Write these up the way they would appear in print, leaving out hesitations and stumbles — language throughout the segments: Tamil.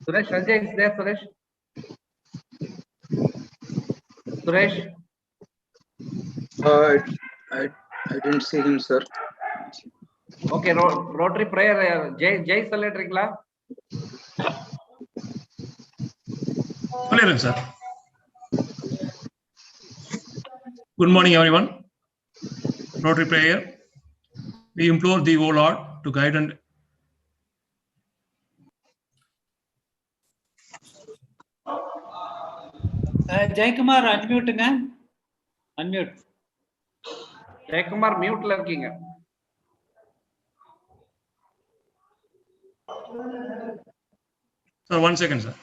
Suresh, Sanjay is there, Suresh? Suresh? I didn't see him, sir. Okay, Rotary prayer, Jai சொல்லிடுறீங்களா? சொல்லிடுறேன் sir. Good morning, everyone. Rotary prayer. We implore thee, O Lord, to guide and Jaikumar, unmute. Unmute. Jaikumar, mute இருக்கீங்க. Sir, 1 second, sir.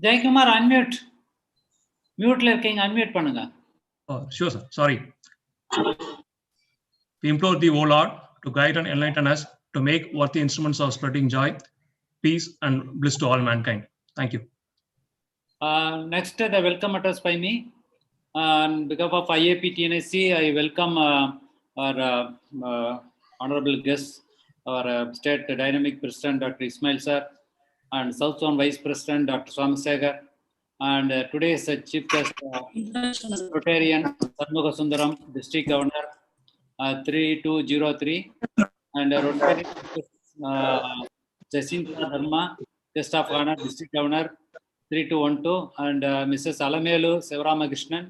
Jaikumar, unmute. Mute இருக்கீங்க, unmute பண்ணுங்க. Oh, sure, sir. Sorry. We implore thee, O Lord, to guide and enlighten us to make worthy instruments of spreading joy, peace, and bliss to all mankind. Thank you. Next, the welcome address by me. On behalf of IAP TNSC, I welcome our honorable guests, our State Dynamic President, Dr. Ismail sir, and South Zone Vice President, Dr. Somasekhar, and today's Chief Guest, Rotarian Sarmuga Sundaram, District Governor 3203, and Rotary Jacinta Dharma, Guest of Honor, District Governor 3212, and Mrs. Alamelu Sivaramakrishnan,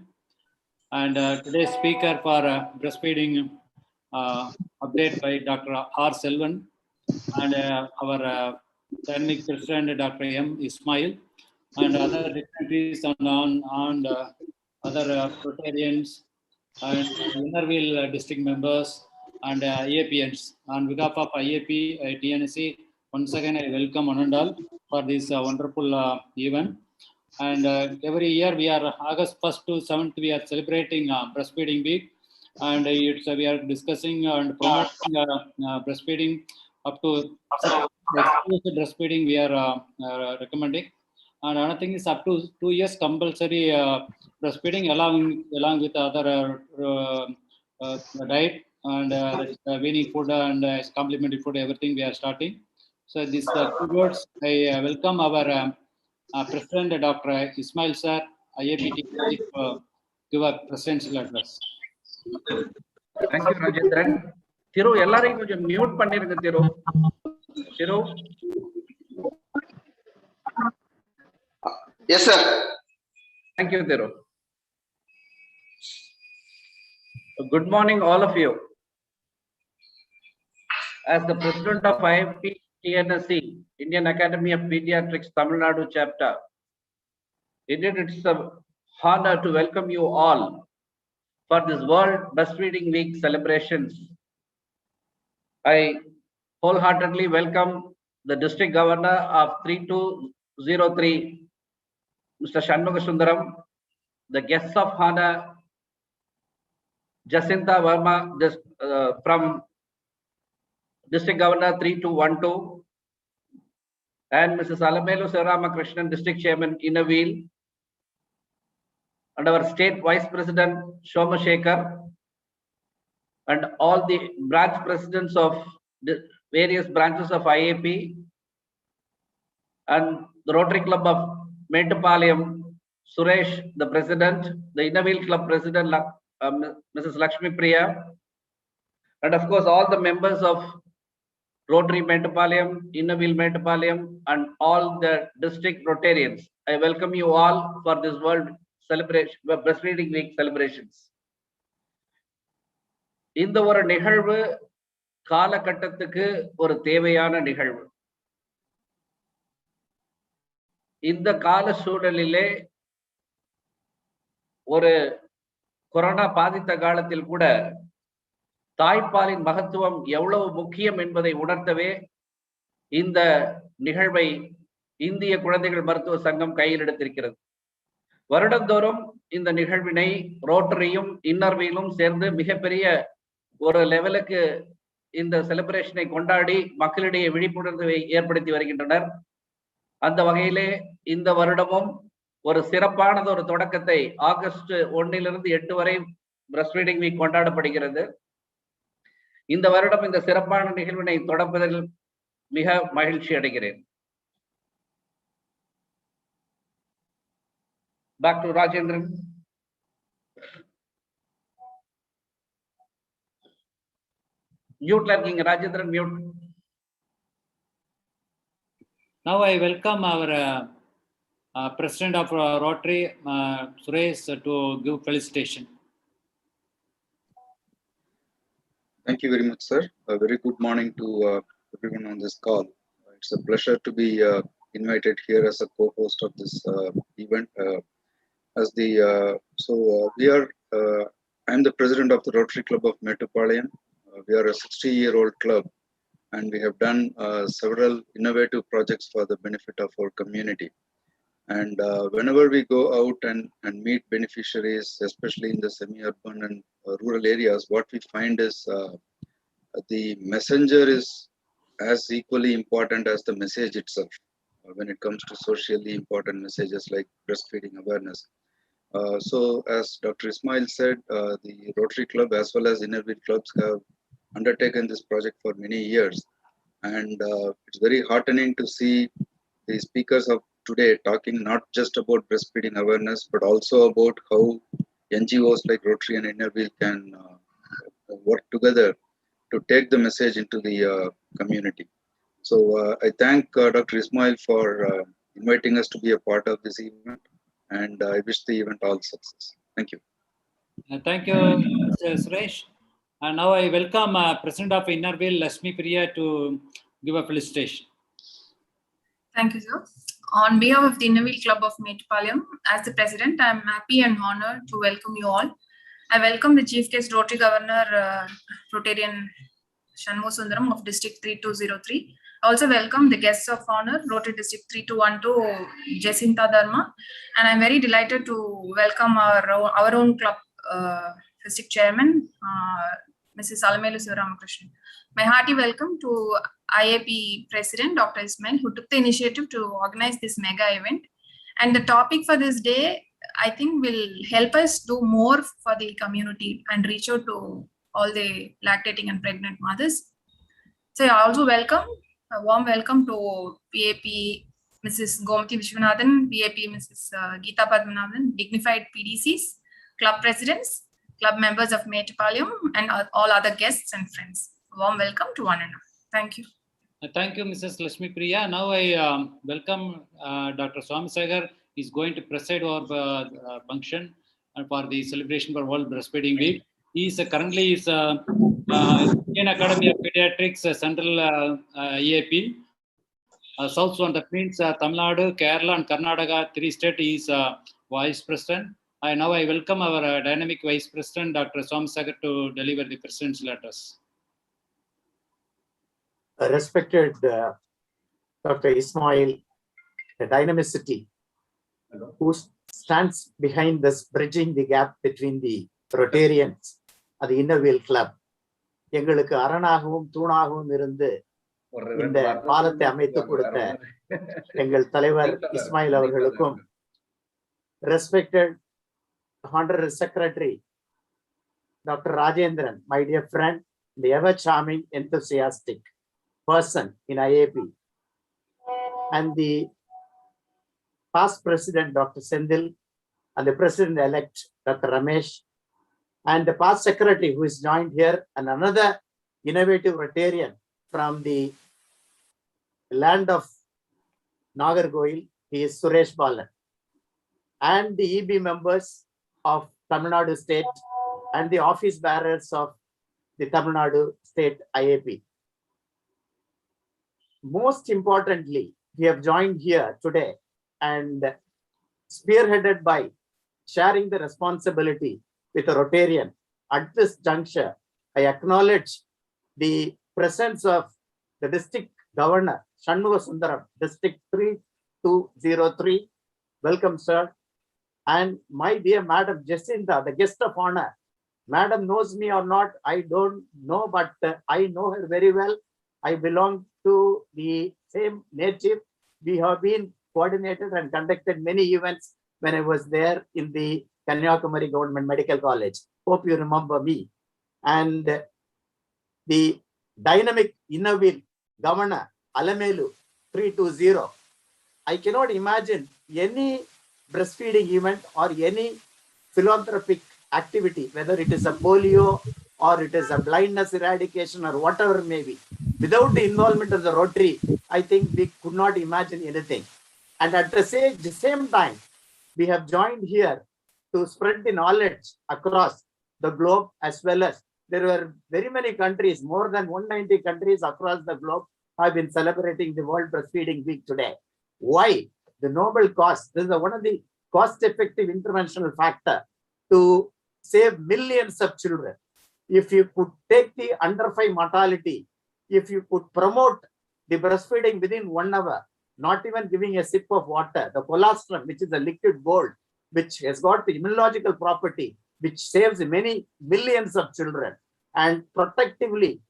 and today's speaker for breastfeeding update by Dr. R. Selvan, and our Dynamic President, Dr. M. Ismail, and other dignitaries and other Rotarians and Innerville district members and IAPians. On behalf of IAP TNSC, once again I welcome one and all for this wonderful event. And every year we are August 1st to 7th we are celebrating breastfeeding week, and we are discussing and promoting breastfeeding up to exclusive breastfeeding we are recommending, and another thing is up to 2 years compulsory breastfeeding along with other diet and weaning food and complementary food, everything we are starting. So this 2 words I welcome our President Dr. Ismail sir, IAP give a presidential address. Thank you, Rajendran. Thiru, எல்லாரையும் கொஞ்சம் மியூட் பண்ணிருங்க Thiru. Thiru. Yes, sir. Thank you, Thiru. Good morning, all of you. As the President of IAP TNSC, Indian Academy of Pediatrics, Tamil Nadu chapter, indeed it's an honor to welcome you all for this World Breastfeeding Week celebrations. I wholeheartedly welcome the District Governor of 3203, Mr. Shanmuga Sundaram, the guests of honor, Jacinta Verma, from District Governor 3212, and Mrs. Alamelu Sivaramakrishnan, District Chairman, Innerville, and our State Vice President, Somasekhar, and all the branch presidents of the various branches of IAP, and the Rotary Club of Metupalayam, Suresh, the President, the Innerville Club President, Mrs. Lakshmi Priya, and of course all the members of Rotary Metupalayam, Innerville Metupalayam, and all the district Rotarians. I welcome you all for this World Breastfeeding Week celebrations. இந்த ஒரு நிகழ்வு காலகட்டத்துக்கு ஒரு தேவையான நிகழ்வு. இந்த கால சூழலிலே ஒரு கொரோனா பாதித்த காலத்தில் கூட தாய்ப்பாலின் மகத்துவம் எவ்வளவு முக்கியம் என்பதை உணர்த்தவே இந்த நிகழ்வை இந்திய குழந்தைகள் மருத்துவ சங்கம் கையில் எடுத்திருக்கிறது. வருடந்தோறும் இந்த நிகழ்வினை ரோட்டரியும் இன்னர்விலும் சேர்ந்து மிகப்பெரிய ஒரு லெவலுக்கு இந்த செலிப்ரேஷனை கொண்டாடி மக்களிடையே விழிப்புணர்வை ஏற்படுத்தி வருகின்றனர். அந்த வகையிலே இந்த வருடமும் ஒரு சிறப்பானது ஒரு தொடக்கத்தை ஆகஸ்ட் 1 8 வரை பிரஸ்ட்-ஃபீடிங் வீக் கொண்டாடப்படுகிறது. இந்த வருடம் இந்த சிறப்பான நிகழ்வினை தொடர்பதில் மிக மகிழ்ச்சி அடைகிறேன். Back to Rajendran. Mute இருக்கீங்க Rajendran, mute. Now I welcome our President of Rotary, Suresh, to give felicitation. Thank you very much, sir. A very good morning to everyone on this call. It's a pleasure to be invited here as a co-host of this event. I'm the president of the Rotary Club of Metropolitan. We are a 60-year-old club, and we have done several innovative projects for the benefit of our community. And whenever we go out and meet beneficiaries, especially in the semi-urban and rural areas, what we find is the messenger is as equally important as the message itself when it comes to socially important messages like breastfeeding awareness. So as Dr. Ismail said, the Rotary Club as well as Innerville clubs have undertaken this project for many years. And it's very heartening to see the speakers of today talking not just about breastfeeding awareness, but also about how NGOs like Rotary and Innerville can work together to take the message into the community. So I thank Dr. Ismail for inviting us to be a part of this event, and I wish the event all success. Thank you. Thank you, Mr. Suresh. And now I welcome President of Innerville, Lakshmi Priya, to give a felicitation. Thank you, sir. On behalf of the Innerville Club of Metropolitan, as the President, I am happy and honored to welcome you all. I welcome the Chief Guest Rotary Governor, Rotarian Shanmu Sundaram of District 3203. I also welcome the guests of honor, Rotary District 3212, Jacinta Dharma. And I'm very delighted to welcome our own club district chairman, Mrs. Alamelu Sivaramakrishnan. My hearty welcome to IAP President Dr. Ismail, who took the initiative to organize this mega event. And the topic for this day, I think, will help us do more for the community and reach out to all the lactating and pregnant mothers. So I also welcome, a warm welcome to PAP Mrs. Gomati Vishwanathan, PAP Mrs. Geeta Padmanathan, dignified PDCs, club presidents, club members of Metropolitan, and all other guests and friends. Warm welcome to one and all. Thank you. Thank you, Mrs. Lakshmi Priya. Now I welcome Dr. Swamisagar. He's going to preside over the function for the celebration for World Breastfeeding Week. He is currently Indian Academy of Pediatrics Central IAP. South Zone, that means Tamil Nadu, Kerala, and Karnataka, 3 states. He is Vice President. Now I welcome our dynamic Vice President, Dr. Swamisagar, to deliver the President's letters. Respected Dr. Ismail, the dynamicity who stands behind this bridging the gap between the Rotarians and the Innerville Club. எங்களுக்கு அரணாகவும் தூணாகவும் இருந்து இந்த பாலத்தை அமைத்து கொடுத்த எங்கள் தலைவர் இஸ்மாயில் அவர்களுக்கும், respected Honorary Secretary Dr. Rajendran, my dear friend, the ever charming, enthusiastic person in IAP, and the past President Dr. Sendil, and the President-elect Dr. Ramesh, and the past Secretary who is joined here, and another innovative Rotarian from the land of Nagargoil, he is Suresh Balan, and the EB members of Tamil Nadu State and the office bearers of the Tamil Nadu State IAP. most importantly, we have joined here today and spearheaded by sharing the responsibility with a Rotarian. At this juncture, I acknowledge the presence of the district governor, Shanmuga Sundaram, district 3203. Welcome, sir. And my dear Madam Jacinta, the guest of honor. Madam knows me or not, I don't know, but I know her very well. I belong to the same native. We have been coordinated and conducted many events when I was there in the Kanyakumari Government Medical College. Hope you remember me. And the dynamic innovative governor, Alamelu 320. I cannot imagine any breastfeeding event or any philanthropic activity, whether it is a polio or it is a blindness eradication or whatever it may be. Without the involvement of the Rotary, I think we could not imagine anything. And at the same time, we have joined here to spread the knowledge across the globe, as well as there were very many countries, more than 190 countries across the globe have been celebrating the World Breastfeeding Week today. Why? The noble cause. This is one of the cost-effective interventional factor to save millions of children. If you could take the under 5 mortality, if you could promote the breastfeeding within 1 hour, not even giving a sip of water, the colostrum, which is a liquid gold, which has got the immunological property, which saves many millions of children, and protectively,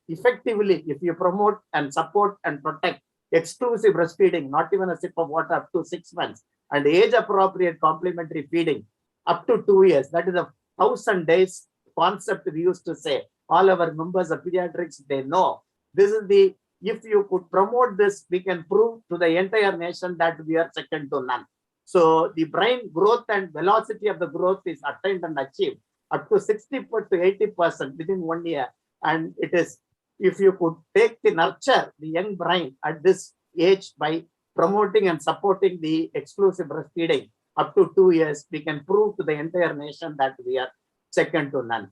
effectively, if you promote and support and protect exclusive breastfeeding, not even a sip of water up to 6 months, and age-appropriate complementary feeding up to 2 years, that is a 1,000 days concept we used to say. All our members of pediatrics, they know. This is the, if you could promote this, we can prove to the entire nation that we are second to none. So the brain growth and velocity of the growth is attained and achieved up to 60 to 80% within 1 year. And it is, if you could take the nurture the young brain at this age by promoting and supporting the exclusive breastfeeding up to 2 years, we can prove to the entire nation that we are second to none.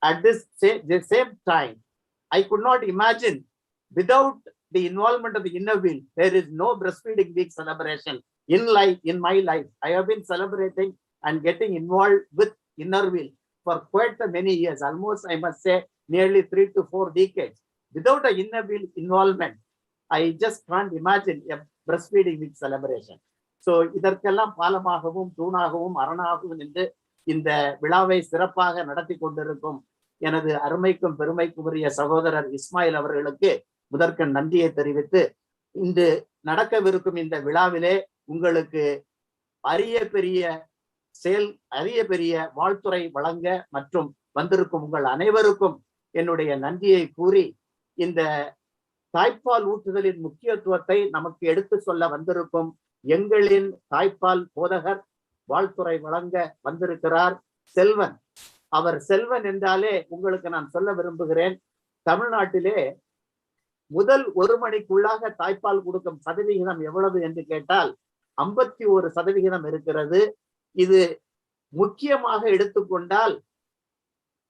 At the same time, I could not imagine without the involvement of the inner wheel, there is no breastfeeding week celebration in my life. I have been celebrating and getting involved with inner wheel for quite many years, almost I must say nearly 3 to 4 decades. Without a inner wheel involvement, I just can't imagine a breastfeeding week celebration. So இதற்கெல்லாம் பாலமாகவும் தூணாகவும் அரணாகவும் நின்று இந்த விழாவை சிறப்பாக நடத்தி கொண்டிருக்கும் எனது அருமைக்கும் பெருமைக்கும் உரிய சகோதரர் இஸ்மாயில் அவர்களுக்கு முதற்கண் நன்றியை தெரிவித்து, இன்று நடக்கவிருக்கும் இந்த விழாவிலே உங்களுக்கு அரிய பெரிய வாழ்த்துறை வழங்க மற்றும் வந்திருக்கும் உங்கள் அனைவருக்கும் என்னுடைய நன்றியை கூறி, இந்த தாய்ப்பால் ஊட்டுதலின் முக்கியத்துவத்தை நமக்கு எடுத்து சொல்ல வந்திருக்கும் எங்களின் தாய்ப்பால் போதகர் வாழ்த்துறை வழங்க வந்திருக்கிறார் செல்வன். அவர் செல்வன் என்றாலே உங்களுக்கு நான் சொல்ல விரும்புகிறேன், தமிழ்நாட்டிலே முதல் 1 மணிக்குள்ளாக தாய்ப்பால் கொடுக்கும் சதவிகிதம் எவ்வளவு என்று கேட்டால் 51% இருக்கிறது. இது முக்கியமாக எடுத்துக்கொண்டால்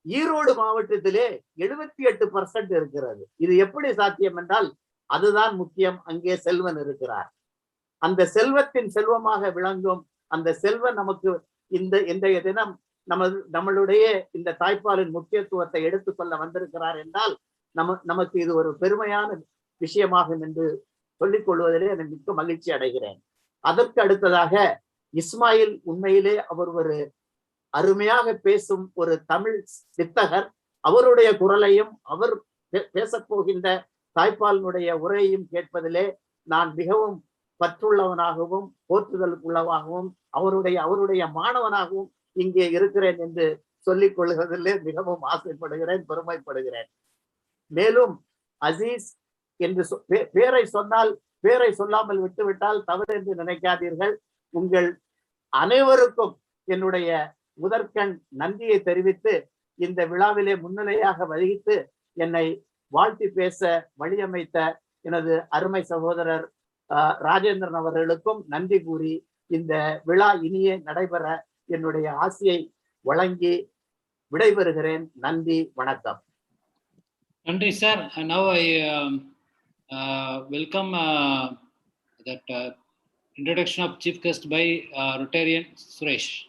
ஈரோடு மாவட்டத்திலே 78% இருக்கிறது. இது எப்படி சாத்தியம் என்றால் அதுதான் முக்கியம். அங்கே செல்வன் இருக்கிறார். அந்த செல்வத்தின் செல்வமாக விளங்கும் அந்த செல்வன் நமக்கு இன்றைய தினம் நம்மளுடைய இந்த தாய்ப்பாலின் முக்கியத்துவத்தை எடுத்துக்கொள்ள வந்திருக்கிறார் என்றால் நமக்கு இது ஒரு பெருமையான விஷயமாகும் என்று சொல்லிக் கொள்வதிலே நான் மிக்க மகிழ்ச்சி அடைகிறேன். அதற்கு அடுத்ததாக இஸ்மாயில், உண்மையிலே அவர் ஒரு அருமையாக பேசும் ஒரு தமிழ் வித்தகர். அவருடைய குரலையும் அவர் பேசப்போகின்ற தாய்ப்பாலினுடைய உரையையும் கேட்பதிலே நான் மிகவும் பற்றுள்ளவனாகவும் போற்றுதலுக்குள்ளவாகவும் அவருடைய மாணவனாகவும் இங்கே இருக்கிறேன் என்று சொல்லிக் கொள்வதிலே மிகவும் ஆசைப்படுகிறேன், பெருமைப்படுகிறேன். மேலும் அசீஸ் என்று பேரை சொல்லாமல் விட்டுவிட்டால் தவறு என்று நினைக்காதீர்கள். உங்கள் அனைவருக்கும் என்னுடைய முதற்கண் நன்றியை தெரிவித்து, இந்த விழாவிலே முன்னிலையாக வகித்து என்னை வாழ்த்தி பேச வழியமைத்த எனது அருமை சகோதரர் ராஜேந்திரன் அவர்களுக்கும் நன்றி கூறி, இந்த விழா இனியே நடைபெற என்னுடைய ஆசையை வழங்கி விடைபெறுகிறேன். நன்றி, வணக்கம். நன்றி sir. Now I welcome that introduction of chief guest by Rotarian Suresh.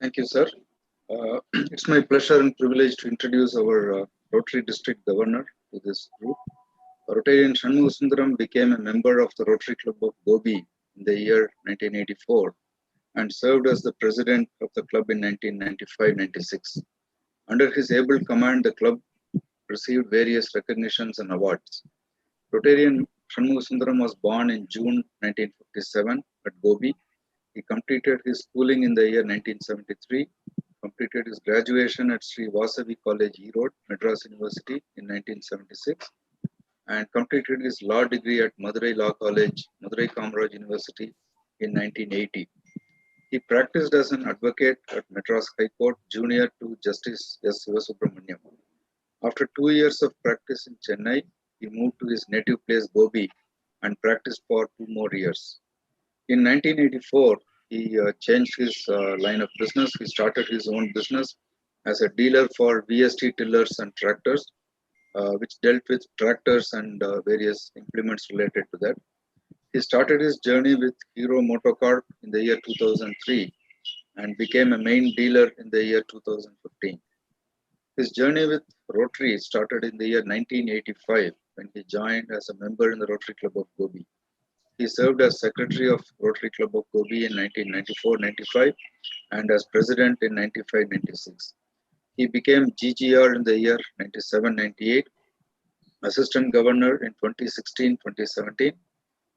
Thank you, sir. It's my pleasure and privilege to introduce our Rotary District Governor to this group. Rotarian Shanmugasundaram became a member of the Rotary Club of Gobi in the year 1984 and served as the president of the club in 1995-96. Under his able command, the club received various recognitions and awards. Rotarian Shanmugasundaram was born in June 1957 at Gobi. He completed his schooling in the year 1973, completed his graduation at Sri Vasavi College, Erode, Madras University in 1976, and completed his law degree at Madurai Law College, Madurai Kamaraj University in 1980. He practiced as an advocate at Madras High Court, junior to Justice S. Sivasubramaniam. After 2 years of practice in Chennai, he moved to his native place Gobi and practiced for 2 more years. In 1984, he changed his line of business. He started his own business as a dealer for VST tillers and tractors, which dealt with tractors and various implements related to that. He started his journey with Hero Motocorp in the year 2003 and became a main dealer in the year 2015. His journey with Rotary started in the year 1985 when he joined as a member in the Rotary Club of Gobi. He served as secretary of Rotary Club of Gobi in 1994-95 and as president in 95-96. He became GGR in the year 97-98, assistant governor in 2016-2017,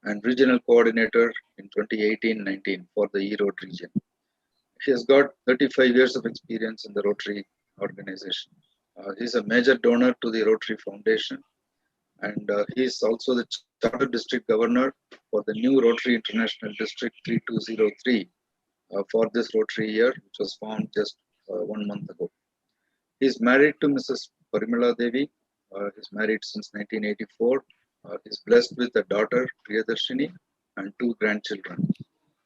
and regional coordinator in 2018-19 for the Erode region. He has got 35 years of experience in the Rotary organization. He is a major donor to the Rotary Foundation, and he is also the Charter District Governor for the new Rotary International District 3203 for this Rotary year, which was formed just 1 month ago. He is married to Mrs. Parimala Devi. He is married since 1984. He is blessed with a daughter, Priyadarshini, and 2 grandchildren.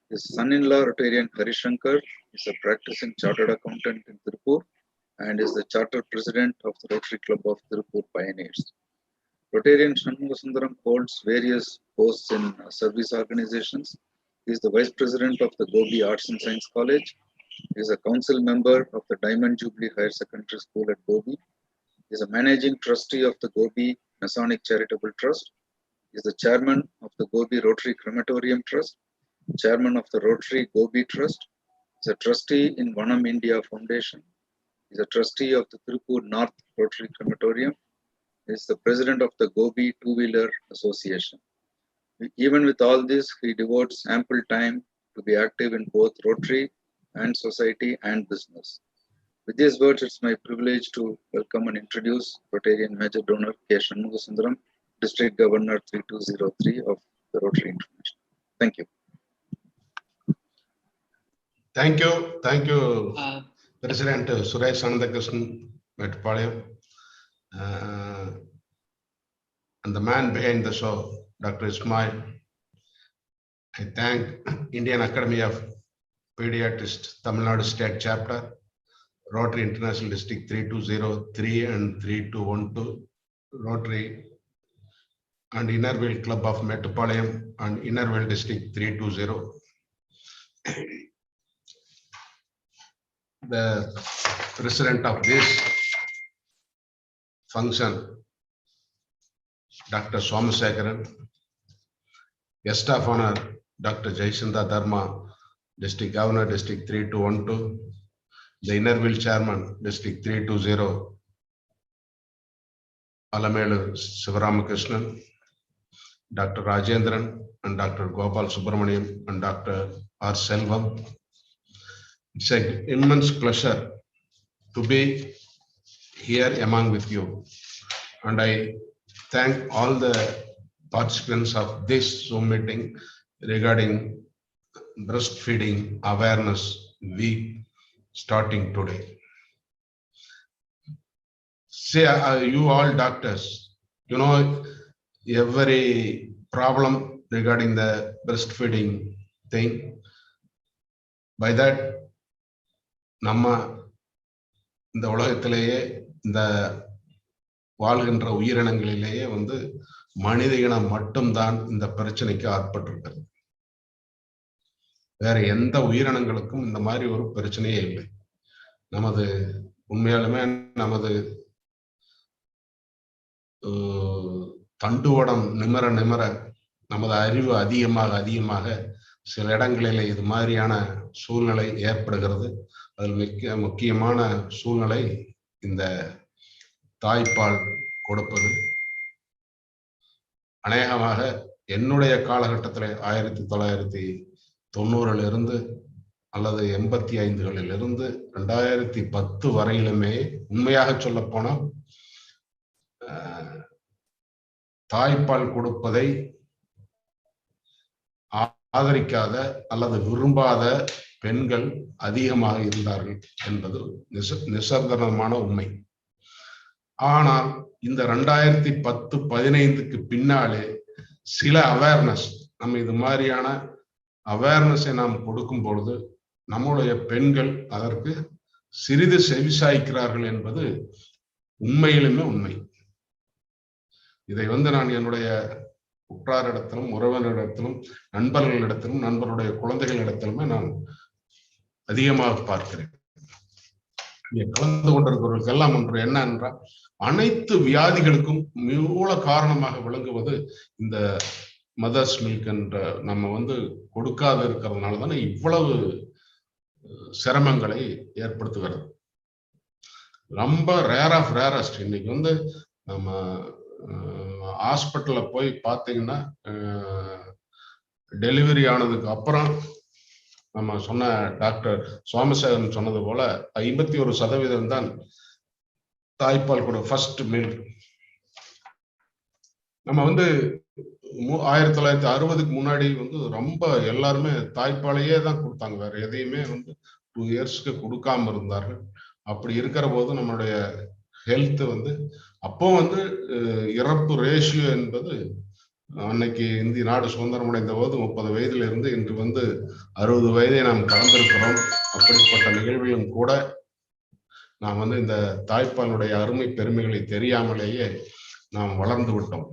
His son-in-law, Rotarian Harishankar, is a practicing chartered accountant in Tirupur and is the charter president of the Rotary Club of Tirupur Pioneers. Rotarian Shanmugasundaram holds various posts in service organizations. He is the vice president of the Gobi Arts and Science College. He is a council member of the Diamond Jubilee Higher Secondary School at Gobi. He is a managing trustee of the Gobi Masonic Charitable Trust. He is the chairman of the Gobi Rotary Crematorium Trust, chairman of the Rotary Gobi Trust. He is a trustee in Vanam India Foundation. He is a trustee of the Tirupur North Rotary Crematorium. He is the president of the Gobi Two-Wheeler Association. Even with all this, he devotes ample time to be active in both Rotary and society and business. With these words, it's my privilege to welcome and introduce Rotarian Major Donor K. Shanmugasundaram, District Governor 3203 of the Rotary International. Thank you. Thank you, President Suresh Anandakrishnan Metupalayam, and the man behind the show, Dr. Ismail. I thank Indian Academy of Pediatrics, Tamil Nadu State Chapter, Rotary International District 3203 and 3212, Rotary and Innerville Club of Metupalayam and Innerville District 320. The president of this function, Dr. Somasekaran, guest of honor, Dr. Jaisanta Dharma, District Governor, District 3212, the Innerville Chairman, District 320, Alamelu Sivaramakrishnan, Dr. Rajendran, and Dr. Gopal Subramaniam, and Dr. R. Selvam. It's an immense pleasure to be here among with you. And I thank all the participants of this Zoom meeting regarding breastfeeding awareness week starting today. Say, you all doctors, you know, every problem regarding the breastfeeding thing, by that, நம்ம இந்த உலகத்திலேயே இந்த வாழ்கின்ற உயிரினங்களிலேயே வந்து மனித இனம் மட்டும்தான் இந்த பிரச்சனைக்கு ஆட்பட்டிருக்கிறது. வேற எந்த உயிரினங்களுக்கும் இந்த மாதிரி ஒரு பிரச்சனையே இல்லை. நமது உண்மையாலுமே நமது தண்டுவடம் நிமிர நிமிர நமது அறிவு அதிகமாக சில இடங்களில் இது மாதிரியான சூழ்நிலை ஏற்படுகிறது. அதில் முக்கியமான சூழ்நிலை இந்த தாய்ப்பால் கொடுப்பது. அநேகமாக என்னுடைய காலகட்டத்தில் 1990 அல்லது 85 2010 வரையிலுமே உண்மையாக சொல்ல போனால் தாய்ப்பால் கொடுப்பதை ஆதரிக்காத அல்லது விரும்பாத பெண்கள் அதிகமாக இருந்தார்கள் என்பது நிசர்தனமான உண்மை. ஆனால் இந்த 2010-15க்கு பின்னாலே சில அவேர்னஸ், நம்ம இது மாதிரியான அவேர்னஸை நாம் கொடுக்கும் பொழுது நம்முடைய பெண்கள் அதற்கு சிறிது செவிசாய்க்கிறார்கள் என்பது உண்மையிலுமே உண்மை. இதை வந்து நான் என்னுடைய உற்றாரிடத்திலும் உறவினரிடத்திலும் நண்பர்களிடத்திலும் நண்பருடைய குழந்தைகளிடத்திலுமே நான் அதிகமாக பார்க்கிறேன். இங்கே கலந்து கொண்டிருக்கிறவர்களுக்கு எல்லாம் ஒன்று என்ன என்றால், அனைத்து வியாதிகளுக்கும் மூல காரணமாக விளங்குவது இந்த மதர்ஸ் மில்க் என்ற நம்ம வந்து கொடுக்காத இருக்கிறதுனால தானே இவ்வளவு சிரமங்களை ஏற்படுத்துகிறது. ரொம்ப ரேர் ஆஃப் ரேரஸ்ட். இன்னைக்கு வந்து நம்ம ஹாஸ்பிட்டல்ல போய் பார்த்தீங்கன்னா டெலிவரி ஆனதுக்கு அப்புறம் நம்ம சொன்ன டாக்டர் சோமசேகரன் சொன்னது போல 51% தான் தாய்ப்பால் கூட ஃபர்ஸ்ட் மில்க். நம்ம வந்து 1960க்கு முன்னாடி வந்து ரொம்ப எல்லாருமே தாய்ப்பாலையே தான் கொடுத்தாங்க, வேற எதையுமே வந்து 2 இயர்ஸ்க்கு கொடுக்காம இருந்தார்கள். அப்படி இருக்கிற போது நம்மளுடைய ஹெல்த் வந்து அப்போ வந்து இறப்பு ரேஷியோ என்பது அன்னைக்கு இந்திய நாடு சுதந்திரம் அடைந்த போது 30 வயதுல இருந்து இன்று வந்து 60 வயதை நாம் கடந்திருக்கிறோம். அப்படிப்பட்ட நிகழ்விலும் கூட நாம் வந்து இந்த தாய்ப்பாலுடைய அருமை பெருமைகளை தெரியாமலேயே நாம் வளர்ந்து விட்டோம்.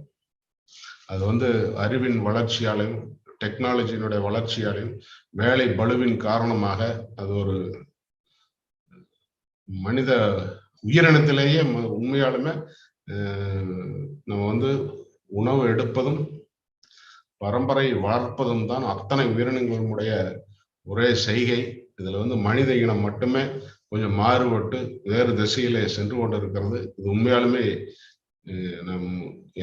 அது வந்து அறிவின் வளர்ச்சியாலையும் டெக்னாலஜியினுடைய வளர்ச்சியாலையும் வேலை பளுவின் காரணமாக அது ஒரு மனித உயிரினத்திலேயே உண்மையாலுமே நம்ம வந்து உணவு எடுப்பதும் பரம்பரை வளர்ப்பதும் தான் அத்தனை உயிரினங்களுடைய ஒரே செய்கை. இதுல வந்து மனித இனம் மட்டுமே கொஞ்சம் மாறுபட்டு வேறு திசையிலே சென்று கொண்டிருக்கிறது. இது உண்மையாலுமே நம்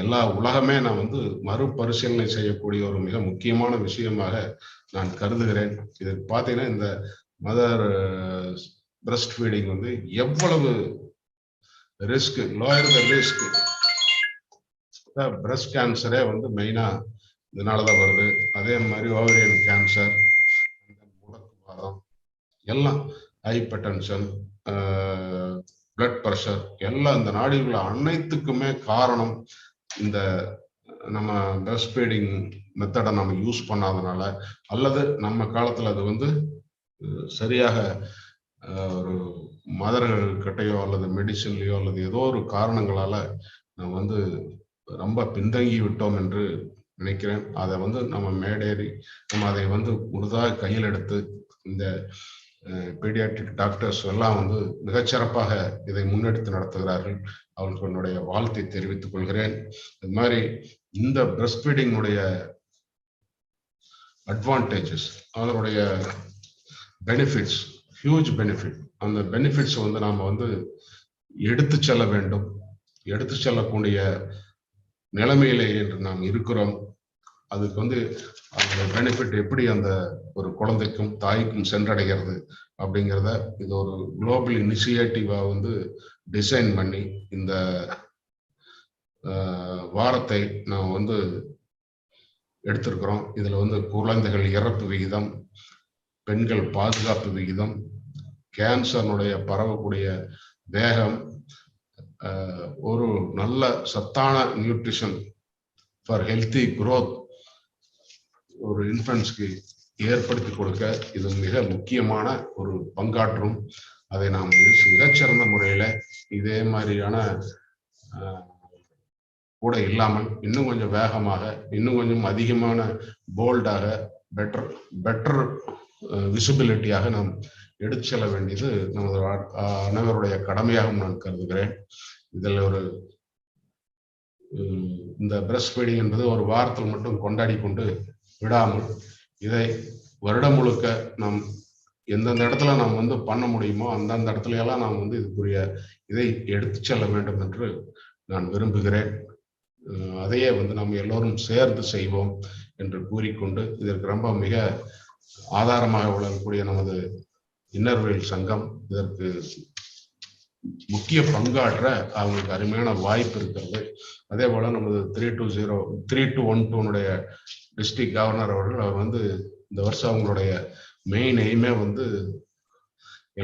எல்லா உலகமே நான் வந்து மறுபரிசீலனை செய்யக்கூடிய ஒரு மிக முக்கியமான விஷயமாக நான் கருதுகிறேன். இது பார்த்தீங்கன்னா இந்த மதர் பிரஸ்ட் ஃபீடிங் வந்து எவ்வளவு risk, lower the risk. Breast கேன்சரே வந்து மெயினா இதனாலதான் வருது. அதே மாதிரி ஓவரியன் கேன்சர், முடக்குவாதம், எல்லாம் ஹைப்பர் டென்ஷன், பிளட் ப்ரெஷர், எல்லாம் இந்த நாடுகள் அனைத்துக்குமே காரணம் இந்த நம்ம பிரஸ்ட் ஃபீடிங் மெத்தடை நம்ம யூஸ் பண்ணாதனால, அல்லது நம்ம காலத்துல அது வந்து சரியாக ஒரு மதர்கள் கிட்டையோ அல்லது மெடிசின்லையோ அல்லது ஏதோ ஒரு காரணங்களால நம்ம வந்து ரொம்ப பின்தங்கி விட்டோம் என்று நினைக்கிறேன். அதை வந்து நம்ம மேடேறி நம்ம அதை வந்து முழுதாக கையில் எடுத்து இந்த பீடியாட்ரிக் டாக்டர்ஸ் எல்லாம் வந்து மிகச்சிறப்பாக இதை முன்னெடுத்து நடத்துகிறார்கள். அவர்களுக்கு என்னுடைய வாழ்த்தை தெரிவித்துக் கொள்கிறேன். இது மாதிரி இந்த பிரஸ்ட் ஃபீடிங்குடைய அட்வான்டேஜஸ், அதனுடைய பெனிஃபிட்ஸ், ஹியூஜ் பெனிஃபிட். அந்த பெனிஃபிட்ஸ் வந்து நாம வந்து எடுத்து செல்ல வேண்டும். எடுத்து செல்லக்கூடிய நிலைமையிலே என்று நாம் இருக்கிறோம். அதுக்கு வந்து அந்த பெனிஃபிட் எப்படி அந்த ஒரு குழந்தைக்கும் தாய்க்கும் சென்றடைகிறது அப்படிங்கிறத இது ஒரு குளோபல் இனிஷியேட்டிவா வந்து டிசைன் பண்ணி இந்த வாரத்தை நாம் வந்து எடுத்திருக்கிறோம். இதுல வந்து குழந்தைகள் இறப்பு விகிதம், பெண்கள் பாதுகாப்பு விகிதம், கேன்சருடைய பரவக்கூடிய வேகம், ஒரு நல்ல சத்தான நியூட்ரிஷன் ஃபார் ஹெல்த்தி குரோத் ஒரு இன்ஃபன்ட்ஸ்க்கு ஏற்படுத்தி கொடுக்க இது மிக முக்கியமான ஒரு பங்காற்றும். அதை நாம் மிகச்சிறந்த முறையில இதே மாதிரியான கூட இல்லாமல் இன்னும் கொஞ்சம் வேகமாக, இன்னும் கொஞ்சம் அதிகமான போல்டாக, பெட்டர் விசிபிலிட்டியாக நாம் எடுத்து செல்ல வேண்டியது நமது அனைவருடைய கடமையாகவும் நான் கருதுகிறேன். இதில் இந்த பிரஸ்ட் ஃபீடிங் என்பது ஒரு வாரத்தில் மட்டும் கொண்டாடி கொண்டு விடாமல் இதை வருடம் முழுக்க நாம் எந்தெந்த இடத்துல நாம் பண்ண முடியுமோ அந்தந்த இடத்துல எல்லாம் நாம் இதுக்குரிய இதை எடுத்து செல்ல வேண்டும் என்று நான் விரும்புகிறேன். அதையே நாம் எல்லோரும் சேர்ந்து செய்வோம் என்று கூறிக்கொண்டு, இதற்கு ரொம்ப மிக ஆதாரமாக விளங்கக்கூடிய நமது இன்னர்வேல் சங்கம் இதற்கு முக்கிய பங்காற்ற அவங்களுக்கு அருமையான வாய்ப்பு இருக்கிறது. அதே போல நமது 3212 டிஸ்ட்ரிக்ட் கவர்னர் அவர்கள் அவர் இந்த வருஷம் அவங்களுடைய மெயின் எய்மே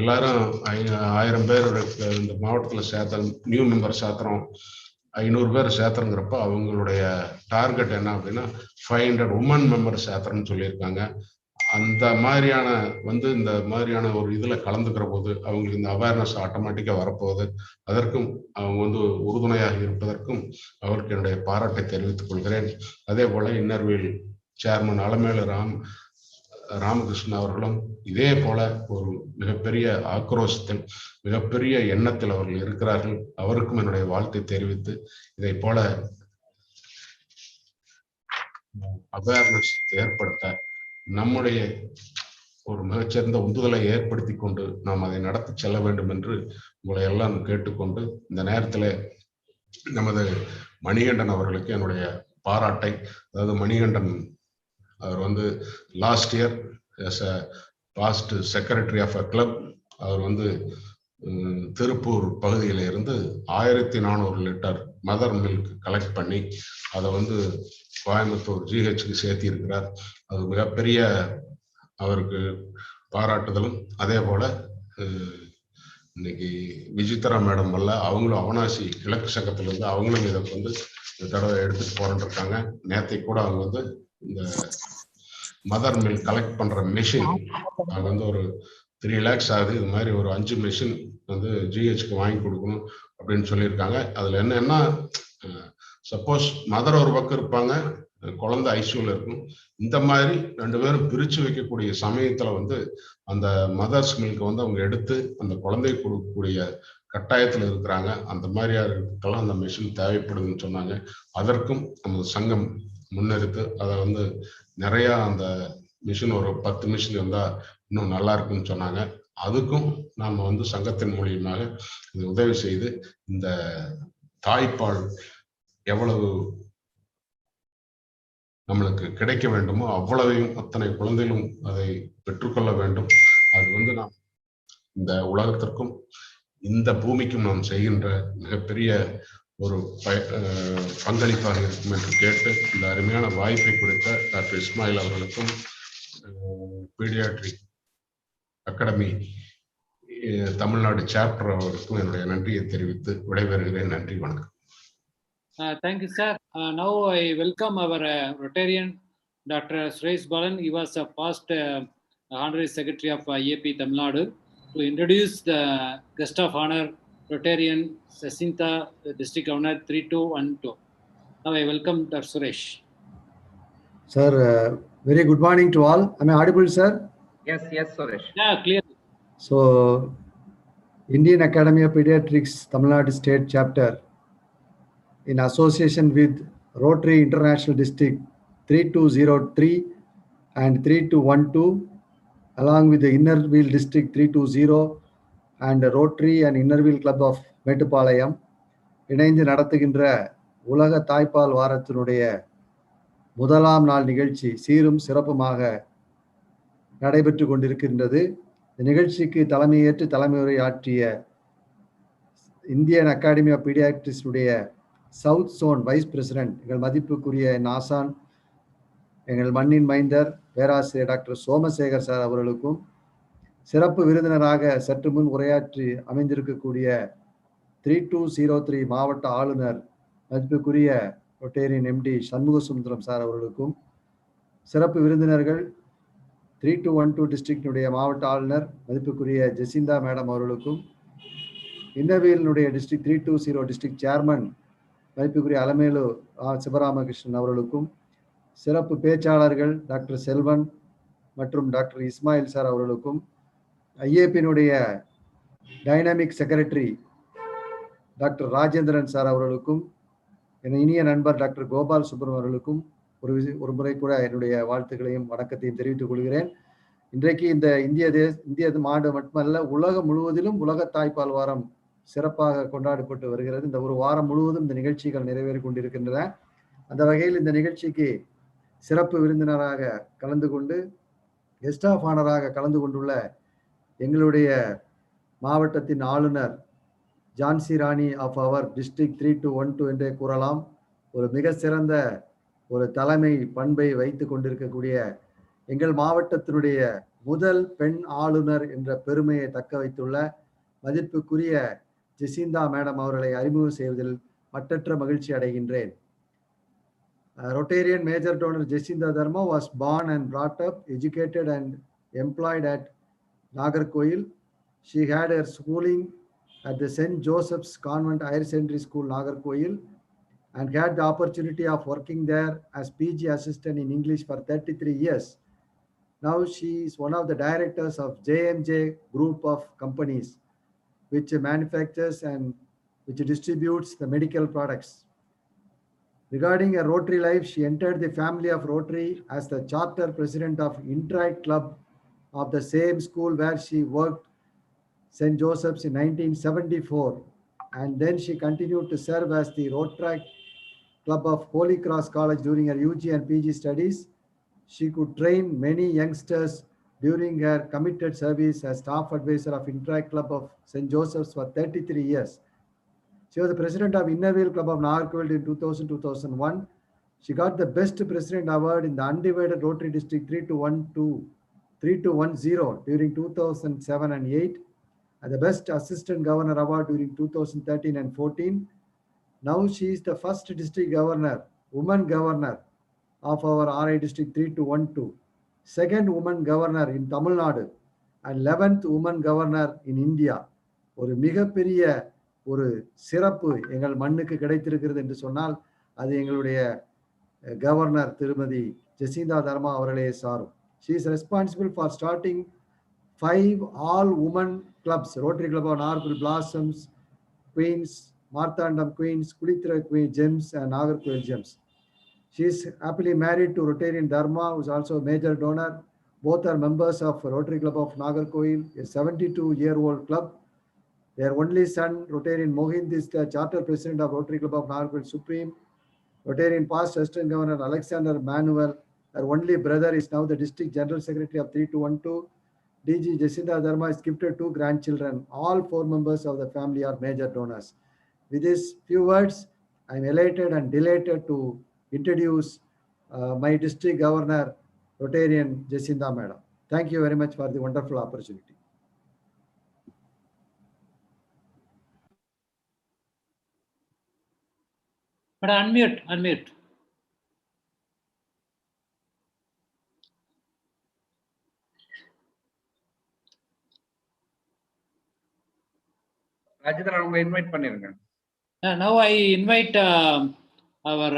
எல்லாரும் 1000 பேர் இந்த மாவட்டத்தில் சேர்த்த நியூ மெம்பர் சேர்த்துறோம், 500 பேர் சேர்த்துறங்கிறப்ப அவங்களுடைய டார்கெட் என்ன அப்படின்னா 500 உமன் மெம்பர் சேர்த்துறோம்னு சொல்லியிருக்காங்க. அந்த மாதிரியான இந்த மாதிரியான ஒரு இதுல கலந்துக்கிற போது அவங்களுக்கு இந்த அவேர்னஸ் ஆட்டோமேட்டிக்கா வரப்போகுது. அதற்கும் அவங்க உறுதுணையாக இருப்பதற்கும் அவருக்கு என்னுடைய பாராட்டை தெரிவித்துக் கொள்கிறேன். அதே போல இன்னர்வேல் சேர்மன் அலமேலு ராமகிருஷ்ணன் அவர்களும் இதே போல ஒரு மிகப்பெரிய ஆக்ரோஷத்தில், மிகப்பெரிய எண்ணத்தில் அவர்கள் இருக்கிறார்கள். அவருக்கும் என்னுடைய வாழ்த்தை தெரிவித்து, இதை போல அவேர்னஸ் ஏற்படுத்த நம்முடைய ஒரு மிகச்சிறந்த உந்துதலை ஏற்படுத்தி கொண்டு நாம் அதை நடத்தி செல்ல வேண்டும் என்று உங்களை எல்லாம் கேட்டுக்கொண்டு, இந்த நேரத்தில் நமது மணிகண்டன் அவர்களுக்கு என்னுடைய பாராட்டை, அதாவது மணிகண்டன் அவர் last year as a past secretary of a club, அவர் திருப்பூர் பகுதியில இருந்து 1400 லிட்டர் மதர் மில்க் கலெக்ட் பண்ணி அதை கோயம்புத்தூர் ஜிஹெச்க்கு சேர்த்தி இருக்கிறார். அது மிகப்பெரிய அவருக்கு பாராட்டுதலும். அதே போல இன்னைக்கு விஜித்ரா மேடம் வல்ல அவங்களும் அவனாசி கிழக்கு சங்கத்திலிருந்து அவங்களும் இதை இந்த தடவை எடுத்துட்டு போறேன்னு இருக்காங்க. நேற்றை கூட அவங்க இந்த மதர் மில்க் கலெக்ட் பண்ற மெஷின் அது ஒரு 3 lakhs ஆகுது. இது மாதிரி ஒரு 5 மெஷின் ஜிஹெச்க்கு வாங்கி கொடுக்கணும் அப்படின்னு சொல்லியிருக்காங்க. அதுல என்னன்னா, சப்போஸ் மதர் ஒரு பக்கம் இருப்பாங்க, குழந்தை ஐசியூல இருக்கும், இந்த மாதிரி 2 பேரும் பிரிச்சு வைக்கக்கூடிய சமயத்துல அந்த மதர்ஸ் மில்க் அவங்க எடுத்து அந்த குழந்தை கொடுக்கக்கூடிய கட்டாயத்துல இருக்கிறாங்க. அந்த மாதிரியாருக்கெல்லாம் அந்த மிஷின் தேவைப்படுதுன்னு சொன்னாங்க. அதற்கும் நமது சங்கம் முன்னெடுத்து அதை நிறைய அந்த மிஷின் ஒரு 10 மிஷின் இருந்தா இன்னும் நல்லா இருக்குன்னு சொன்னாங்க. அதுக்கும் நாம சங்கத்தின் மூலியமாக உதவி செய்து இந்த தாய்ப்பால் எவ்வளவு நம்மளுக்கு கிடைக்க வேண்டுமோ அவ்வளவையும் அத்தனை குழந்தைகளும் அதை பெற்றுக்கொள்ள வேண்டும். அது நாம் இந்த உலகத்திற்கும் இந்த பூமிக்கும் நாம் செய்கின்ற மிகப்பெரிய ஒரு பங்களிப்பாக இருக்கும் என்று கேட்டு, இந்த அருமையான வாய்ப்பை கொடுத்த டாக்டர் இஸ்மாயில் அவர்களுக்கும் பீடியாட்ரிக் அகாடமி தமிழ்நாடு சாப்டர் அவருக்கும் என்னுடைய நன்றியை தெரிவித்து விடைபெறுகிறேன். நன்றி, வணக்கம். Thank you, sir. Now I welcome our Rotarian, Dr. Suresh Balan. He was a past Honorary Secretary of IAP Tamil Nadu, to introduce the guest of honor, Rotarian Jacinta, District Governor 3212. Now I welcome Dr. Suresh. Sir, very good morning to all. Am I audible, sir? Yes, Suresh. Yeah, clear. So, Indian Academy of Pediatrics Tamil Nadu State Chapter, in association with Rotary International District 3203 and 3212, along with the Innerville District 320 and Rotary and Innerville Club of Mettupalayam, இணைந்து நடத்துகின்ற உலக தாய்ப்பால் வாரத்தினுடைய முதலாம் நாள் நிகழ்ச்சி சீரும் சிறப்புமாக நடைபெற்று கொண்டிருக்கின்றது. இந்த நிகழ்ச்சிக்கு தலைமையேற்று தலைமையுரை ஆற்றிய இந்தியன் அகாடமி ஆஃப் பீடியாட்ரிக்ஸ் உடைய சவுத் சோன் வைஸ் பிரசிடென்ட், எங்கள் மதிப்புக்குரிய நாசான், எங்கள் மண்ணின் மைந்தர் பேராசிரியர் டாக்டர் சோமசேகர் சார் அவர்களுக்கும், சிறப்பு விருந்தினராக சற்று முன் உரையாற்றி அமைந்திருக்கக்கூடிய 3203 மாவட்ட ஆளுநர் மதிப்புக்குரிய Rotarian MD Shanmuga Sundaram sir அவர்களுக்கும், சிறப்பு விருந்தினர்கள் 3212 டிஸ்ட்ரிக்டினுடைய மாவட்ட ஆளுநர் மதிப்புக்குரிய ஜெசிந்தா மேடம் அவர்களுக்கும், இன்னர்வேலினுடைய டிஸ்ட்ரிக்ட் 320 டிஸ்ட்ரிக்ட் சேர்மன் மதிப்புக்குரிய அலமேலு சிவராமகிருஷ்ணன் அவர்களுக்கும், சிறப்பு பேச்சாளர்கள் டாக்டர் செல்வன் மற்றும் டாக்டர் இஸ்மாயில் சார் அவர்களுக்கும், ஐஏபியினுடைய dynamic secretary doctor Rajendran sir அவர்களுக்கும், என் இனிய நண்பர் டாக்டர் கோபால் சுப்ரம் அவர்களுக்கும் ஒரு முறை கூட என்னுடைய வாழ்த்துக்களையும் வணக்கத்தையும் தெரிவித்துக் கொள்கிறேன். இன்றைக்கு இந்த இந்திய மாடு மட்டுமல்ல, உலகம் முழுவதிலும் உலக தாய்ப்பால் வாரம் சிறப்பாக கொண்டாடப்பட்டு வருகிறது. இந்த ஒரு வாரம் முழுவதும் இந்த நிகழ்ச்சிகள் நிறைவேறி கொண்டிருக்கின்றன. அந்த வகையில் இந்த நிகழ்ச்சிக்கு சிறப்பு விருந்தினராக கலந்து கொண்டு கெஸ்ட் ஆஃப் ஆனராக கலந்து கொண்டுள்ள எங்களுடைய மாவட்டத்தின் ஆளுநர் Jhansi Rani of our district 3212 என்றே கூறலாம். ஒரு மிக சிறந்த ஒரு தலைமை பண்பை வைத்து கொண்டிருக்கக்கூடிய எங்கள் மாவட்டத்தினுடைய முதல் பெண் ஆளுநர் என்ற பெருமையை தக்க வைத்துள்ள மதிப்புக்குரிய ஜெசிந்தா மேடம் அவர்களை அறிமுகம் செய்வதில் மட்டற்ற மகிழ்ச்சி அடைகின்றேன். Rotarian Major Donor Jacinda Dharma was born and brought up, educated and employed at Nagarkoil. She had her schooling at the St. Joseph's Convent Higher Secondary School, Nagarkoil, and had the opportunity of working there as PG assistant in English for 33 years. Now she is one of the directors of JMJ group of companies, which manufactures and which distributes the medical products. Regarding her Rotary life, she entered the family of Rotary as the charter president of Interact Club of the same school where she worked, St. Joseph's, in 1974. And then she continued to serve as the Rotary Club of Holy Cross College during her UG and PG studies. She could train many youngsters during her committed service as staff advisor of Interact Club of St. Joseph's for 33 years. She was the president of Innerville Club of Nagarkoil in 2000-2001. She got the Best President Award in the Undivided Rotary District 3210 during 2007 and 8, and the Best Assistant Governor Award during 2013 and 14. Now she is the first district governor, woman governor of our RI District 3212, second woman governor in Tamil Nadu, and 11th woman governor in India. ஒரு மிகப்பெரிய ஒரு சிறப்பு எங்கள் மண்ணுக்கு கிடைத்திருக்கிறது என்று சொன்னால் அது எங்களுடைய கவர்னர் திருமதி ஜெசிந்தா தர்மா அவர்களே சாரும். She is responsible for starting 5 all-woman clubs, Rotary Club of Nagarkoil Blossoms, Queens, Marthandam Queens, Kulithira Queens, Gems, and Nagarkoil Gems. She is happily married to Rotarian Dharma, who is also a major donor. Both are members of Rotary Club of Nagarkoil, a 72-year-old club. Their only son, Rotarian Mohind, is the charter president of Rotary Club of Nagarkoil Supreme. Rotarian past Assistant Governor Alexander Manuel, her only brother, is now the district general secretary of 3212. DG Jacinda Dharma is gifted 2 grandchildren. All 4 members of the family are major donors. With these few words, I am elated and delighted to introduce my district governor, Rotarian Jacinda Madam. Thank you very much for the wonderful opportunity. But unmute. Rajendran அவங்க இன்வைட் பண்ணிருங்க. Now I invite our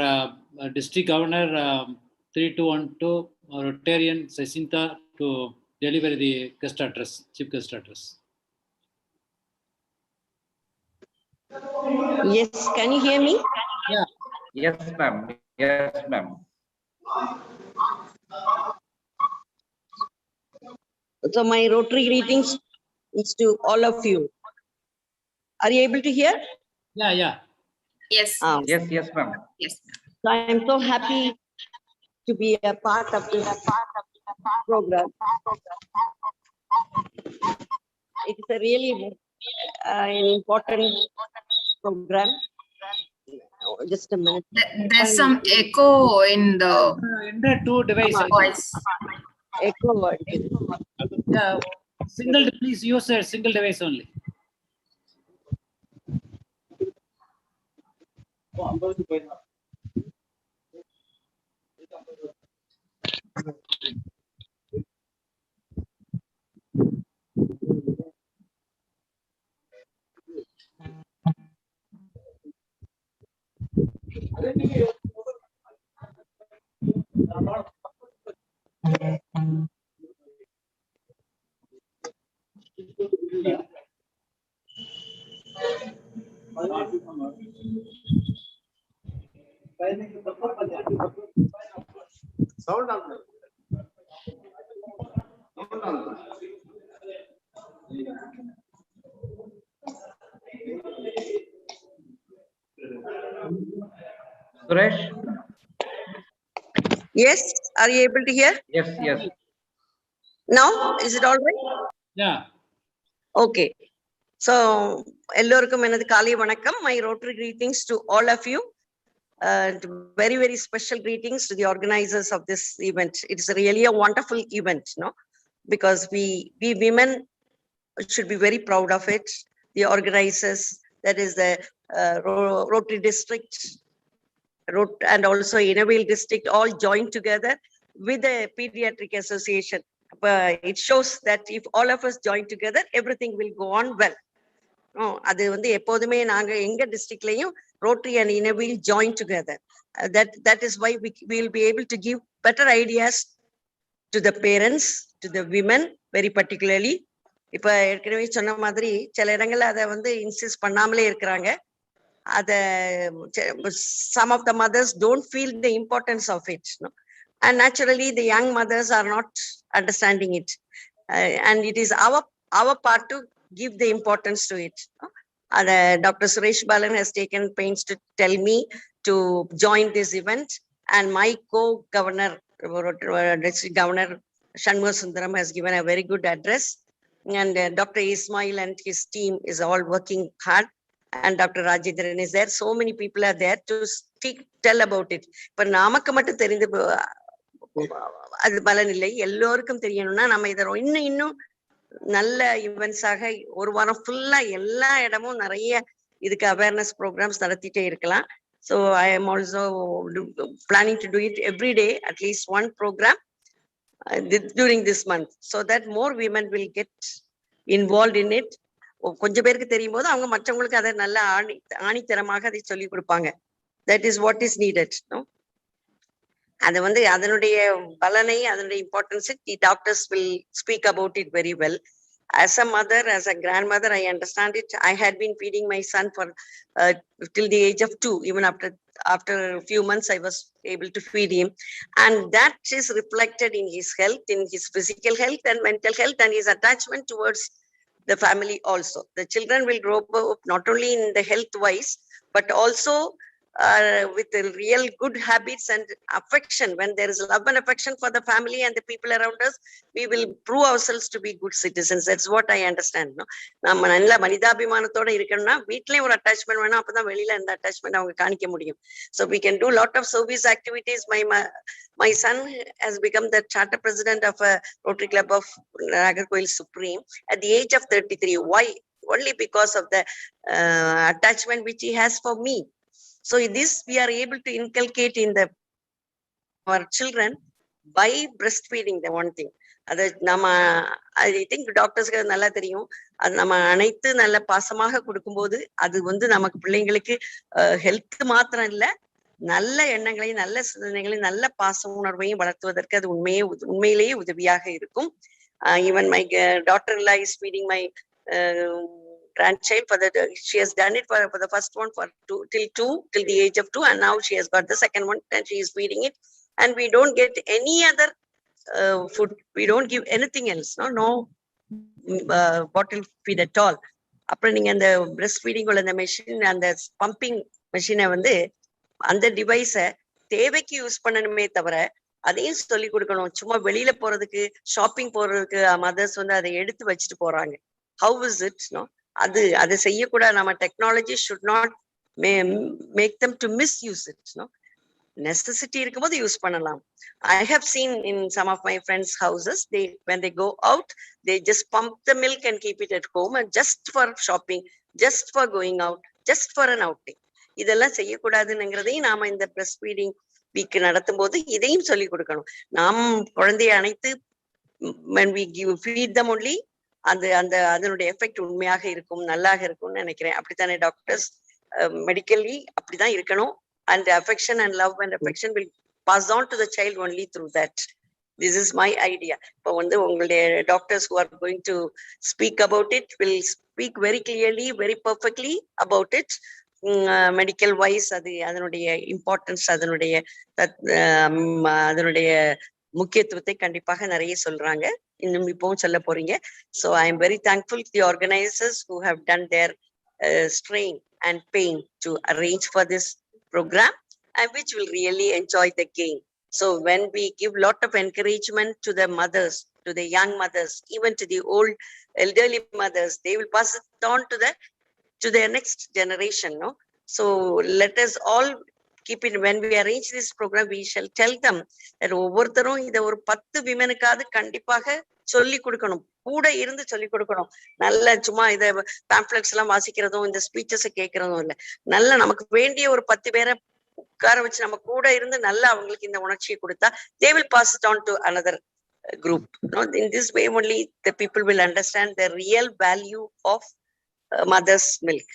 district governor 3212 Rotarian Jacinta to deliver the guest address, chief guest address. Yes, can you hear me? Yeah. Yes, ma'am. Yes, ma'am. So my Rotary greetings is to all of you. Are you able to hear? Yeah. Yes. Yes, ma'am. Yes. So I am so happy to be a part of this program. It is a really an important program. Just a minute. There's some echo in the Enter 2 devices. voice. Echo word. Yeah. Please use a single device only. Suresh? Yes, are you able to hear? Yes, yes. Now, is it all right? Yeah. Okay. So, எல்லோருக்கும் எனது காலை வணக்கம். My Rotary greetings to all of you. Very, very special greetings to the organizers of this event. It's really a wonderful event, no? Because we women should be very proud of it. The organizers, that is the Rotary district, and also Innervale district, all joined together with the Pediatric Association. It shows that if all of us join together, everything will go on well. அது வந்து எப்போதுமே நாங்க எங்க டிஸ்ட்ரிக்ட்லயும் Rotary and Innervale join together. That is why we will be able to give better ideas to the parents, to the women very particularly. இப்ப ஏற்கனவே சொன்ன மாதிரி சில இடங்கள்ல அதை வந்து இன்சிஸ்ட் பண்ணாமலே இருக்கிறாங்க. அத some of the mothers don't feel the importance of it, no? And naturally the young mothers are not understanding it, and it is our part to give the importance to it. Dr. Suresh Balan has taken pains to tell me to join this event, and my co-governor, District Governor Shanmugha Sundaram, has given a very good address, and Dr. Ismail and his team is all working hard, and Dr. Rajendran is there. So many people are there to tell about it. But namakku mattum therindu அது பலன் இல்லை, எல்லோருக்கும் தெரியணும்னா நம்ம இதை இன்னும் நல்ல ஈவெண்ட்ஸ் ஆக ஒரு வாரம் ஃபுல்லா எல்லா இடமும் நிறைய இதுக்கு அவேர்னஸ் ப்ரோக்ராம்ஸ் நடத்திட்டே இருக்கலாம். So I am also planning to do it every day, at least one program during this month, so that more women will get involved in it. கொஞ்சம் பேருக்கு தெரியும் போது அவங்க மற்றவங்களுக்கு அதை நல்ல ஆணித்தரமாக அதை சொல்லி கொடுப்பாங்க. That is what is needed, no? அது வந்து அதனுடைய பலனை, அதனுடைய importance the doctors will speak about it very well. As a mother, as a grandmother, I understand it. I had been feeding my son for till the age of 2. Even after a few months, I was able to feed him, and that is reflected in his health, in his physical health and mental health, and his attachment towards the family also. The children will grow up not only in the health wise, but also with the real good habits and affection. When there is love and affection for the family and the people around us, we will prove ourselves to be good citizens. That's what I understand, no? நம்ம நல்ல மனிதாபிமானத்தோட இருக்கணும்னா வீட்லயும் ஒரு அட்டாச்மெண்ட் வேணும், அப்பதான் வெளியில இந்த அட்டாச்மெண்ட் அவங்க காணிக்க முடியும். So we can do lot of service activities. My son has become the charter president of a Rotary Club of Nagarkoil Supreme at the age of 33. Why? Only because of the attachment which he has for me. So this we are able to inculcate in our children by breastfeeding. The one thing, I think டாக்டர்ஸ்க்கு நல்லா தெரியும், அது நம்ம அனைத்து நல்ல பாசமாக கொடுக்கும்போது அது வந்து நமக்கு பிள்ளைங்களுக்கு ஹெல்த் மாத்திரம் இல்ல, நல்ல எண்ணங்களையும் நல்ல சிந்தனைகளையும் நல்ல பாச உணர்வையும் வளர்த்துவதற்கு அது உண்மையிலேயே உதவியாக இருக்கும். Even my daughter-in-law is feeding my grandchild she has done it for the first one till the age of 2, and now she has got the second one and she is feeding it, and we don't get any other food. We don't give anything else, no bottle feed at all. அப்புறம் நீங்க அந்த breastfeeding உள்ள அந்த மெஷின், அந்த பம்பிங் மெஷினை வந்து அந்த டிவைஸை தேவைக்கு யூஸ் பண்ணணுமே தவிர அதையும் சொல்லி கொடுக்கணும். சும்மா வெளியில போறதுக்கு, ஷாப்பிங் போறதுக்கு மதர்ஸ் வந்து அதை எடுத்து வச்சுட்டு போறாங்க. How is it, no? அது செய்யக்கூடாது. நம்ம technology should not make them to misuse it, no? Necessity இருக்கும்போது யூஸ் பண்ணலாம். I have seen in some of my friends' houses, when they go out, they just pump the milk and keep it at home, and just for shopping, just for going out, just for an outing. இதெல்லாம் செய்யக்கூடாதுங்கிறதையும் நாம இந்த breastfeeding week நடத்தும் போது இதையும் சொல்லி கொடுக்கணும். நாம் குழந்தைய அனைத்து when we feed them only, அதனுடைய எஃபெக்ட் உண்மையாக இருக்கும், நல்லாக இருக்கும்னு நினைக்கிறேன். அப்படித்தானே டாக்டர்ஸ்? மெடிக்கலி அப்படிதான் இருக்கணும். And affection and love and affection will pass on to the child only through that. This is my idea. The doctors who are going to speak about it will speak very clearly, very perfectly about it. Medical wise, அதனுடைய importance, அதனுடைய முக்கியத்துவத்தை கண்டிப்பாக நிறைய சொல்றாங்க. இன்னும் இப்பவும் சொல்ல போறீங்க. So I am very thankful to the organizers who have done their strain and pain to arrange for this program, and which will really enjoy the game. So when we give lot of encouragement to the mothers, to the young mothers, even to the old elderly mothers, they will pass it on to their next generation. No, so let us all keep it. When we arrange this program, we shall tell them that ஒவ்வொருத்தரும் இதை ஒரு 10 விமனுக்காவது கண்டிப்பாக சொல்லி கொடுக்கணும், கூட இருந்து சொல்லி கொடுக்கணும். நல்ல சும்மா இதை பேம்ப்ளெட்ஸ் எல்லாம் வாசிக்கிறதும் இந்த ஸ்பீச்சஸ் கேட்கறதும் இல்லை, நல்ல நமக்கு வேண்டிய ஒரு 10 பேரை உட்கார வச்சு நம்ம கூட இருந்து நல்லா அவங்களுக்கு இந்த உணர்ச்சியை கொடுத்தா they will pass it on to another group. In this way only the people will understand the real value of mother's milk.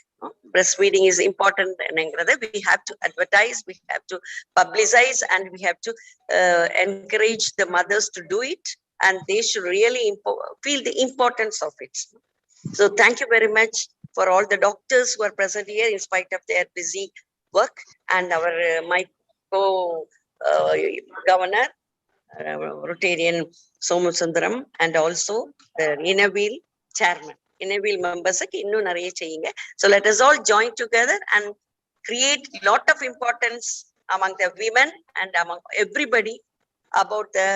Breastfeeding is important, and we have to advertise, we have to publicize, and we have to encourage the mothers to do it, and they should really feel the importance of it. So thank you very much for all the doctors who are present here in spite of their busy work, and our my governor, Rotarian Somasundaram, and also the Innerwheel chairman. Innerwheel members, so let us all join together and create lot of importance among the women and among everybody about the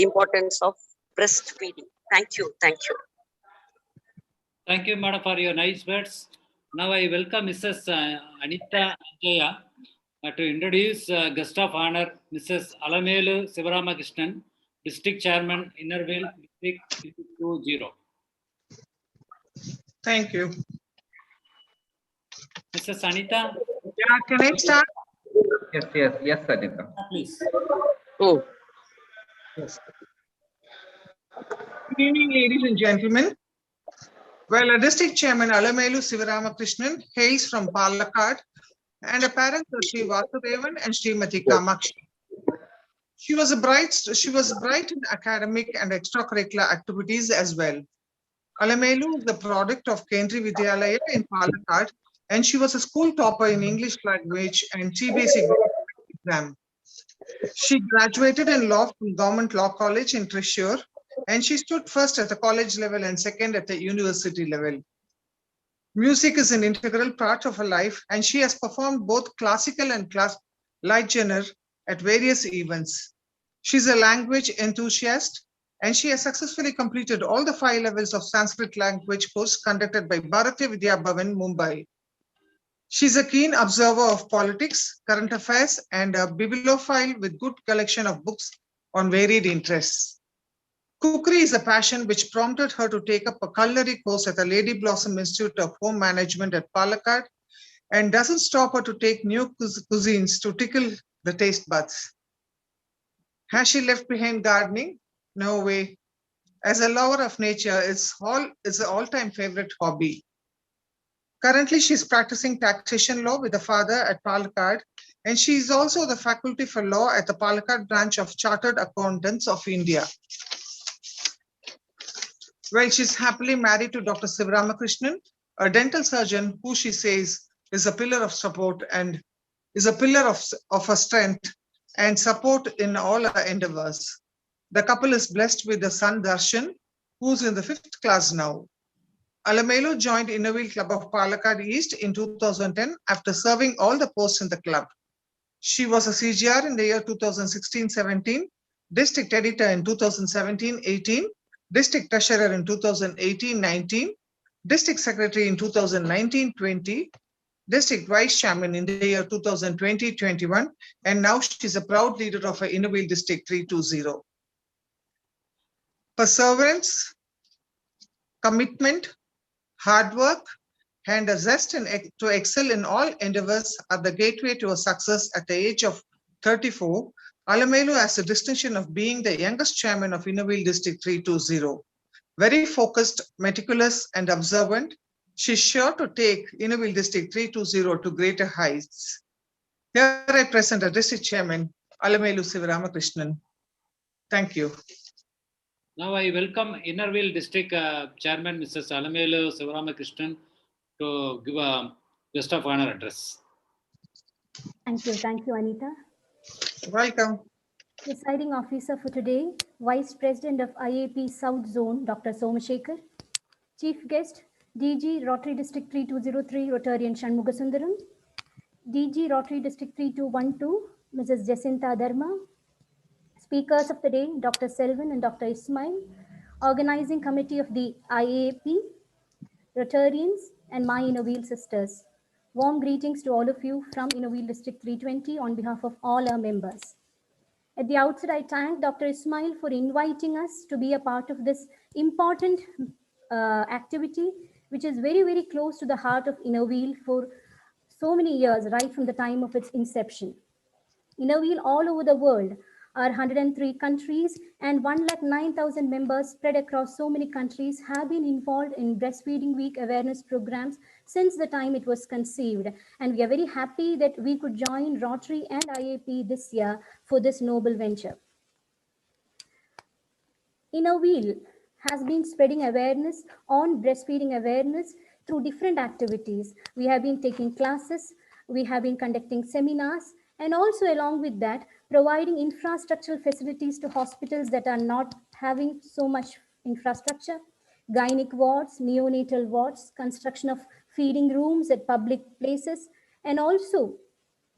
importance of breastfeeding. Thank you. Thank you. Thank you, madam, for your nice words. Now I welcome Mrs. Anita Ajaya to introduce guest of honor, Mrs. Alamelu Sivaramakrishnan, District Chairman, Innerville District 320. Thank you. Mrs. Anita? Yeah, can I start? Yes, Anita. Please. Oh. Yes. Good evening, ladies and gentlemen. Well, a District Chairman Alamelu Sivaramakrishnan hails from Palakkad, and a parent of Sri Vasudevan and Srimati Kamakshi. She was bright in academic and extracurricular activities as well. Alamelu is the product of Kendriya Vidyalaya in Palakkad, and she was a school topper in English language and CBSE exam. She graduated in law from Government Law College in Thrissur, and she stood first at the college level and second at the university level. Music is an integral part of her life, and she has performed both classical and light genre at various events. She's a language enthusiast, and she has successfully completed all the 5 levels of Sanskrit language course conducted by Bharatiya Vidya Bhavan, Mumbai. She's a keen observer of politics, current affairs, and a bibliophile with good collection of books on varied interests. Cookery is a passion which prompted her to take up a culinary course at the Lady Blossom Institute of Home Management at Palakkad, and doesn't stop her to take new cuisines to tickle the taste buds. Has she left behind gardening? No way. As a lover of nature, it's an all-time favorite hobby. Currently, she's practicing taxation law with her father at Palakkad, and she is also the faculty for law at the Palakkad branch of Chartered Accountants of India. Well, she's happily married to Dr. Sivaramakrishnan, a dental surgeon who she says is a pillar of support and is a pillar of her strength and support in all her endeavors. The couple is blessed with a son, Darshan, who's in the 5th class now. Alamelu joined Innerville Club of Palakkad East in 2010 after serving all the posts in the club. She was a CGR in the year 2016-17, district editor in 2017-18, district treasurer in 2018-19, district secretary in 2019-20, district vice chairman in the year 2020-21, and now she's a proud leader of Innerville District 320. Perseverance, commitment, hard work, and a zest to excel in all endeavors are the gateway to a success at the age of 34. Alamelu has the distinction of being the youngest chairman of Innerville District 320. Very focused, meticulous, and observant, she's sure to take Innerville District 320 to greater heights. Here I present the District Chairman, Alamelu Sivaramakrishnan. Thank you. Now I welcome Innerville District Chairman, Mrs. Alamelu Sivaramakrishnan, to give a guest of honor address. Thank you, Anita. Welcome. Presiding officer for today, Vice President of IAP South Zone, Dr. Somashekar. Chief guest, DG Rotary District 3203, Rotarian Shanmugasundaram. DG Rotary District 3212, Mrs. Jacinta Dharma. Speakers of the day, Dr. Selvan and Dr. Ismail. Organizing Committee of the IAP, Rotarians, and my Innerville sisters. Warm greetings to all of you from Innerville District 320 on behalf of all our members. At the outset, I thank Dr. Ismail for inviting us to be a part of this important activity, which is very, very close to the heart of Innerville for so many years, right from the time of its inception. Innerville all over the world are 103 countries, and 109,000 members spread across so many countries have been involved in Breastfeeding Week awareness programs since the time it was conceived. And we are very happy that we could join Rotary and IAP this year for this noble venture. Innerville has been spreading awareness on breastfeeding awareness through different activities. We have been taking classes, we have been conducting seminars, and also along with that, providing infrastructural facilities to hospitals that are not having so much infrastructure, gynec wards, neonatal wards, construction of feeding rooms at public places, and also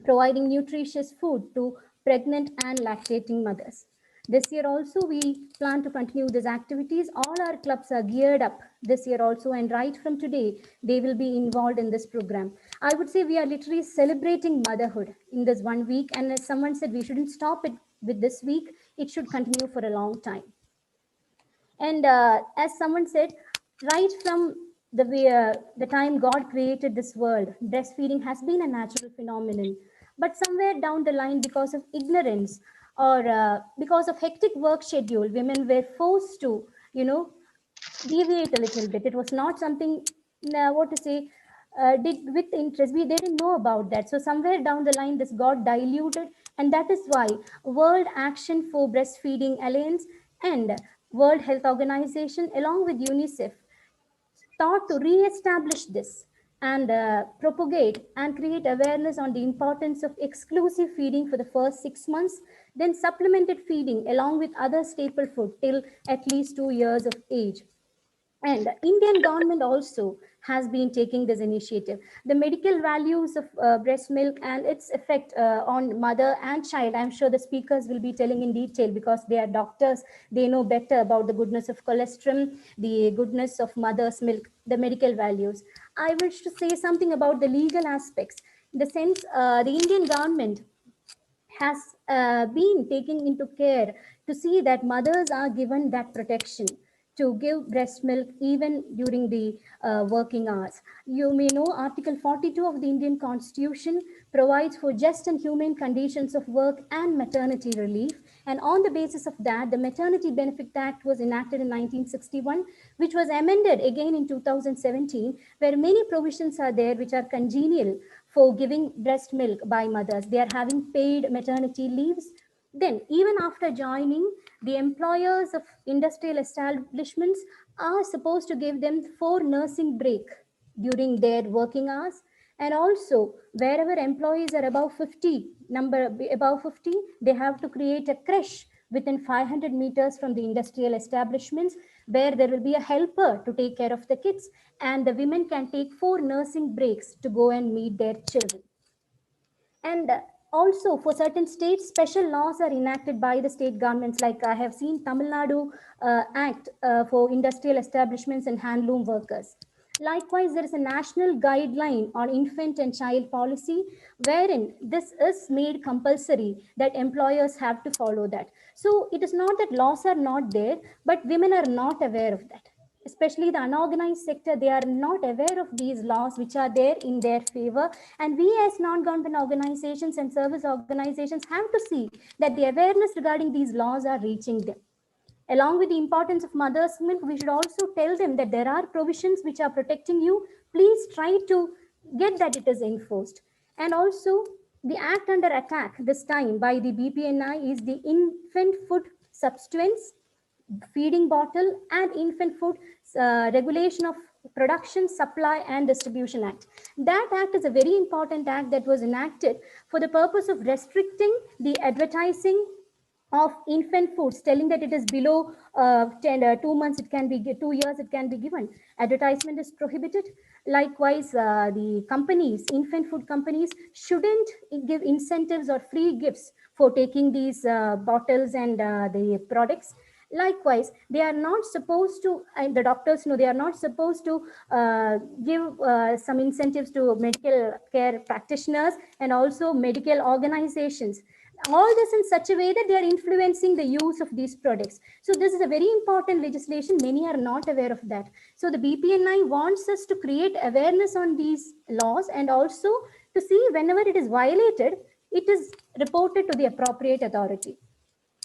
providing nutritious food to pregnant and lactating mothers. This year also, we plan to continue these activities. All our clubs are geared up this year also, and right from today, they will be involved in this program. I would say we are literally celebrating motherhood in this 1 week. And as someone said, we shouldn't stop it with this week. It should continue for a long time. And as someone said, right from the time God created this world, breastfeeding has been a natural phenomenon. But somewhere down the line, because of ignorance or because of hectic work schedule, women were forced to, deviate a little bit. It was not something, did with interest. They didn't know about that. So somewhere down the line, this got diluted. And that is why World Action for Breastfeeding Alliance and World Health Organization, along with UNICEF, thought to re-establish this and propagate and create awareness on the importance of exclusive feeding for the first 6 months, then supplemented feeding along with other staple food till at least 2 years of age. And the Indian government also has been taking this initiative. The medical values of breast milk and its effect on mother and child, I'm sure the speakers will be telling in detail because they are doctors. They know better about the goodness of cholesterol, the goodness of mother's milk, the medical values. I wish to say something about the legal aspects. In the sense, the Indian government has been taking into care to see that mothers are given that protection to give breast milk even during the working hours. You may know Article 42 of the Indian Constitution provides for just and humane conditions of work and maternity relief. And on the basis of that, the Maternity Benefit Act was enacted in 1961, which was amended again in 2017, where many provisions are there which are congenial for giving breast milk by mothers. They are having paid maternity leaves. Then, even after joining, the employers of industrial establishments are supposed to give them 4 nursing break during their working hours. And also, wherever employees are above 50, they have to create a creche within 500 meters from the industrial establishments, where there will be a helper to take care of the kids, and the women can take 4 nursing breaks to go and meet their children. And also, for certain states, special laws are enacted by the state governments. Like I have seen Tamil Nadu Act for industrial establishments and handloom workers. Likewise, there is a national guideline on infant and child policy, wherein this is made compulsory that employers have to follow that. So it is not that laws are not there, but women are not aware of that. Especially the unorganized sector, they are not aware of these laws which are there in their favor. And we as non-government organizations and service organizations have to see that the awareness regarding these laws are reaching them. Along with the importance of mother's milk, we should also tell them that there are provisions which are protecting you. Please try to get that it is enforced. And also, The act under attack this time by the BPNI is the Infant Food Substitutes, Feeding Bottle and Infant Food Regulation of Production, Supply and Distribution Act. That act is a very important act that was enacted for the purpose of restricting the advertising of infant foods, telling that it is below 2 months, it can be 2 years, it can be given. Advertisement is prohibited. Likewise, the companies, infant food companies, shouldn't give incentives or free gifts for taking these bottles and the products. Likewise, they are not supposed to, and the doctors know, they are not supposed to give some incentives to medical care practitioners and also medical organizations. All this in such a way that they are influencing the use of these products. So this is a very important legislation. Many are not aware of that. So the BPNI wants us to create awareness on these laws and also to see whenever it is violated, it is reported to the appropriate authority.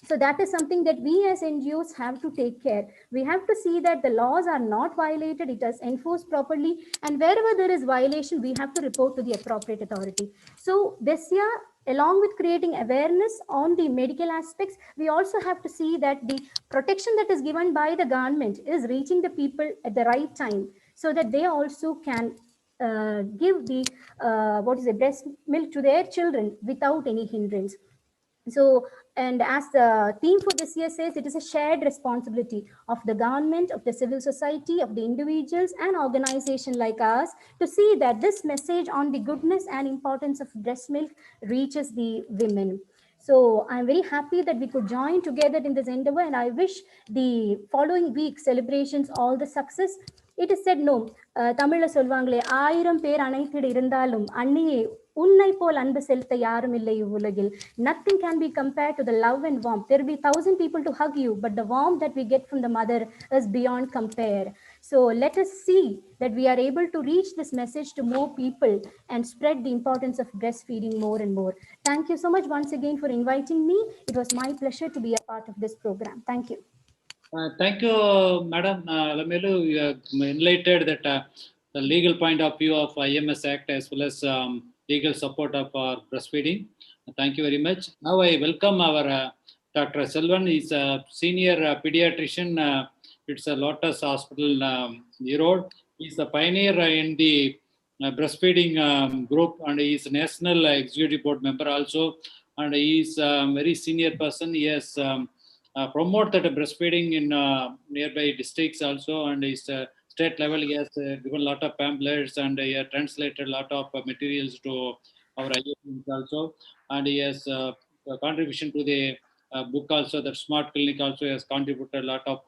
So that is something that we as NGOs have to take care. We have to see that the laws are not violated, it is enforced properly, and wherever there is violation, we have to report to the appropriate authority. So this year, along with creating awareness on the medical aspects, we also have to see that the protection that is given by the government is reaching the people at the right time so that they also can give the breast milk to their children without any hindrance. So, and as the theme for this year says, it is a shared responsibility of the government, of the civil society, of the individuals and organizations like us to see that this message on the goodness and importance of breast milk reaches the women. So I'm very happy that we could join together in this endeavor, and I wish the following week celebrations all the success. It is said, no, Tamil solvangale, 1000 பேர் அணைத்திட இருந்தாலும் அன்னையே உன்னை போல் அன்பு செலுத்த யாரும் இல்லை இவ்வுலகில். Nothing can be compared to the love and warmth. There will be 1000 people to hug you, but the warmth that we get from the mother is beyond compare. So let us see that we are able to reach this message to more people and spread the importance of breastfeeding more and more. Thank you so much once again for inviting me. It was my pleasure to be a part of this program. Thank you. Thank you, Madam Alamelu. You have enlightened that the legal point of view of IMS Act as well as legal support of breastfeeding. Thank you very much. Now I welcome our Dr. Selvan. He's a senior pediatrician. It's a Lotus Hospital, Erode. He's the pioneer in the breastfeeding group, and he's a national executive board member also. And he's a very senior person. He has promoted breastfeeding in nearby districts also, and he's state level. He has given a lot of pamphlets and he has translated a lot of materials to our IAPs also, and he has a contribution to the book also. The Smart Clinic also has contributed a lot of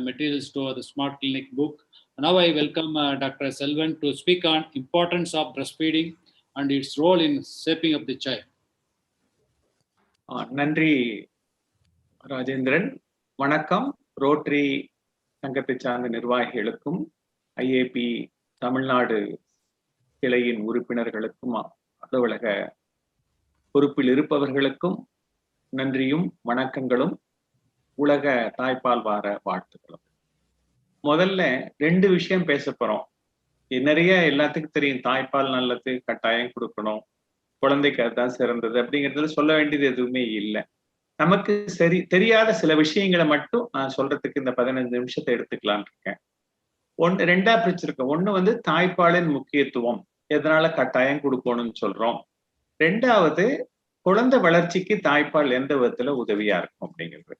materials to the Smart Clinic book. Now I welcome Dr. Selvan to speak on importance of breastfeeding and its role in shaping of the child. நன்றி ராஜேந்திரன். வணக்கம். ரோட்டரி சங்கத்தை சார்ந்த நிர்வாகிகளுக்கும் ஐஏபி தமிழ்நாடு கிளையின் உறுப்பினர்களுக்கும் அலுவலக பொறுப்பில் இருப்பவர்களுக்கும் நன்றியும் வணக்கங்களும் உலக தாய்ப்பால் வார வாழ்த்துக்களும். முதல்ல 2 விஷயம் பேச போறோம். நிறைய எல்லாத்துக்கும் தெரியும், தாய்ப்பால் நல்லது, கட்டாயம் கொடுக்கணும், குழந்தைக்கு அதுதான் சிறந்தது அப்படிங்கிறதுல சொல்ல வேண்டியது எதுவுமே இல்லை. நமக்கு தெரியாத சில விஷயங்களை மட்டும் நான் சொல்றதுக்கு இந்த 15 நிமிஷத்தை எடுத்துக்கலான் இருக்கேன். 2 பிரிச்சிருக்கேன். ஒண்ணு தாய்ப்பாலின் முக்கியத்துவம், எதனால கட்டாயம் கொடுக்கணும்னு சொல்றோம். 2வது குழந்தை வளர்ச்சிக்கு தாய்ப்பால் எந்த விதத்துல உதவியா இருக்கும் அப்படிங்கிறது.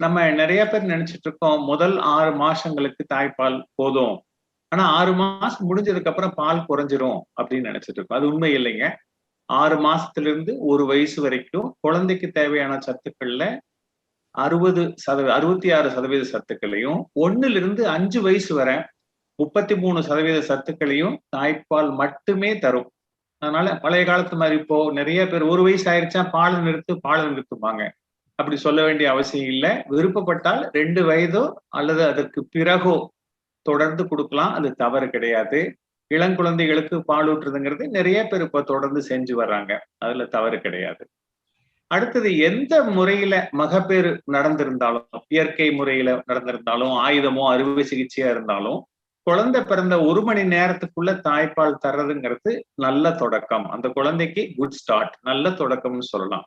நம்ம நிறைய பேர் நினைச்சிட்டு இருக்கோம், முதல் 6 மாசங்களுக்கு தாய்ப்பால் போதும், ஆனா 6 மாசம் முடிஞ்சதுக்கு அப்புறம் பால் குறைஞ்சிரும் அப்படின்னு நினைச்சிட்டு இருக்கோம். அது உண்மை இல்லைங்க. 6 மாசத்துல இருந்து 1 வயசு வரைக்கும் குழந்தைக்கு தேவையான சத்துக்கள்ல 66% சத்துக்களையும், 1லிருந்து 5 வயசு வரை 33% சத்துக்களையும் தாய்ப்பால் மட்டுமே தரும். அதனால பழைய காலத்து மாதிரி இப்போ நிறைய பேர் 1 வயசு ஆயிடுச்சா பால் நிறுத்துவாங்க. அப்படி சொல்ல வேண்டிய அவசியம் இல்லை. விருப்பப்பட்டால் 2 வயதோ அல்லது அதற்கு பிறகோ தொடர்ந்து கொடுக்கலாம், அது தவறு கிடையாது. இளங்குழந்தைகளுக்கு பால் ஊற்றுறதுங்கிறது நிறைய பேர் இப்ப தொடர்ந்து செஞ்சு வர்றாங்க, அதுல தவறு கிடையாது. அடுத்தது, எந்த முறையில மகப்பேறு நடந்திருந்தாலும், இயற்கை முறையில நடந்திருந்தாலும், ஆயுதமோ அறுவை சிகிச்சையா இருந்தாலும் குழந்தை பிறந்த 1 மணி நேரத்துக்குள்ள தாய்ப்பால் தர்றதுங்கிறது நல்ல தொடக்கம். அந்த குழந்தைக்கு குட் ஸ்டார்ட், நல்ல தொடக்கம்னு சொல்லலாம்.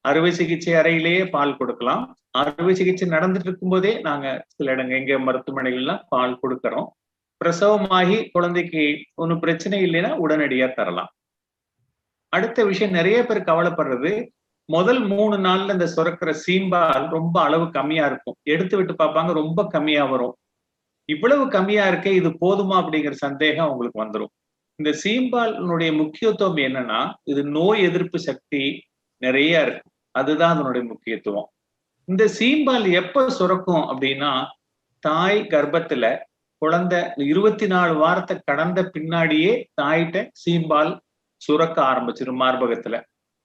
அறுவை சிகிச்சை அறையிலேயே பால் கொடுக்கலாம். அறுவை சிகிச்சை நடந்துட்டு இருக்கும் போதே நாங்க சில எங்க மருத்துவமனைகள்லாம் பால் கொடுக்கறோம். பிரசவமாகி குழந்தைக்கு ஒன்றும் பிரச்சனை இல்லைன்னா உடனடியா தரலாம். அடுத்த விஷயம், நிறைய பேர் கவலைப்படுறது, முதல் 3 நாள்ல இந்த சுரக்கிற சீம்பால் ரொம்ப அளவு கம்மியா இருக்கும். எடுத்து விட்டு பார்ப்பாங்க, ரொம்ப கம்மியா வரும். இவ்வளவு கம்மியா இருக்கே, இது போதுமா அப்படிங்கிற சந்தேகம் உங்களுக்கு வந்துடும். இந்த சீம்பாலினுடைய முக்கியத்துவம் என்னன்னா, இது நோய் எதிர்ப்பு சக்தி நிறைய இருக்கு. அதுதான் அதனுடைய முக்கியத்துவம். இந்த சீம்பால் எப்ப சுரக்கும் அப்படின்னா, தாய் கர்ப்பத்துல குழந்தை 24 வாரத்தை கடந்த பின்னாடியே தாயிட்ட சீம்பால் சுரக்க ஆரம்பிச்சிடும் மார்பகத்துல.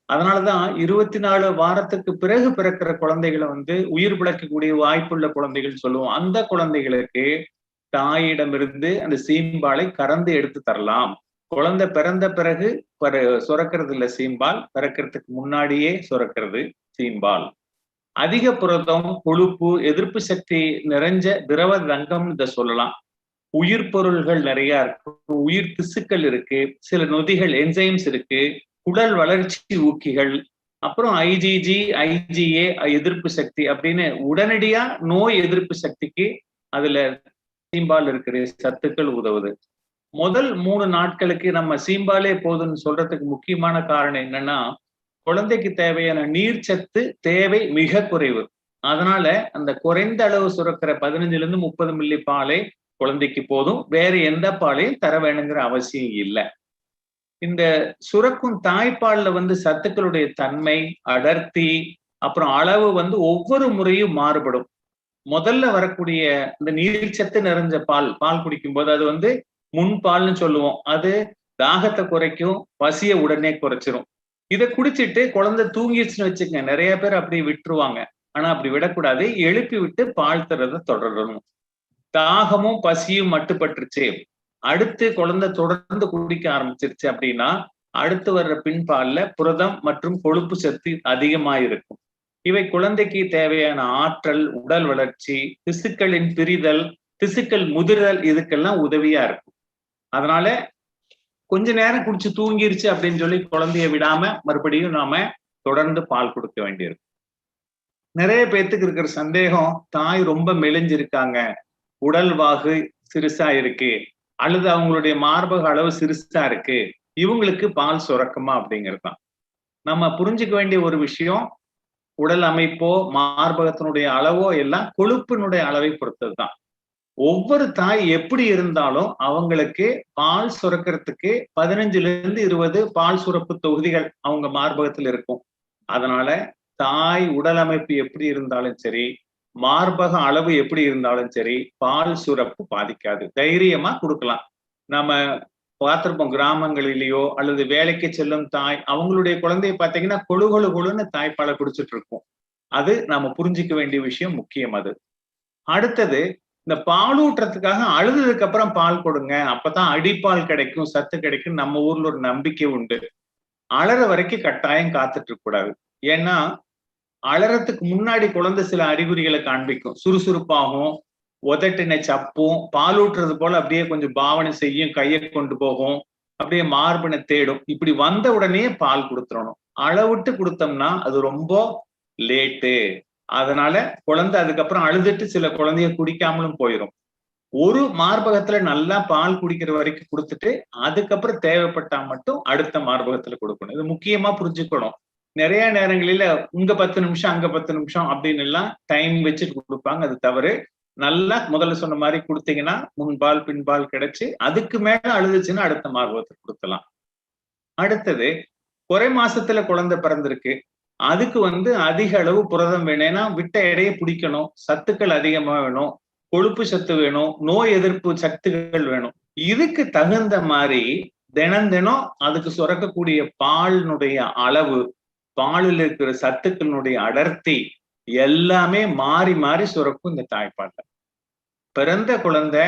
அதனாலதான் 24 வாரத்துக்கு பிறகு பிறக்கிற குழந்தைகளை உயிர் பிழைக்கக்கூடிய வாய்ப்புள்ள குழந்தைகள் சொல்லுவோம். அந்த குழந்தைகளுக்கு தாயிடமிருந்து அந்த சீம்பாலை கறந்து எடுத்து தரலாம். குழந்தை பிறந்த பிறகு சுரக்கிறது இல்ல சீம்பால், பிறக்கிறதுக்கு முன்னாடியே சுரக்கிறது சீம்பால். அதிக புரதம், கொழுப்பு, எதிர்ப்பு சக்தி நிறைஞ்ச திரவ ரங்கம் இதை சொல்லலாம். உயிர் பொருள்கள் நிறைய இருக்கு, உயிர் திசுக்கள் இருக்கு, சில நொதிகள் என்சைம்ஸ் இருக்கு, உடல் வளர்ச்சி ஊக்கிகள், அப்புறம் ஐஜிஜி, ஐஜிஏ எதிர்ப்பு சக்தி அப்படின்னு உடனடியா நோய் எதிர்ப்பு சக்திக்கு அதுல சீம்பால் இருக்கிற சத்துக்கள் உதவுது. முதல் 3 நாட்களுக்கு நம்ம சீம்பாலே போதுன்னு சொல்றதுக்கு முக்கியமான காரணம் என்னன்னா, குழந்தைக்கு தேவையான நீர்ச்சத்து தேவை மிக குறைவு. அதனால அந்த குறைந்த அளவு சுரக்கிற 15 லிருந்து 30 மில்லி பாலே குழந்தைக்கு போதும். வேற எந்த பாலையும் தர வேணுங்கிற அவசியம் இல்லை. இந்த சுரக்கும் தாய்ப்பால்ல சத்துக்களுடைய தன்மை, அடர்த்தி, அப்புறம் அளவு ஒவ்வொரு முறையும் மாறுபடும். முதல்ல வரக்கூடிய இந்த நீர்ச்சத்து நிறைஞ்ச பால் குடிக்கும் போது அது முன்பால்னு சொல்லுவோம். அது தாகத்தை குறைக்கும், பசிய உடனே குறைச்சிரும். இதை குடிச்சிட்டு குழந்தை தூங்கிடுச்சுன்னு வச்சுக்கங்க, நிறைய பேர் அப்படி விட்டுருவாங்க. ஆனா அப்படி விடக்கூடாது, எழுப்பி விட்டு பால் தரதை தொடரணும். தாகமும் பசியும் மட்டுப்பட்டுருச்சு, அடுத்து குழந்தை தொடர்ந்து குடிக்க ஆரம்பிச்சிருச்சு அப்படின்னா, அடுத்து வர்ற பின்பால்ல புரதம் மற்றும் கொழுப்பு சத்து அதிகமா இருக்கும். இவை குழந்தைக்கு தேவையான ஆற்றல், உடல் வளர்ச்சி, திசுக்களின் பிரிதல், திசுக்கள் முதிர்தல், இதுக்கெல்லாம் உதவியா இருக்கும். அதனால கொஞ்ச நேரம் குடிச்சு தூங்கிருச்சு அப்படின்னு சொல்லி குழந்தைய விடாம மறுபடியும் நாம தொடர்ந்து பால் கொடுக்க வேண்டியிருக்கும். நிறைய பேர்த்துக்கு இருக்கிற சந்தேகம், தாய் ரொம்ப மெலிஞ்சிருக்காங்க, உடல் வாகு சிறுசா இருக்கு, அல்லது அவங்களுடைய மார்பக அளவு சிறுசா இருக்கு, இவங்களுக்கு பால் சுரக்குமா அப்படிங்கிறது தான். நம்ம புரிஞ்சுக்க வேண்டிய ஒரு விஷயம், உடல் அமைப்போ மார்பகத்தினுடைய அளவோ எல்லாம் கொழுப்பினுடைய அளவை பொறுத்தது தான். ஒவ்வொரு தாய் எப்படி இருந்தாலும் அவங்களுக்கு பால் சுரக்கிறதுக்கு 15 லிருந்து 20 பால் சுரப்பு தொகுதிகள் அவங்க மார்பகத்தில் இருக்கும். அதனால தாய் உடல் அமைப்பு எப்படி இருந்தாலும் சரி, மார்பக அளவு எப்படி இருந்தாலும் சரி, பால் சுரப்பு பாதிக்காது, தைரியமா கொடுக்கலாம். நம்ம பார்த்திருப்போம் கிராமங்களிலேயோ அல்லது வேலைக்கு செல்லும் தாய், அவங்களுடைய குழந்தைய பார்த்தீங்கன்னா கொழுன்னு தாய்ப்பாலை குடிச்சிட்டு இருக்கும். அது நம்ம புரிஞ்சிக்க வேண்டிய விஷயம், முக்கியம் அது. அடுத்தது, இந்த பாலூட்டுறதுக்காக அழுதுக்கு அப்புறம் பால் கொடுங்க, அப்பதான் அடிப்பால் கிடைக்கும், சத்து கிடைக்கும், நம்ம ஊர்ல ஒரு நம்பிக்கை உண்டு. அழற வரைக்கும் கட்டாயம் காத்துட்டு இருக்க கூடாது. ஏன்னா அழறதுக்கு முன்னாடி குழந்தை சில அறிகுறிகளை காண்பிக்கும். சுறுசுறுப்பாகும், உதட்டினை சப்பும், பாலூட்டுறது போல அப்படியே கொஞ்சம் பாவனை செய்யும், கையை கொண்டு போகும், அப்படியே மார்பினை தேடும். இப்படி வந்த உடனே பால் கொடுத்துடணும். அளவிட்டு கொடுத்தோம்னா அது ரொம்ப லேட்டு. அதனால குழந்தை அதுக்கப்புறம் அழுதுட்டு சில குழந்தைய குடிக்காமலும் போயிடும். ஒரு மார்பகத்துல நல்லா பால் குடிக்கிற வரைக்கும் கொடுத்துட்டு அதுக்கப்புறம் தேவைப்பட்டா மட்டும் அடுத்த மார்பகத்துல கொடுக்கணும். இது முக்கியமா புரிஞ்சுக்கணும். நிறைய நேரங்களில உங்க 10 நிமிஷம் அங்க 10 நிமிஷம் அப்படின்னு எல்லாம் டைம் வச்சுட்டு கொடுப்பாங்க, அது தவறு. நல்லா முதல்ல சொன்ன மாதிரி கொடுத்தீங்கன்னா முன்பால் பின்பால் கிடைச்சு அதுக்கு மேல அழுதுச்சுன்னா அடுத்த மார்பகத்துல கொடுக்கலாம். அடுத்தது, குறை மாசத்துல குழந்தை பிறந்திருக்கு, அதுக்கு அதிக அளவு புரதம் வேணும். ஏன்னா விட்ட எடையை பிடிக்கணும், சத்துக்கள் அதிகமா வேணும், கொழுப்பு சத்து வேணும், நோய் எதிர்ப்பு சக்திகள் வேணும். இதுக்கு தகுந்த மாதிரி தினம் அதுக்கு சுரக்கக்கூடிய பாலினுடைய அளவு, பாலில் இருக்கிற சத்துக்களினுடைய அடர்த்தி எல்லாமே மாறி மாறி சுரக்கும் இந்த தாய்ப்பால்ல. பிறந்த குழந்தை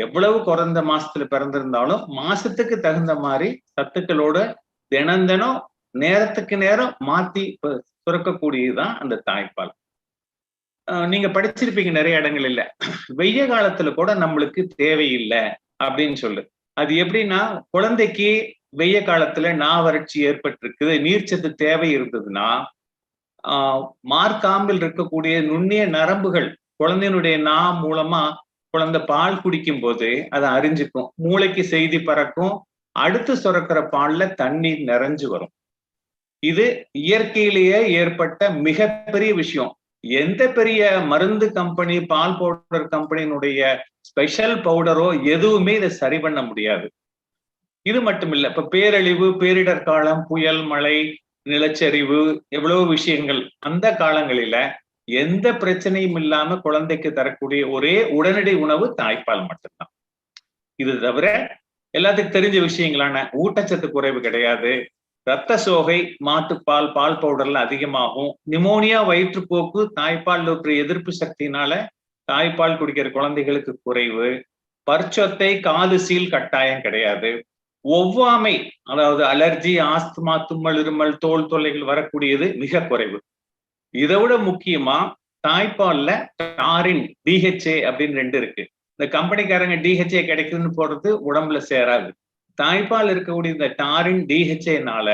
எவ்வளவு குறைந்த மாசத்துல பிறந்திருந்தாலும் மாசத்துக்கு தகுந்த மாதிரி சத்துக்களோட தினம் நேரத்துக்கு நேரம் மாத்தி சுரக்கக்கூடியதுதான் அந்த தாய்ப்பால். நீங்க படிச்சிருப்பீங்க நிறைய இடங்கள் இல்ல, வெய்ய காலத்துல கூட நம்மளுக்கு தேவையில்லை அப்படின்னு சொல்லு. அது எப்படின்னா, குழந்தைக்கு வெய்ய காலத்துல நாவறட்சி ஏற்பட்டிருக்குது, நீர்ச்சத்து தேவை இருந்ததுன்னா மார்க்காம்பில் இருக்கக்கூடிய நுண்ணிய நரம்புகள் குழந்தையினுடைய மூலமா குழந்தை பால் குடிக்கும் போது அதை அறிஞ்சுக்கும், மூளைக்கு செய்தி பறக்கும், அடுத்து சுரக்கிற பால்ல தண்ணீர் நிறைஞ்சு வரும். இது இயற்கையிலேயே ஏற்பட்ட மிகப்பெரிய விஷயம். எந்த பெரிய மருந்து கம்பெனி, பால் பவுடர் கம்பெனியினுடைய ஸ்பெஷல் பவுடரோ எதுவுமே இதை சரி பண்ண முடியாது. இது மட்டும் இல்ல, இப்ப பேரழிவு, பேரிடர் காலம், புயல், மழை, நிலச்சரிவு, எவ்வளவு விஷயங்கள், அந்த காலங்களில எந்த பிரச்சனையும் இல்லாம குழந்தைக்கு தரக்கூடிய ஒரே உடனடி உணவு தாய்ப்பால் மட்டும்தான். இது தவிர எல்லாத்துக்கும் தெரிஞ்ச விஷயங்களான ஊட்டச்சத்து குறைவு கிடையாது, இரத்த சோகை மாட்டுப்பால், பால் பவுடர்ல அதிகமாகும், நிமோனியா, வயிற்றுப்போக்கு தாய்ப்பால் இருக்கிற எதிர்ப்பு சக்தியினால தாய்ப்பால் குடிக்கிற குழந்தைகளுக்கு குறைவு, பற்சொத்தை, காது சீல் கட்டாயம் கிடையாது, ஒவ்வாமை அதாவது அலர்ஜி, ஆஸ்துமா, தும்மல், இருமல், தோல் தொல்லைகள் வரக்கூடியது மிக குறைவு. இதை விட முக்கியமா தாய்ப்பால்ல டாரின், DHA அப்படின்னு 2 இருக்கு. இந்த கம்பெனிக்காரங்க DHA கிடைக்குதுன்னு போடுறது உடம்புல சேராது. தாய்ப்பால் இருக்கக்கூடிய இந்த டாரின், DHAனால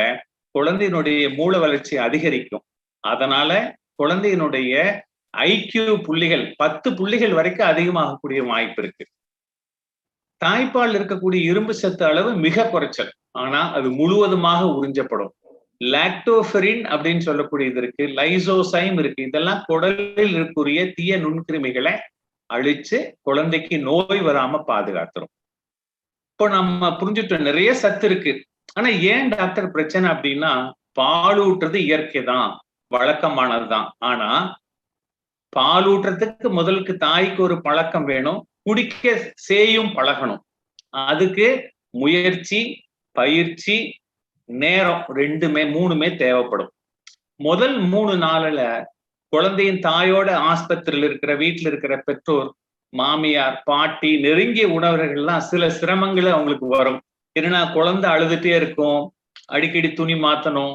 குழந்தையினுடைய மூல வளர்ச்சி அதிகரிக்கும். அதனால குழந்தையினுடைய IQ புள்ளிகள் 10 புள்ளிகள் வரைக்கும் அதிகமாகக்கூடிய வாய்ப்பு இருக்கு. தாய்ப்பால் இருக்கக்கூடிய இரும்பு சத்து அளவு மிக குறைச்சல், ஆனா அது முழுவதுமாக உறிஞ்சப்படும். லாக்டோஃபெரின் அப்படின்னு சொல்லக்கூடியது இருக்கு, லைசோசைம் இருக்கு. இதெல்லாம் குடலில் இருக்கக்கூடிய தீய நுண்கிருமிகளை அழிச்சு குழந்தைக்கு நோய் வராம பாதுகாத்துரும். இப்போ நம்ம புரிஞ்சுட்டோம் நிறைய சத்து இருக்கு. ஆனா ஏன் டாக்டர் பிரச்சனை அப்படின்னா, பாலூட்டுறது இயற்கை தான், வழக்கமானதுதான். ஆனா பாலூட்டுறதுக்கு முதலுக்கு தாய்க்கு ஒரு பழக்கம் வேணும், குடிக்க சேயும் பழகணும். அதுக்கு முயற்சி, பயிற்சி, நேரம் 3மே தேவைப்படும். முதல் 3 நாள்ல குழந்தையின் தாயோட ஆஸ்பத்திரியில் இருக்கிற, வீட்டில் இருக்கிற பெற்றோர், மாமியார், பாட்டி, நெருங்கிய உணவர்கள்லாம் சில சிரமங்கள் அவங்களுக்கு வரும். ஏன்னா குழந்தை அழுதுட்டே இருக்கும், அடிக்கடி துணி மாத்தணும்,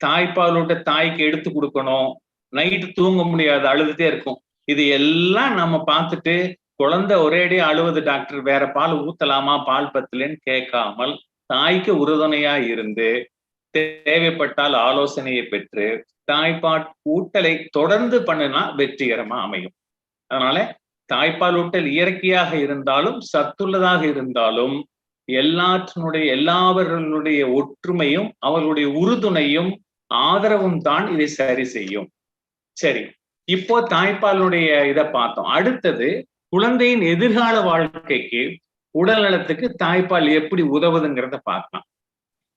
தாய்ப்பாலூட்ட தாய்க்கு எடுத்து கொடுக்கணும், நைட்டு தூங்க முடியாது, அழுதுட்டே இருக்கும். இது எல்லாம் நம்ம பார்த்துட்டு குழந்தை ஒரேடியா அழுவது, டாக்டர் வேற பால் ஊத்தலாமா, பால் பத்தலன்னு கேட்காமல் தாய்க்கு உறுதுணையா இருந்து தேவைப்பட்டால் ஆலோசனையை பெற்று தாய்ப்பால் ஊட்டலை தொடர்ந்து பண்ணினா வெற்றிகரமா அமையும். அதனால தாய்ப்பால் ஊட்டல் இயற்கையாக இருந்தாலும் சத்துள்ளதாக இருந்தாலும் எல்லாவர்களுடைய ஒற்றுமையும் அவர்களுடைய உறுதுணையும் ஆதரவும் தான் இதை சரி செய்யும். சரி, இப்போ தாய்ப்பாலுடைய இதை பார்த்தோம். அடுத்தது குழந்தையின் எதிர்கால வாழ்க்கைக்கு, உடல் நலத்துக்கு தாய்ப்பால் எப்படி உதவுதுங்கிறத பார்க்கலாம்.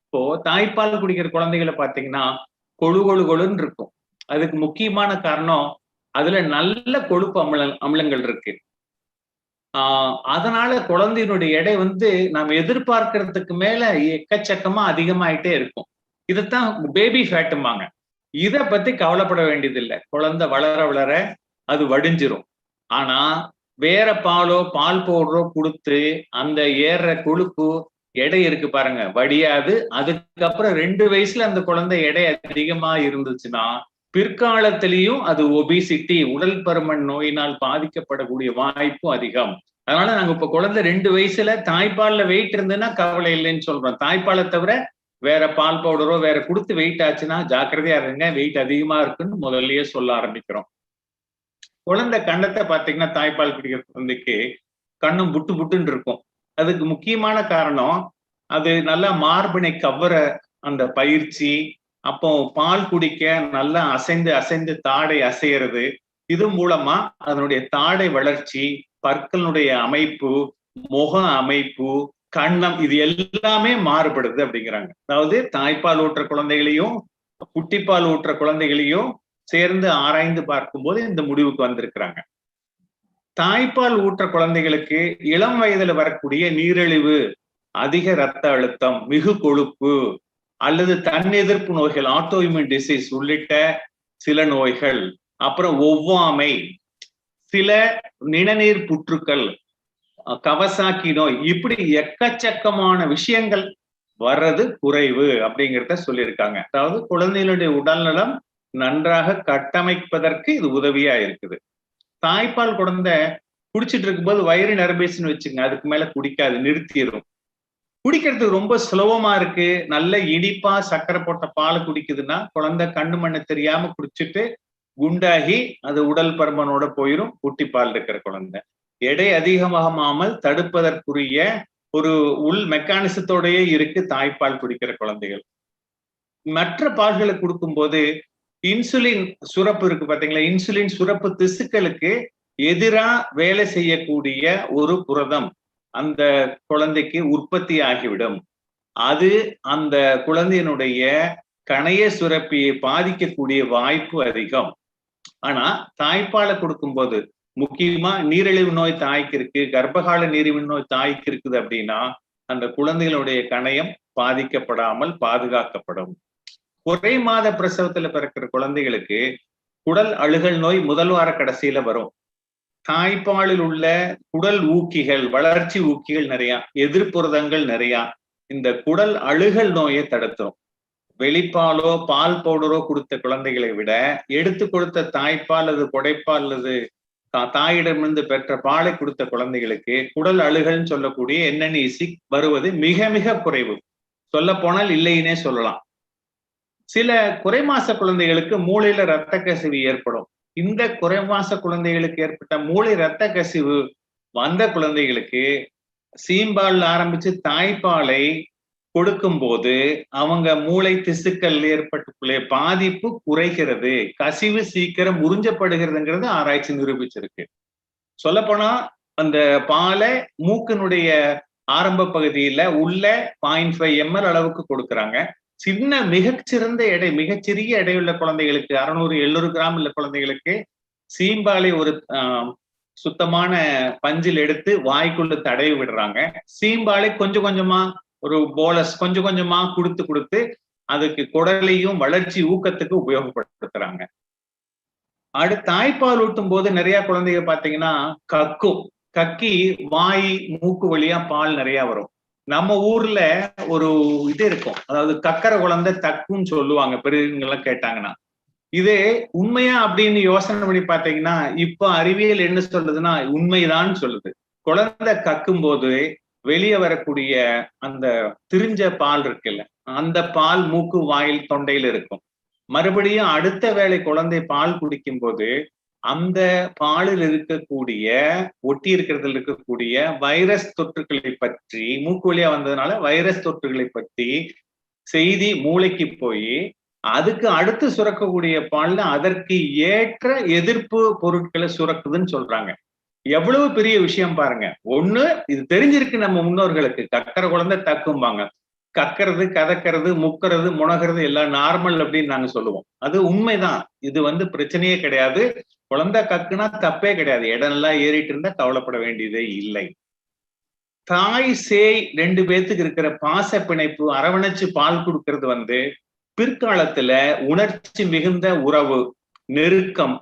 இப்போ தாய்ப்பால் குடிக்கிற குழந்தைகளை பார்த்தீங்கன்னா கொழு கொழுன்னு இருக்கும். அதுக்கு முக்கியமான காரணம் அதுல நல்ல கொழுப்பு அமிலங்கள் இருக்கு. அதனால குழந்தையினுடைய எடை நாம் எதிர்பார்க்கறதுக்கு மேல எக்கச்சக்கமா அதிகமாயிட்டே இருக்கும். இதைத்தான் பேபி ஃபேட்டும்பாங்க. இதை பத்தி கவலைப்பட வேண்டியதில்லை, குழந்தை வளர வளர அது வடிஞ்சிரும். ஆனா வேற பாலோ பால் பவுடரோ கொடுத்து அந்த ஏற கொழுப்பு எடை இருக்கு பாருங்க, வடியாது. அதுக்கப்புறம் 2 வயசுல அந்த குழந்தை எடை அதிகமா இருந்துச்சுன்னா பிற்காலத்திலையும் அது ஒபிசிட்டி, உடல் பருமன் நோயினால் பாதிக்கப்படக்கூடிய வாய்ப்பும் அதிகம். அதனால நாங்க இப்ப குழந்தை 2 வயசுல தாய்ப்பால்ல வெயிட் இருந்ததுன்னா கவலை இல்லைன்னு சொல்றோம். தாய்ப்பாலை தவிர வேற பால் பவுடரோ வேற கொடுத்து வெயிட் ஆச்சுன்னா ஜாக்கிரதையா இருங்க, வெயிட் அதிகமா இருக்குன்னு முதல்லயே சொல்ல ஆரம்பிக்கிறோம். குழந்தை கண்ணத்தை பார்த்தீங்கன்னா தாய்ப்பால் குடிக்கிற குழந்தைக்கு கண்ணும் புட்டு புட்டுன்னு இருக்கும். அதுக்கு முக்கியமான காரணம் அது நல்லா மார்பினை கவர அந்த பயிற்சி, அப்போ பால் குடிக்க நல்லா அசைந்து அசைந்து தாடை அசைகிறது. இது மூலமா அதனுடைய தாடை வளர்ச்சி, பற்களுடைய அமைப்பு, முக அமைப்பு, கண்ணம், இது எல்லாமே மாறுபடுது அப்படிங்கிறாங்க. அதாவது தாய்ப்பால் ஊற்ற குழந்தைகளையும் குட்டிப்பால் ஊற்ற குழந்தைகளையும் சேர்ந்து ஆராய்ந்து பார்க்கும்போது இந்த முடிவுக்கு வந்திருக்கிறாங்க. தாய்ப்பால் ஊற்ற குழந்தைகளுக்கு இளம் வயதுல வரக்கூடிய நீரிழிவு, அதிக இரத்த அழுத்தம், மிகு கொழுப்பு அல்லது தன்னெதிர்ப்பு நோய்கள், ஆட்டோஇம்யூன் டிசீஸ் உள்ளிட்ட சில நோய்கள், அப்புறம் ஒவ்வாமை, சில நிணநீர் புற்றுக்கள், கவசாக்கி நோய், இப்படி எக்கச்சக்கமான விஷயங்கள் வர்றது குறைவு அப்படிங்கிறத சொல்லியிருக்காங்க. அதாவது குழந்தைகளுடைய உடல்நலம் நன்றாக கட்டமைப்பதற்கு இது உதவியா இருக்குது. தாய்ப்பால் குழந்தை குடிச்சிட்டு இருக்கும்போது வயிறு நிரம்பிச்சுன்னு வச்சுங்க, அதுக்கு மேல குடிக்காது, நிறுத்திடும். குடிக்கிறதுக்கு ரொம்ப சுலபமா இருக்கு, நல்ல இனிப்பா சர்க்கரை போட்ட பால் குடிக்குதுன்னா குழந்தை கண்ணு மண்ணு தெரியாம குடிச்சிட்டு குண்டாகி அது உடல் பருமனோட போயிடும். குட்டிப்பால் இருக்கிற குழந்தை எடை அதிகமாகாமல் தடுப்பதற்குரிய ஒரு உள் மெக்கானிசத்தோடயே இருக்கு தாய்ப்பால் குடிக்கிற குழந்தைகள். மற்ற பால்களை கொடுக்கும்போது இன்சுலின் சுரப்பு இருக்கு பாத்தீங்களா, இன்சுலின் சுரப்பு திசுக்களுக்கு எதிரா வேலை செய்யக்கூடிய ஒரு புரதம் அந்த குழந்தைக்கு உற்பத்தி ஆகிவிடும். அது அந்த குழந்தையினுடைய கணைய சுரப்பியை பாதிக்கக்கூடிய வாய்ப்பு அதிகம். ஆனா தாய்ப்பாலை கொடுக்கும்போது, முக்கியமா நீரிழிவு நோய் தாய்க்கு இருக்கு, கர்ப்பகால நீரிழிவு நோய் தாய்க்கு இருக்குது அப்படின்னா அந்த குழந்தைகளுடைய கணையம் பாதிக்கப்படாமல் பாதுகாக்கப்படும். ஒரே மாத பிரசவத்துல பிறக்கிற குழந்தைகளுக்கு குடல் அழுகல் நோய் முதல் வார கடைசியில வரும். தாய்ப்பாலில் உள்ள குடல் ஊக்கிகள், வளர்ச்சி ஊக்கிகள் நிறைய, எதிர்ப்புரதங்கள் நிறைய இந்த குடல் அழுகல் நோயை தடுத்தும். வெளிப்பாலோ பால் பவுடரோ கொடுத்த குழந்தைகளை விட எடுத்து கொடுத்த தாய்ப்பால் அல்லது கொடைப்பால் அல்லது தாயிடமிருந்து பெற்ற பாலை கொடுத்த குழந்தைகளுக்கு குடல் அழுகல்னு சொல்லக்கூடிய NNEC வருவது மிக மிக குறைவு. சொல்ல போனால் இல்லைன்னே சொல்லலாம். சில குறைமாச குழந்தைகளுக்கு மூளையில இரத்த கசிவு ஏற்படும். இந்த குறைமாச குழந்தைகளுக்கு ஏற்பட்ட மூளை இரத்த கசிவு வந்த குழந்தைகளுக்கு சீம்பால் ஆரம்பிச்சு தாய்ப்பாலை கொடுக்கும் போது அவங்க மூளை திசுக்கள் ஏற்பட்டுள்ள பாதிப்பு குறைகிறது, கசிவு சீக்கிரம் உறிஞ்சப்படுகிறதுங்கிறது ஆராய்ச்சி நிரூபிச்சிருக்கு. சொல்ல போனா அந்த பாலை மூக்கினுடைய ஆரம்ப பகுதியில உள்ள 0.5 ml அளவுக்கு கொடுக்குறாங்க. சின்ன மிகச்சிறந்த எடை, மிகச்சிறிய எடையுள்ள குழந்தைகளுக்கு 600-700 கிராம் உள்ள குழந்தைகளுக்கு சீம்பாலை ஒரு சுத்தமான பஞ்சில் எடுத்து வாய்க்குள்ள தடவி விடுறாங்க. சீம்பாலை கொஞ்சம் கொஞ்சமா ஒரு போலஸ் கொஞ்சம் கொஞ்சமா கொடுத்து அதுக்கு குடலையும் வளர்ச்சி ஊக்கத்துக்கு உபயோகப்படுத்துறாங்க. அடுத்து தாய்ப்பால் ஊட்டும் போது நிறைய குழந்தைங்க பாத்தீங்கன்னா கக்கி வாய் மூக்கு வழியா பால் நிறைய வரும். நம்ம ஊர்ல ஒரு இது இருக்கும், அதாவது கக்கரை குழந்தை தக்குன்னு சொல்லுவாங்க பெரியவங்கெல்லாம் கேட்டாங்கன்னா. இது உண்மையா அப்படின்னு யோசனை பண்ணி பாத்தீங்கன்னா இப்ப அறிவியல் என்ன சொல்லுதுன்னா உண்மைதான் சொல்லுது. குழந்தை கக்கும் போது வெளியே வரக்கூடிய அந்த திரிஞ்ச பால் இருக்குல்ல, அந்த பால் மூக்கு வாயில் தொண்டையில் இருக்கும். மறுபடியும் அடுத்த வேளை குழந்தை பால் குடிக்கும் போது அந்த பாலில் இருக்கக்கூடிய ஒட்டி இருக்கிறதுல இருக்கக்கூடிய வைரஸ் தொற்றுகளை பற்றி, மூக்கு வழியா வந்ததுனால வைரஸ் தொற்றுகளை பற்றி செய்தி மூளைக்கு போய் அதுக்கு அடுத்து சுரக்கக்கூடிய பால்ல அதற்கு ஏற்ற எதிர்ப்பு பொருட்களை சுரக்குதுன்னு சொல்றாங்க. எவ்வளவு பெரிய விஷயம் பாருங்க. ஒண்ணு இது தெரிஞ்சிருக்கு நம்ம முன்னோர்களுக்கு, கக்கற குழந்தை தக்கும்பாங்க. கக்கிறது, கதக்கிறது, முக்கிறது, முனகிறது எல்லாம் நார்மல் அப்படின்னு நாங்க சொல்லுவோம். அது உண்மைதான். இது பிரச்சனையே கிடையாது. குழந்தை கக்குனா தப்பே கிடையாது. இடம் எல்லாம் ஏறிட்டு இருந்தா கவலைப்பட வேண்டியதே இல்லை. தாய் சேய் 2 பேத்துக்கு இருக்கிற பாச பிணைப்பு, அரவணைச்சு பால் கொடுக்கறது பிற்காலத்துல உணர்ச்சி மிகுந்த உறவு, நெருக்கம்,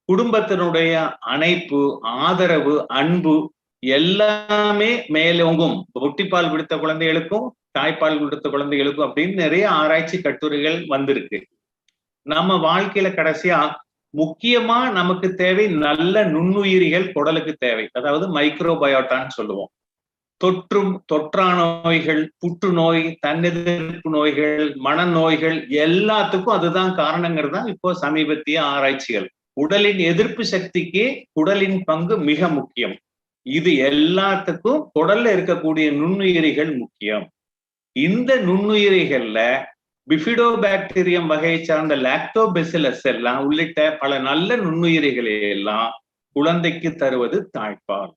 குடும்பத்தினுடைய அணைப்பு, ஆதரவு, அன்பு எல்லாமே மேலோங்கும். ஒட்டிப்பால் கொடுத்த குழந்தைகளுக்கும் தாய்ப்பால் கொடுத்த குழந்தைகளுக்கும் அப்படின்னு நிறைய ஆராய்ச்சி கட்டுரைகள் வந்திருக்கு. நம்ம வாழ்க்கையில கடைசியா முக்கியமா நமக்கு தேவை நல்ல நுண்ணுயிரிகள் குடலுக்கு தேவை, அதாவது மைக்ரோபயோட்டான்னு சொல்லுவோம். தொற்றா நோய்கள், புற்றுநோய், தன்னெதிர்ப்பு நோய்கள், மனநோய்கள் எல்லாத்துக்கும் அதுதான் காரணங்கிறது தான் இப்போ சமீபத்திய ஆராய்ச்சிகள். உடலின் எதிர்ப்பு சக்திக்கு குடலின் பங்கு மிக முக்கியம். இது எல்லாத்துக்கும் குடல்ல இருக்கக்கூடிய நுண்ணுயிரிகள் முக்கியம். இந்த நுண்ணுயிரிகள்ல பிஃபிடோபாக்டீரியம் வகையை சார்ந்த லாக்டோபெசிலஸ் எல்லாம் உள்ளிட்ட பல நல்ல நுண்ணுயிரிகளை எல்லாம் குழந்தைக்கு தருவது தாய்ப்பால்.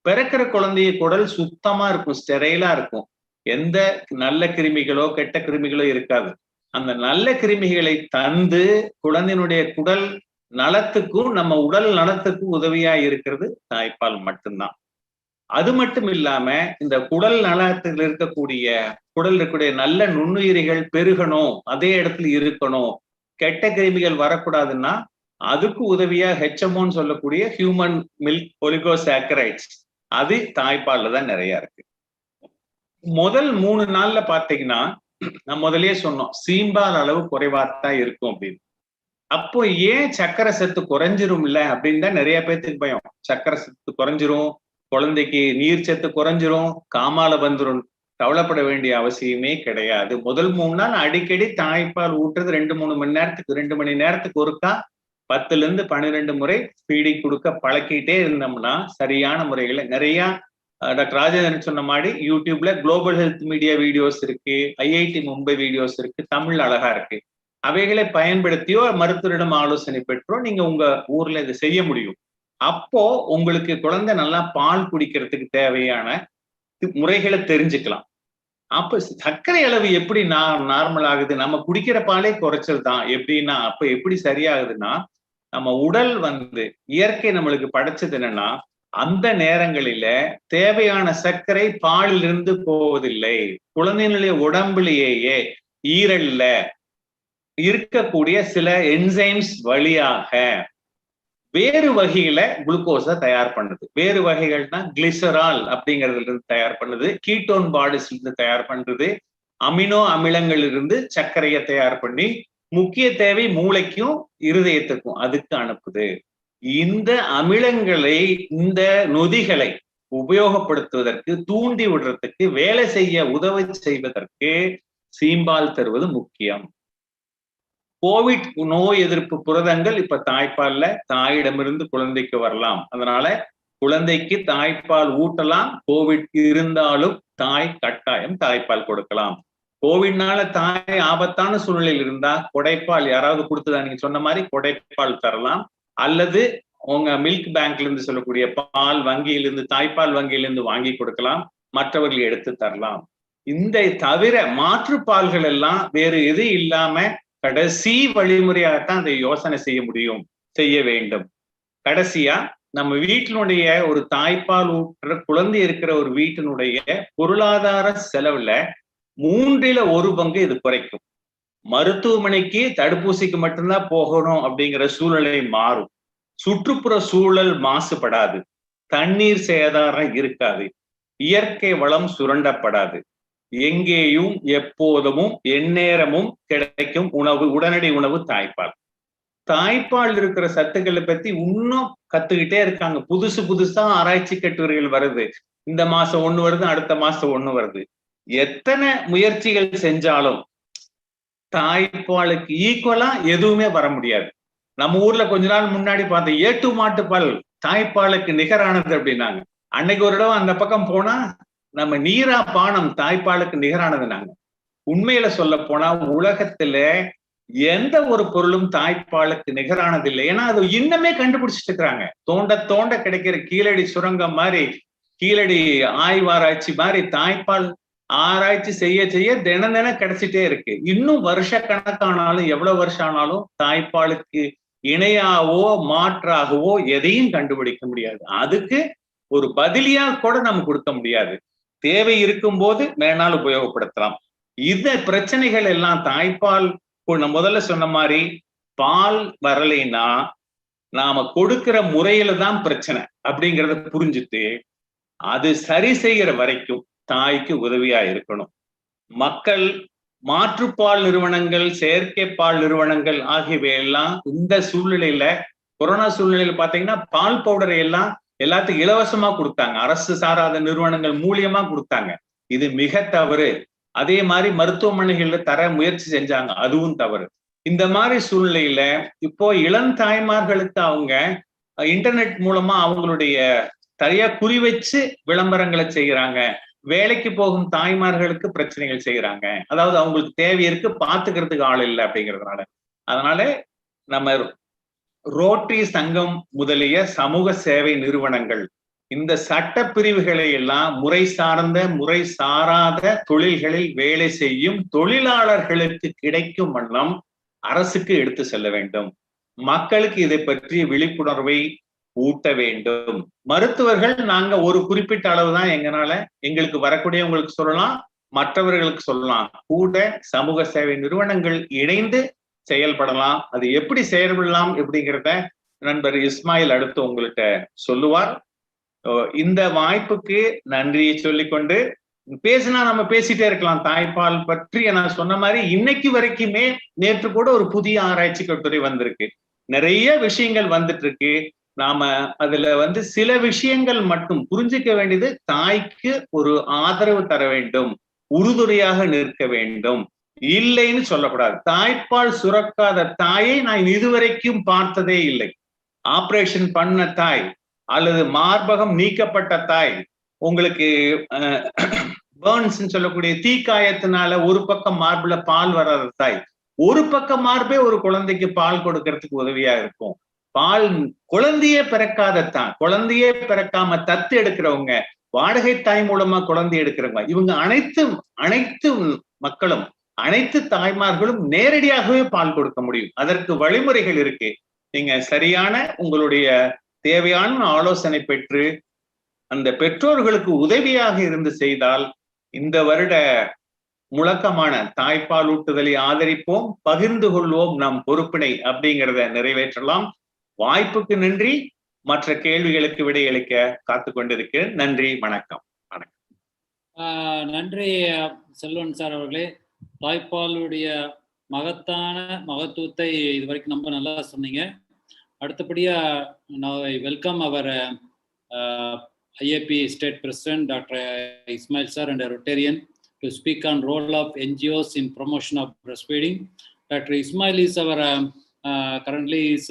பிறக்கிற குழந்தைய குடல் சுத்தமா இருக்கும், ஸ்டெரைலா இருக்கும். எந்த நல்ல கிருமிகளோ கெட்ட கிருமிகளோ இருக்காது. அந்த நல்ல கிருமிகளை தந்து குழந்தையினுடைய குடல் நலத்துக்கும் நம்ம உடல் நலத்துக்கும் உதவியா இருக்கிறது தாய்ப்பால் மட்டும்தான். அது மட்டும் இல்லாம இந்த குடல் நலத்தில் இருக்கக்கூடிய நல்ல நுண்ணுயிரிகள் பெருகணும், அதே இடத்துல இருக்கணும், கெட்ட கிருமிகள் வரக்கூடாதுன்னா அதுக்கு உதவியா HMOன்னு சொல்லக்கூடிய ஹியூமன் மில்க் ஒலிகோசாக்கரைட்ஸ், அது தாய்ப்பால்ல தான் நிறைய இருக்கு. முதல் 3 நாள்ல பாத்தீங்கன்னா நான் முதல்லயே சொன்னோம், சீம்பால் அளவு குறைவாத்தான் இருக்கும் அப்படின்னு. அப்போ ஏன் சக்கரை சத்து குறைஞ்சிரும் இல்ல அப்படின்னு தான் நிறைய பேத்துக்கு பயம். சக்கரை சத்து குறைஞ்சிரும், குழந்தைக்கு நீர் சத்து குறைஞ்சிரும், காமால வந்துரும். கவலைப்பட வேண்டிய அவசியமே கிடையாது. முதல் 3 நாள் அடிக்கடி தாய்ப்பால் ஊட்டுறது 2-3 மணி நேரத்துக்கு 2 மணி நேரத்துக்கு ஒருக்கா 10-12 முறை ஃபீடிங் கொடுக்க பழக்கிட்டே இருந்தோம்னா சரியான முறைகளை நிறைய டாக்டர் ராஜேந்திரன் சொன்ன மாதிரி யூடியூப்ல குளோபல் ஹெல்த் மீடியா வீடியோஸ் இருக்கு, IIT மும்பை வீடியோஸ் இருக்கு, தமிழ் அழகா இருக்கு. அவைகளை பயன்படுத்தியோ மருத்துவரிடம் ஆலோசனை பெற்றோ நீங்க உங்க ஊர்ல இதை செய்ய முடியும். அப்போ உங்களுக்கு குழந்தை நல்லா பால் குடிக்கிறதுக்கு தேவையான முறைகளை தெரிஞ்சுக்கலாம். அப்ப சர்க்கரை அளவு எப்படி நார்மல் ஆகுது? நம்ம குடிக்கிற பாலே குறைச்சல் தான். எப்படின்னா அப்ப எப்படி சரியாகுதுன்னா, நம்ம உடல் இயற்கை நம்மளுக்கு படைச்சது என்னன்னா, அந்த நேரங்களில தேவையான சர்க்கரை பாலிலிருந்து போவதில்லை. குழந்தைகளுடைய உடம்புலேயே ஈரல்ல இருக்கக்கூடிய சில என்சைம்ஸ் வழியாக வேறு வகையில குளுக்கோஸை தயார் பண்ணுது. வேறு வகைகள்னா கிளிசரால் அப்படிங்கிறதுல இருந்து தயார் பண்ணுது, கீட்டோன் பாடிஸ்ல இருந்து தயார் பண்றது, அமினோ அமிலங்கள் இருந்து சர்க்கரையை தயார் பண்ணி முக்கிய தேவை மூளைக்கும் இருதயத்துக்கும் அதுக்கு அனுப்புது. இந்த அமிலங்களை, இந்த நொதிகளை உபயோகப்படுத்துவதற்கு, தூண்டி விடுறதுக்கு, வேலை செய்ய உதவி செய்வதற்கு சீம்பால் தருவது முக்கியம். கோவிட் நோய் எதிர்ப்பு புரதங்கள் இப்ப தாய்ப்பால்ல தாயிடமிருந்து குழந்தைக்கு வரலாம். அதனால குழந்தைக்கு தாய்ப்பால் ஊட்டலாம். கோவிட் இருந்தாலும் தாய் கட்டாயம் தாய்ப்பால் கொடுக்கலாம். கோவிட்னால தாய் ஆபத்தான சூழ்நிலையில் இருந்தா கொடைப்பால் யாராவது கொடுத்ததா நீங்க சொன்ன மாதிரி கொடைப்பால் தரலாம். அல்லது உங்க மில்க் பேங்க்ல இருந்து சொல்லக்கூடிய பால் வங்கியிலிருந்து, தாய்ப்பால் வங்கியிலிருந்து வாங்கி கொடுக்கலாம். மற்றவர்கள் எடுத்து தரலாம். இந்த தவிர மாற்று பால்கள் எல்லாம் வேறு எது இல்லாம கடைசி வழிமுறையாகத்தான் அதை யோசனை செய்ய வேண்டும். கடைசியா நம்ம வீட்டினுடைய ஒரு தாய்ப்பால் ஊட்டுற குழந்தை இருக்கிற ஒரு வீட்டினுடைய பொருளாதார செலவுல 1/3 இது குறைக்கும். மருத்துவமனைக்கு தடுப்பூசிக்கு மட்டும்தான் போகணும் அப்படிங்கிற சூழ்நிலை மாறும். சுற்றுப்புற சூழல் மாசுபடாது, தண்ணீர் சேதாரம் இருக்காது, இயற்கை வளம் சுரண்டப்படாது. எங்கேயும் எப்போதும் எந்நேரமும் கிடைக்கும் உணவு, உடனடி உணவு தாய்ப்பால். தாய்ப்பால் இருக்கிற சத்துக்களை பத்தி இன்னும் கத்துக்கிட்டே இருக்காங்க. புதுசா ஆராய்ச்சி கட்டுரைகள் வருது. இந்த மாசம் 1 வருது, அடுத்த மாசம் 1 வருது. எத்தனை முயற்சிகள் செஞ்சாலும் தாய்ப்பாலுக்கு ஈக்குவலா எதுவுமே வர முடியாது. நம்ம ஊர்ல கொஞ்ச நாள் முன்னாடி பார்த்த ஏட்டு மாட்டுப்பால் தாய்ப்பாலுக்கு நிகரானது அப்படின்னாங்க. அன்னைக்கு ஒரு இடம் அந்த பக்கம் போனா நம்ம நீரா பானம் தாய்ப்பாலுக்கு நிகரானது. நாங்க உண்மையில சொல்ல போனா உலகத்துல எந்த ஒரு பொருளும் தாய்ப்பாலுக்கு நிகரானது இல்லை. ஏன்னா அது இன்னமே கண்டுபிடிச்சிட்டு இருக்கிறாங்க. தோண்ட கிடைக்கிற கீழடி சுரங்கம் மாதிரி, கீழடி ஆய்வாராய்ச்சி மாதிரி தாய்ப்பால் ஆராய்ச்சி செய்ய தினம் கிடைச்சிட்டே இருக்கு. இன்னும் வருஷ கணக்கானாலும் எவ்வளவு வருஷம் ஆனாலும் தாய்ப்பாலுக்கு இணையாவோ மாற்றாகவோ எதையும் கண்டுபிடிக்க முடியாது. அதுக்கு ஒரு பதிலியா கூட நம்ம கொடுக்க முடியாது. தேவை இருக்கும் போது வேணாலும் உபயோகப்படுத்தலாம். இந்த பிரச்சனைகள் எல்லாம் தாய்ப்பால் முதல்ல சொன்ன மாதிரி பால் வரலைன்னா நாம கொடுக்கிற முறையில தான் பிரச்சனை அப்படிங்கிறத புரிஞ்சுட்டு அது சரி செய்கிற வரைக்கும் தாய்க்கு உதவியா இருக்கணும். மக்கள் மாற்றுப்பால் நிறுவனங்கள், செயற்கை பால் நிறுவனங்கள் ஆகியவை எல்லாம் இந்த சூழ்நிலையில, கொரோனா சூழ்நிலையில பாத்தீங்கன்னா பால் பவுடரை எல்லாம் எல்லாத்துக்கும் இலவசமா கொடுத்தாங்க. அரசு சாராத நிறுவனங்கள் மூலியமா கொடுத்தாங்க. இது மிக தவறு. அதே மாதிரி மருத்துவமனைகள்ல தர முயற்சி செஞ்சாங்க, அதுவும் தவறு. இந்த மாதிரி சூழ்நிலையில இப்போ இளம் தாய்மார்களுக்கு அவங்க இன்டர்நெட் மூலமா அவங்களுடைய சரியா குறி வச்சு விளம்பரங்களை செய்யறாங்க. வேலைக்கு போகும் தாய்மார்களுக்கு பிரச்சனைகள் செய்யறாங்க. அதாவது அவங்களுக்கு தேவை இருக்கு, பாத்துக்கிறதுக்கு ஆள் இல்லை அப்படிங்கிறதுனால. அதனால நம்ம ரோட்டரி சங்கம் முதலிய சமூக சேவை நிறுவனங்கள் இந்த சட்ட பிரிவுகளை எல்லாம் முறை சார்ந்த, முறை சாராத தொழில்களில் வேலை செய்யும் தொழிலாளர்களுக்கு கிடைக்கும் வண்ணம் அரசுக்கு எடுத்து செல்ல வேண்டும். மக்களுக்கு இதை பற்றிய விழிப்புணர்வை ஊட்ட வேண்டும். மருத்துவர்கள் நாங்க ஒரு குறிப்பிட்ட அளவுதான் எங்களுக்கு வரக்கூடியவங்களுக்கு சொல்லலாம், மற்றவர்களுக்கு சொல்லலாம். கூட சமூக சேவை நிறுவனங்கள் இணைந்து செயல்படலாம். அது எப்படி செயல்படலாம் அப்படிங்கிறத நண்பர் இஸ்மாயில் அடுத்து உங்கள்கிட்ட சொல்லுவார். இந்த வாய்ப்புக்கு நன்றியை சொல்லிக்கொண்டு பேசினா நம்ம பேசிட்டே இருக்கலாம் தாய்ப்பால் பற்றி. நான் சொன்ன மாதிரி இன்னைக்கு வரைக்குமே நேற்று கூட ஒரு புதிய ஆராய்ச்சி கட்டுரை வந்திருக்கு, நிறைய விஷயங்கள் வந்துட்டு இருக்கு. நாம அதுல சில விஷயங்கள் மட்டும் புரிஞ்சுக்க வேண்டியது, தாய்க்கு ஒரு ஆதரவு தர வேண்டும், உறுதுணையாக நிற்க வேண்டும், இல்லைன்னு சொல்லக்கூடாது. தாய்ப்பால் சுரக்காத தாயை நான் இதுவரைக்கும் பார்த்ததே இல்லை. ஆபரேஷன் பண்ண தாய் அல்லது மார்பகம் நீக்கப்பட்ட தாய், உங்களுக்கு பேர்ன்ஸ் சொல்லக்கூடிய தீக்காயத்தினால ஒரு பக்கம் மார்புல பால் வராத தாய், ஒரு பக்கம் மார்பே ஒரு குழந்தைக்கு பால் கொடுக்கறதுக்கு உதவியா இருக்கும். பால் குழந்தையே பிறக்காத தான், குழந்தையே பிறக்காம தத்து எடுக்கிறவங்க, வாடகை தாய் மூலமா குழந்தை எடுக்கிறவங்க, இவங்க அனைத்து மக்களும், அனைத்து தாய்மார்களும் நேரடியாகவே பால் கொடுக்க முடியும். அதற்கு வழிமுறைகள் இருக்கு. நீங்க சரியான உங்களுடைய தேவையான ஆலோசனை பெற்று அந்த பெற்றோர்களுக்கு உதவியாக இருந்து செய்தால் இந்த வருட முழக்கமான தாய்ப்பால் ஊட்டுதலை ஆதரிப்போம், பகிர்ந்து கொள்வோம் நம் பொறுப்பினை அப்படிங்கிறத நிறைவேற்றலாம். வாய்ப்புக்கு நன்றி. மற்ற கேள்விகளுக்கு விடையளிக்க காத்து கொண்டிருக்கிறேன். நன்றி, வணக்கம். நன்றி செல்வன் சார் அவர்களே. தாய்ப்பாலுடைய மகத்துவத்தை இது வரைக்கும் ரொம்ப நல்லா சொன்னீங்க. அடுத்தபடியா நான் welcome our IAP State President Dr. Ismail sir and a Rotarian to speak on role of NGOs in promotion of breastfeeding. Dr. Ismail is our currently is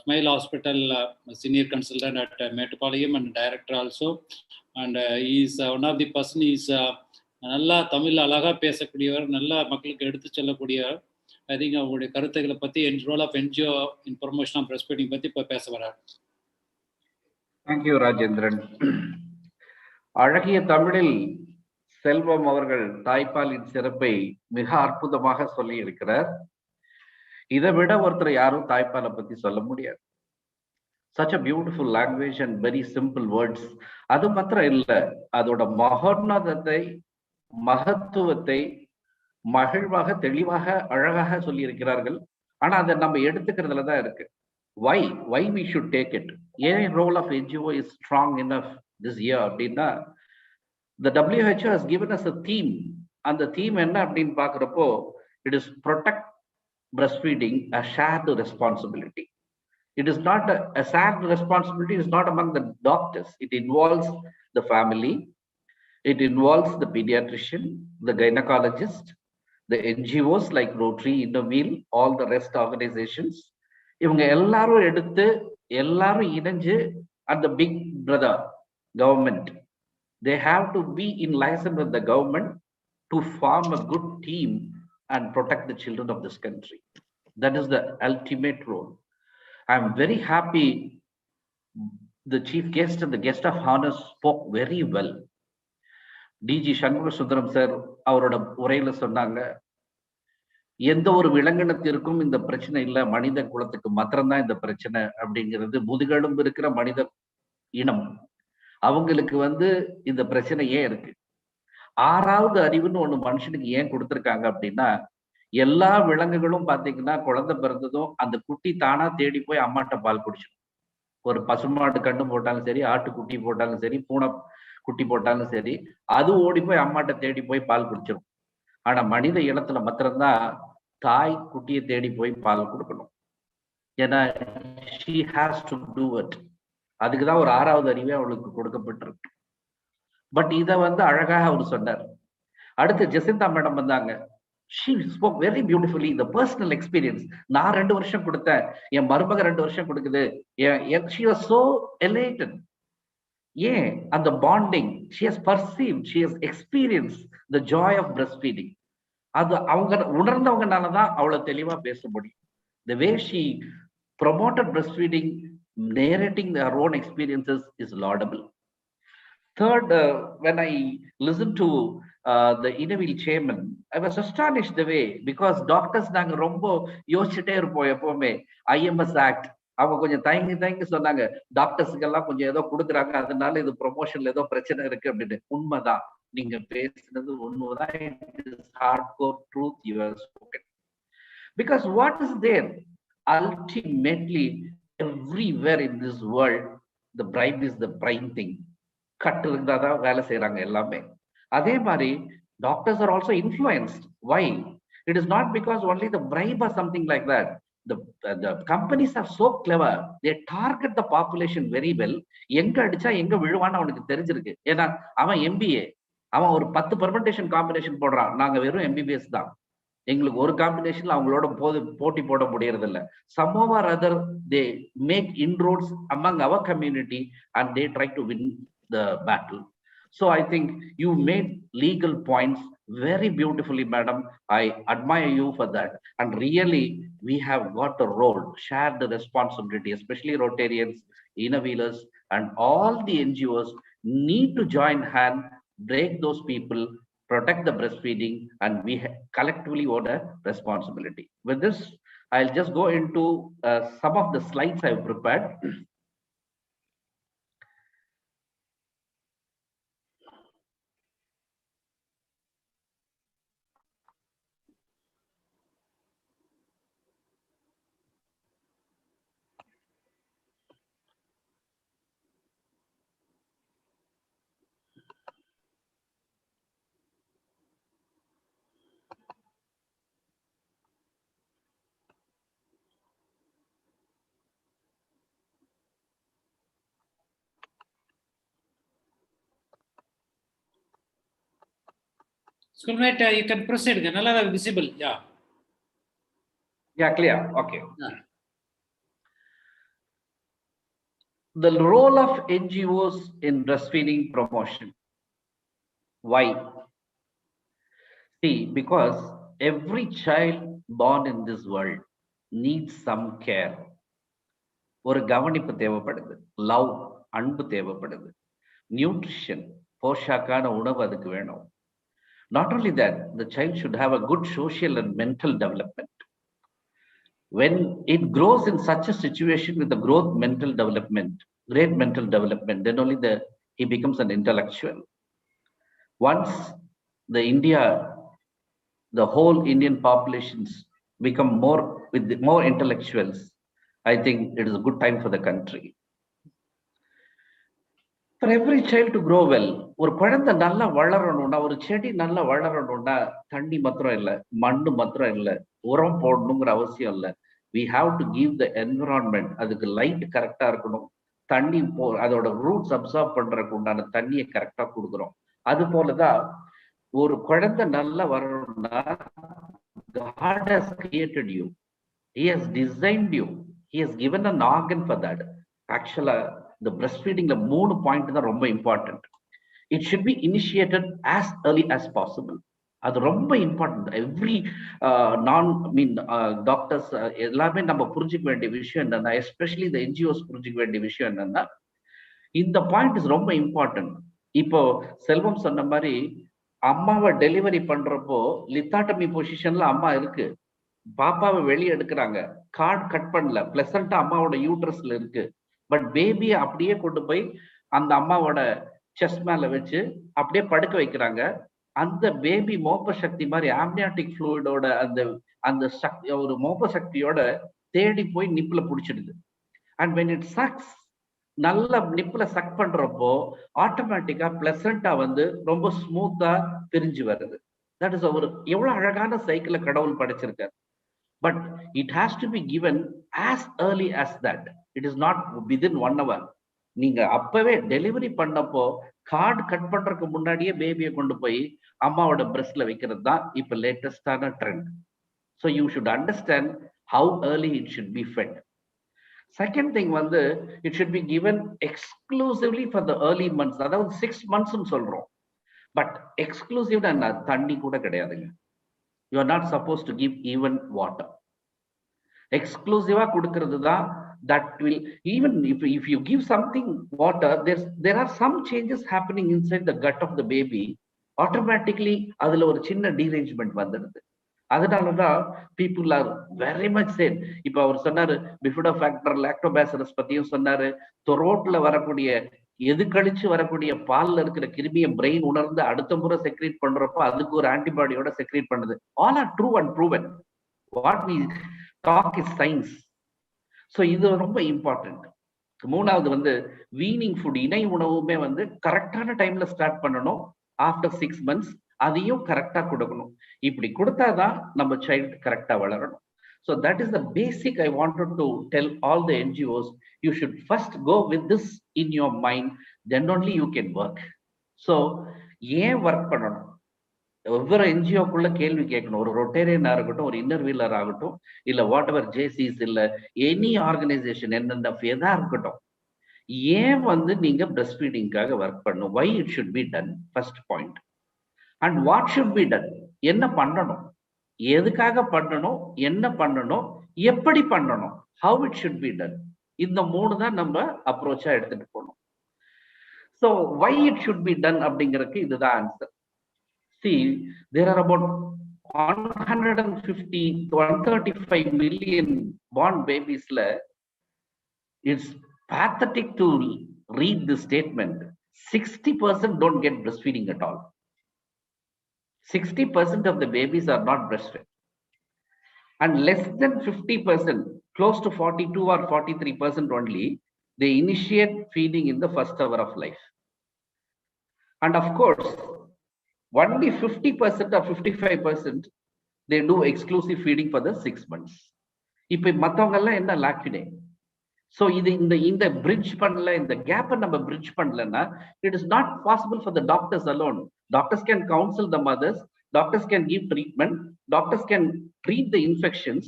Smile Hospital senior consultant at Metropolitan and director also, and he is one of the person is நல்லா தமிழ் அழகா பேசக்கூடியவர், நல்லா மக்களுக்கு எடுத்து சொல்லக்கூடியவர். ஐ திங்க் அவங்களுடைய கருத்துக்களை பத்தி role of NGO in promotion of breastfeeding பத்தி இப்ப பேச வர்றார். தேங்க்யூ ராஜேந்திரன். அழகிய தமிழில் செல்வம் அவர்கள் தாய்ப்பாலின் சிறப்பை மிக அற்புதமாக சொல்லி இருக்கிறார். இதை விட ஒருத்தர் யாரும் தாய்ப்பாலை பத்தி சொல்ல முடியாது. such a beautiful language and very simple words. அது மாத்திரம் இல்லை, அதோட மகோன்னதத்தை, மகத்துவத்தை மகிழ்வாக தெளிவாக அழகாக சொல்லி இருக்கிறார்கள். ஆனா அதை நம்ம எடுத்துக்கிறதுல தான் இருக்கு. why we should take it. ஏன் role of NGO is strong enough this year அப்படின்னா, the WHO has given us a theme. அந்த theme என்ன அப்படின்னு பாக்குறப்போ, it is protect breastfeeding a shared responsibility. It is not a shared responsibility, is not among the doctors. It involves the family, it involves the pediatrician, the gynecologist, the NGOs like Rotary, Innovil, all the rest organizations. இவங்க எல்லாரும் எடுத்து எல்லாரும் இணைஞ்சு at the big brother government, they have to be in liaison with the government to form a good team and protect the children of this country. That is the ultimate role. I am very happy the chief guest and the guest of honor spoke very well. DG Shanmugha Sundaram sir அவரோட உரையில சொன்னாங்க, எந்த ஒரு விலங்கினத்திற்கும் இந்த பிரச்சனை இல்லை, மனித குலத்துக்கு மாத்திரம்தான் இந்த பிரச்சனை அப்படிங்கிறது. முதுகெலும்பு இருக்கிற மனித இனம், அவங்களுக்கு இந்த பிரச்சனை ஏன் இருக்கு? ஆறாவது அறிவுன்னு ஒண்ணு மனுஷனுக்கு ஏன் கொடுத்துருக்காங்க அப்படின்னா, எல்லா விலங்குகளும் பாத்தீங்கன்னா குழந்தை பிறந்ததும் அந்த குட்டி தானா தேடி போய் அம்மாட்ட பால் குடிச்சிடும். ஒரு பசுமாட்டு கண்ணு போட்டாலும் சரி, ஆட்டு குட்டி போட்டாலும் சரி, பூனை குட்டி போட்டாலும் சரி, அது ஓடி போய் அம்மாட்ட தேடி போய் பால் குடிச்சிடும். ஆனா மனித இனத்துல மாத்திரம்தான் தாய் குட்டியை தேடி போய் பால் கொடுக்கணும். ஏன்னா she has to do it. அதுக்குதான் ஒரு ஆறாவது அறிவே அவளுக்கு கொடுக்கப்பட்டிருக்கு. பட் இதை அழகாக அவர் சொன்னார். அடுத்து ஜெசிந்தா மேடம் வந்தாங்க. She spoke very beautifully the personal experience. நான் 2 வருஷம் கொடுத்தேன், என் மருமக 2 வருஷம் கொடுக்குது. She was so elated. ஏன்? அந்த bonding, she has perceived, she has experienced the joy of breastfeeding. அது அவங்க உணர்ந்தவங்கனாலதான் அவளை தெளிவா பேச முடியும். The way she promoted breastfeeding, narrating her own experiences is laudable. Third, when I listened to the Innovil chairman, I was astonished the way, because doctors நாங்க ரொம்ப யோசிச்சுட்டே இருப்போம் எப்பவுமே. IMS Act அவங்க கொஞ்சம் தயங்கி சொன்னாங்க, டாக்டர்ஸுக்கு எல்லாம் கொஞ்சம் ஏதோ கொடுக்குறாங்க, அதனால இது ப்ரொமோஷன்ல ஏதோ பிரச்சனை இருக்கு அப்படின்னு. உண்மைதான், நீங்க பேசுனது உண்மைதான். It is hardcore truth you have spoken. Because what is there? Ultimately, everywhere in this world, the bribe is the prime thing. கட்டு இருந்தாதான் வேலை செய்யறாங்க எல்லாமே. அதே மாதிரி doctors are also influenced. Why? It is not because only the bribe or something like that. The companies are so clever. They target the population very well. எங்க அடிச்சா எங்க விழுவான்னு அவனுக்கு தெரிஞ்சிருக்கு. ஏன்னா அவன் MBA, அவன் ஒரு 10 பெர்மெண்டேஷன் காம்பினேஷன் போடுறான். நாங்க வெறும் MBBS தான். எங்களுக்கு ஒரு காம்பினேஷன்ல அவங்களோட போட்டி போட முடியறது இல்ல. Somehow or other they make inroads among our community and they try to win the battle. So I think you made legal points very beautifully, madam. I admire you for that. And really, we have got a role, shared the responsibility, especially Rotarians, innovators, and all the NGOs need to join hand, break those people, protect the breastfeeding, and we collectively own a responsibility. With this, I'll just go into some of the slides I've prepared. Schoolmate, you can proceed. Ganala visible. Yeah. Yeah, clear. Okay. Yeah. The role of NGOs in breastfeeding promotion. Why? See, because every child born in this world needs some care. ஒரு கவனிப்பு தேவைப்படுது, லவ், அன்பு தேவைப்படுது, நியூட்ரிஷன், போஷாக்கான உணவு அதுக்கு வேணும். Not only that, the child should have a good social and mental development. When it grows in such a situation with the great mental development, then only he becomes an intellectual. Once the whole Indian populations become more intellectuals, I think it is a good time for the country. For every child to grow well, ஒரு குழந்தை நல்லா வளரணும்னா, ஒரு செடி நல்லா வளரணும்னா தண்ணி மாத்திரம் இல்ல, மண்ணு மாத்திரம் இல்ல, உரம் போடணுங்கிற அவசியம் இல்ல. We have to give the environment, அதுக்கு லைட் கரெக்டா இருக்கணும், தண்ணி அதோட ரூட்ஸ் அப்சார்ப் பண்றதுக்கு உண்டான தண்ணியை கரெக்டா கொடுக்குறோம். அது போலதான் ஒரு குழந்தை நல்லா வரணும்னா, God has created you, He has designed you, He has given an organ for that. Actually, the breastfeeding, the 3 point is ரொம்ப important. It should be initiated as early as possible. அது ரொம்ப இம்பார்ட்டன்ட். எவ்ரி டாக்டர்ஸ் எல்லாமே நம்ம புரிஞ்சுக்க வேண்டிய விஷயம் என்னன்னா, எஸ்பெஷலி இந்த NGOs புரிஞ்சுக்க வேண்டிய விஷயம் என்னன்னா, இந்த பாயிண்ட் இஸ் ரொம்ப இம்பார்ட்டன்ட். இப்போ செல்வம் சொன்ன மாதிரி அம்மாவை டெலிவரி பண்றப்போ லித்தாட்டமி பொசிஷன்ல அம்மா இருக்கு, பாப்பாவை வெளியே எடுக்கிறாங்க, கார்டு கட் பண்ணல, பிளசண்டா அம்மாவோட யூட்ரஸ்ல இருக்கு. பட் பேபியை அப்படியே கொண்டு போய் அந்த அம்மாவோட செஸ்ட் மேல வச்சு அப்படியே படுக்க வைக்கிறாங்க. அந்த பேபி மோப்ப சக்தி மாதிரி ஆம்னியாட்டிக் ஃப்ளூயிடோட அந்த சக்தி, ஒரு மோப்ப சக்தியோட தேடி போய் நிப்புல புடிச்சிடுது. அண்ட் வென் இட் சக்ஸ், நல்ல நிப்புல சக் பண்றப்போ ஆட்டோமேட்டிக்கா பிளசண்டா ரொம்ப ஸ்மூத்தா பிரிஞ்சு வருது. தட் இஸ் ஒரு எவ்வளவு அழகான சைக்கிளை கடவுள் படைச்சிருக்காரு. But it has to be given as early as that. It is not within 1 hour. நீங்க அப்பவே டெலிவரி பண்ணப்போ கார்டு கட் பண்றதுக்கு முன்னாடியே பேபியை கொண்டு போய் அம்மாவோட பிரஸ்ட்ல வைக்கிறது தான் இப்ப லேட்டஸ்டான trend. So you should understand how early it should be fed. Second thing it should be given exclusively for the early months. அதாவது 6 months சொல்றோம். But exclusive தண்ணி கூட கிடையாதுங்க. You are not supposed to give even water. Exclusive கொடுக்கிறது தான் that will, even if you give something water, there are some changes happening inside the gut of the baby. Automatically அதுல ஒரு சின்ன derangement வந்துடுது. அதனாலதான் people are very much said. இப்ப அவர் சொன்னாரு பிஃபிடோஃபாக்டர், லாக்டோபாசிலஸ் பத்தியும் சொன்னாரு. த்ரோட்ல வரக்கூடிய எது கழிச்சு வரக்கூடிய பால்ல இருக்கிற கிருமியை பிரெயின் உணர்ந்து அடுத்த முறை செக்ரேட் பண்றப்போ அதுக்கு ஒரு ஆன்டிபாடியோட செக்ரேட் பண்ணுது. All are true and proven. What we talk is science. So இது ரொம்ப இம்பார்ட்டன்ட். மூணாவது வீனிங் ஃபுட், இணை உணவுமே கரெக்டான டைம்ல ஸ்டார்ட் பண்ணணும். ஆஃப்டர் 6 months அதையும் கரெக்டா கொடுக்கணும். இப்படி கொடுத்தாதான் நம்ம சைல்டு கரெக்டா வளரணும். So that is the basic I wanted to tell all the NGOs. You should first go with this in your mind, then only you can work. So ஏன் ஒர்க் பண்ணணும்? ஒவ்வொரு என்ஜிஓக்குள்ள கேள்வி கேட்கணும். ஒரு ரொட்டேரியனா இருக்கட்டும், ஒரு இன்னர்வீலர் ஆகட்டும், இல்ல வாட் எவர் ஜேசிஸ், இல்ல எனி ஆர்கனைசேஷன் NNF எதா இருக்கட்டும், ஏன் வந்து நீங்க பிரஸ்ட் ஃபீடிங்காக ஒர்க் பண்ணணும்? why it should be done, first point. and what should be done, என்ன பண்ணணும், எதுக்காக பண்ணணும், என்ன பண்ணணும், எப்படி பண்ணணும், how it should be done. இந்த மூணு தான் நம்ம அப்ரோச்சா எடுத்துட்டு போகணும். so why it should be done அப்படிங்கிறதுக்கு இதுதான் answer. see, there are about 150 to 135 million born babies. It's pathetic to read this statement. 60% don't get breastfeeding at all. 60% of the babies are not breastfed. And less than 50%, close to 42 or 43% only, they initiate feeding in the first hour of life. And of course, only 50% or 55%, they do exclusive feeding for the 6 months. இப்ப மத்தவங்க எல்லாம் என்ன லாக்கினே? So இந்த bridge பண்ணல, இந்த gap நம்ம bridge பண்ணலன்னா, it is not possible for the doctors alone. Doctors can counsel the mothers, doctors can give treatment, doctors can treat the infections,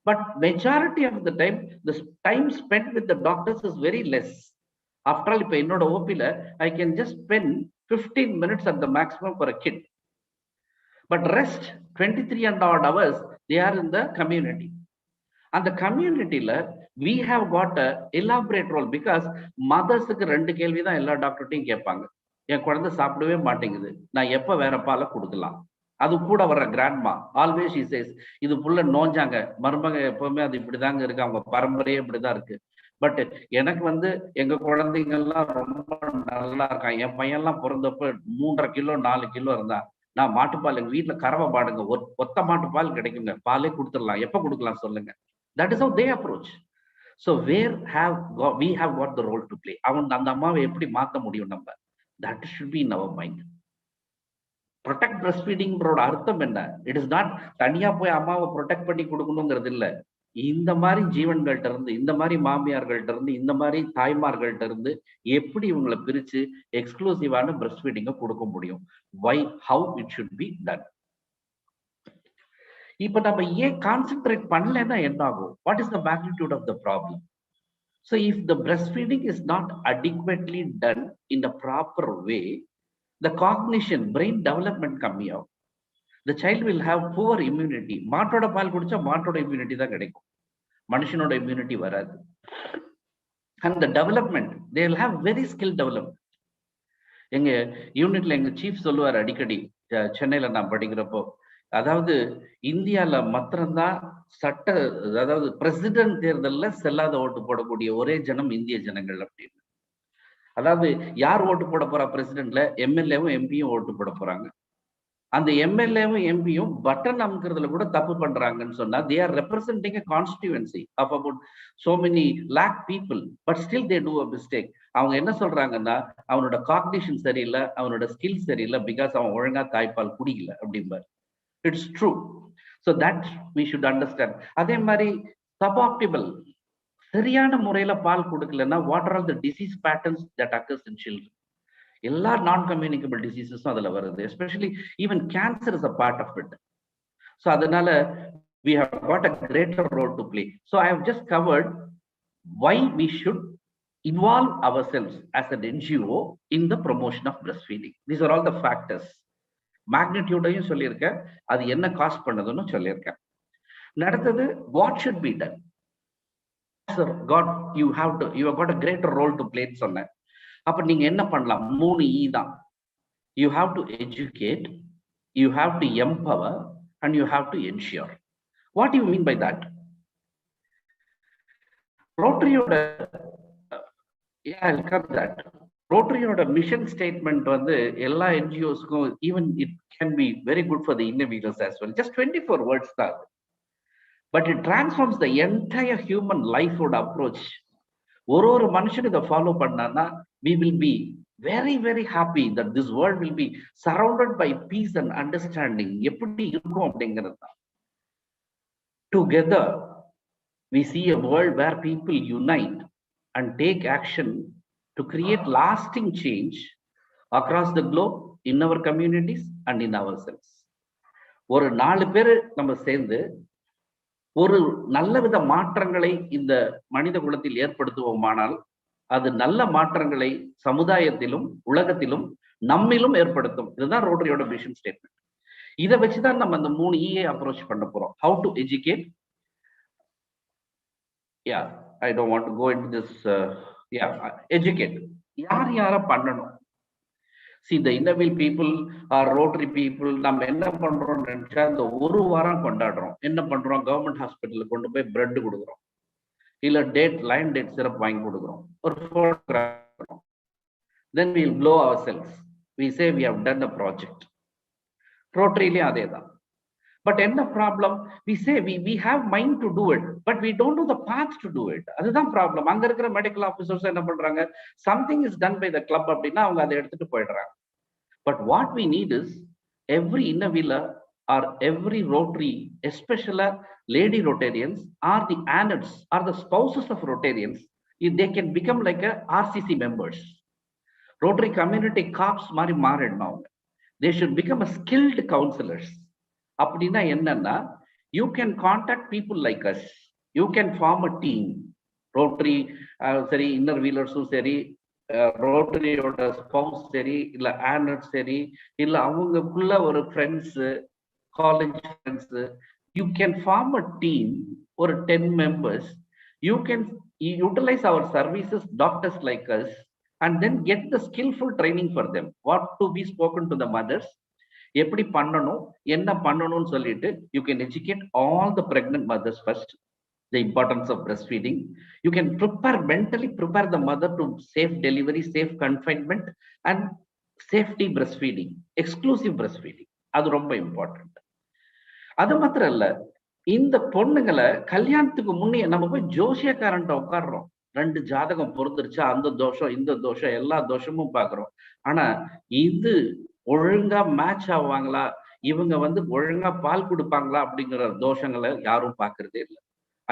but majority of the time, the time spent with the doctors is very less. After all, இப்ப என்னோட OP-ல I can just spend 15 minutes at the maximum for a kid. But rest 23 and odd hours, they are in the community. And the community, we have got a elaborate role because mothers க்கு ரெண்டு கேள்வி தான் எல்லா டாக்டர்ட்டையும் கேட்பாங்க. என் குழந்தை சாப்பிடவே மாட்டேங்குது, நான் எப்ப வேற பாலை கொடுக்கலாம்? அது கூட வர்ற கிராண்ட்மா ஆல்வேஸ் she says, இது புள்ள நோஞ்சாங்க, மருமக எப்பவுமே அது இப்படிதாங்க இருக்கு, அவங்க பரம்பரையே இப்படிதான் இருக்கு. பட் எனக்கு வந்து எங்க குழந்தைங்க எல்லாம் ரொம்ப நல்லா இருக்காங்க. என் பையன் எல்லாம் பிறந்தப்ப 3.5 கிலோ 4 கிலோ இருந்தா, நான் மாட்டுப்பால் எங்க வீட்டுல கறவை பாடுங்க, ஒத்த மாட்டுப்பால் கிடைக்குங்க, பாலே கொடுத்துடலாம், எப்ப கொடுக்கலாம் சொல்லுங்க. That is how they approach. So where we have got the role to play. அவன் அந்த அம்மாவை எப்படி மாத்த முடியும் நம்ம? That should be in our mind. Protect breastfeeding ரோட அர்த்தம் என்ன? It is not தனியா போய் அம்மாவை ப்ரொடெக்ட் பண்ணி கொடுக்கணுங்கிறது இல்ல. இந்த மாதிரி ஜீவன்கள்ட்ட இருந்து, இந்த மாதிரி மாமியார்கள்ட்ட இருந்து, இந்த மாதிரி தாய்மார்கள்ட்ட இருந்து எப்படி இவங்களை பிரிச்சு எக்ஸ்க்ளூசிவான பிரஸ்ட் ஃபீடிங்கை கொடுக்க முடியும்? why, how it should be done. இப்ப நம்ம ஏன் கான்சென்ட்ரேட் பண்ணலன்னா என்ன ஆகும்? What is the magnitude of the problem? So if the breast feeding is not adequately done in a proper way, the cognition, brain development கம்மியாகும். The child will have poor immunity. மாட்டோட பால் குடிச்சா மாட்டோட இம்யூனிட்டி தான் கிடைக்கும், மனுஷனோட இம்யூனிட்டி வராது. And the development, they will have very skilled development. எங்க யூனிட்ல எங்க சீஃப் சொல்லுவார் அடிக்கடி, சென்னையில நான் படிக்கிறப்போ, அதாவது இந்தியால மாத்திரம்தான் சட்ட, அதாவது பிரசிடென்ட் தேர்தல்ல செல்லாத ஓட்டு போடக்கூடிய ஒரே ஜனம் இந்திய ஜனங்கள் அப்படின்னு. அதாவது யார் ஓட்டு போட போறா பிரசிடென்ட்ல? எம்எல்ஏவும் எம்பியும் ஓட்டு போட போறாங்க. அந்த எம்எல்ஏவும் எம்பியும் பட்டன் அமுக்கிறதுல கூட தப்பு பண்றாங்கன்னு சொன்னா, they are representing a constituency of about so many lakh people, but still they do a mistake. அவங்க என்ன சொல்றாங்கன்னா, அவனோட காக்னிஷன் சரியில்லை, அவனோட ஸ்கில் சரியில்லை, பிகாஸ் அவன் ஒழுங்கா தாய்ப்பால் குடிக்கல அப்படிம்பாரு. It's true. So that we should understand. அதே மாதிரி சப்ஆப்டிமல், சரியான முறையில பால் கொடுக்கலன்னா, what are all the disease patterns that occurs in children? எல்லா நான் கம்யூனிகபிள் டிசீசஸும் அதுல வருது. Especially even cancer is a part of it. So அதனால we have got a greater role to play. So I have just covered why we should involve ourselves as an NGO in the promotion of breastfeeding. These are all the factors. மேக்னிடியூடையும் சொல்லியிருக்கேன், அது என்ன காஸ்ட் பண்ணதுன்னு சொல்லியிருக்கேன். அடுத்தது what should be done. you have got a greater role to play சொன்னேன். அப்ப நீங்க என்ன பண்ணலாம்? 3 E தான். You have to educate, you have to empower, and you have to ensure. What do you mean by that? Rotaryயோட, I'll cover that. Rotaryயோட மிஷன் ஸ்டேட்மெண்ட் வந்து எல்லா NGOஸ்க்கும், even it can be very good for the individuals as well. Just 24 words தான். But it transforms the entire human life-ஓட approach. ஒரு மனுஷன் இதை ஃபாலோ பண்ணான்னா, we will be very, very happy that this world will be surrounded by peace and understanding. Together, we see a world where people unite and take action to create lasting change across the globe, in our communities and in ourselves. ஒரு 4 பேர் நம்ம சேர்ந்து ஒரு நல்லவித மாற்றங்களை இந்த மனித குலத்தில் ஏற்படுத்துவோமானால் அது நல்ல மாற்றங்களை சமுதாயத்திலும் உலகத்திலும் நம்மிலும் ஏற்படுத்தும். இதுதான் ரோட்டரியோட விஷன் ஸ்டேட்மெண்ட். இதை வச்சுதான் நம்ம அந்த 3 EA அப்ரோச் பண்ண போறோம். How to educate, I don't want to go into this. Educate. யார பண்ணணும்? See, the innerville people or Rotary people, நம்ம என்ன பண்றோம் நினைச்சா இந்த ஒரு வாரம் கொண்டாடுறோம். என்ன பண்றோம்? கவர்மெண்ட் ஹாஸ்பிட்டலுக்கு கொண்டு போய் பிரெட் கொடுக்குறோம், இல்ல லைன் டேட் சிரப் வாங்கி கொடுக்குறோம், ஒரு photograph. Then we'll blow ourselves. We say we have done a project. Rotaryலயும் அதேதான். But என்ன problem? We say we have mind to do it, but we don't know the path to do it. அதுதான் problem. அங்க இருக்கிற மெடிக்கல் ஆபீசர்ஸ் என்ன பண்றாங்க? Something is done by the club அப்படின்னா அவங்க அதை எடுத்துட்டு போயிடுறாங்க. But what we need is every innerviller or every Rotary, especially lady Rotarians or the annettes or the spouses of Rotarians, if they can become like a RCC members. Rotary community cops மாதிரி மாறிடணும். They should become a skilled counselors. அப்படின்னா என்னன்னா, you can contact people like us, you can form a team. Rotary சரி, இன்னர் வீலர்ஸும் சரி, ரோட்டரியோட ஸ்பவுஸ் சரி, இல்ல ஆனட் சரி, இல்ல அவங்களுக்குள்ள ஒரு friends, college friends, you can form a team or 10 members. You can utilize our services, doctors like us, and then get the skillful training for them. What to be spoken to the mothers, எப்படி பண்ணணும், என்ன பண்ணணும்னு சொல்லிட்டு you can educate all the pregnant mothers first, the importance of breastfeeding. You can mentally prepare the mother to safe delivery, safe confinement and safety breastfeeding, exclusive breastfeeding. அது ரொம்ப இம்பார்ட்டன்ட். அது மாத்திரம் இல்ல, இந்த பொண்ணுங்களை கல்யாணத்துக்கு முன்னே நம்ம போய் ஜோசியக்காரன்ட்ட உட்காடுறோம். 2 ஜாதகம் பொருந்துருச்சா, அந்த தோஷம் இந்த தோஷம் எல்லா தோஷமும் பாக்குறோம். ஆனா இது ஒழுங்கா மேட்ச் ஆவாங்களா, இவங்க ஒழுங்கா பால் கொடுப்பாங்களா அப்படிங்கிற தோஷங்களை யாரும் பாக்குறதே இல்லை.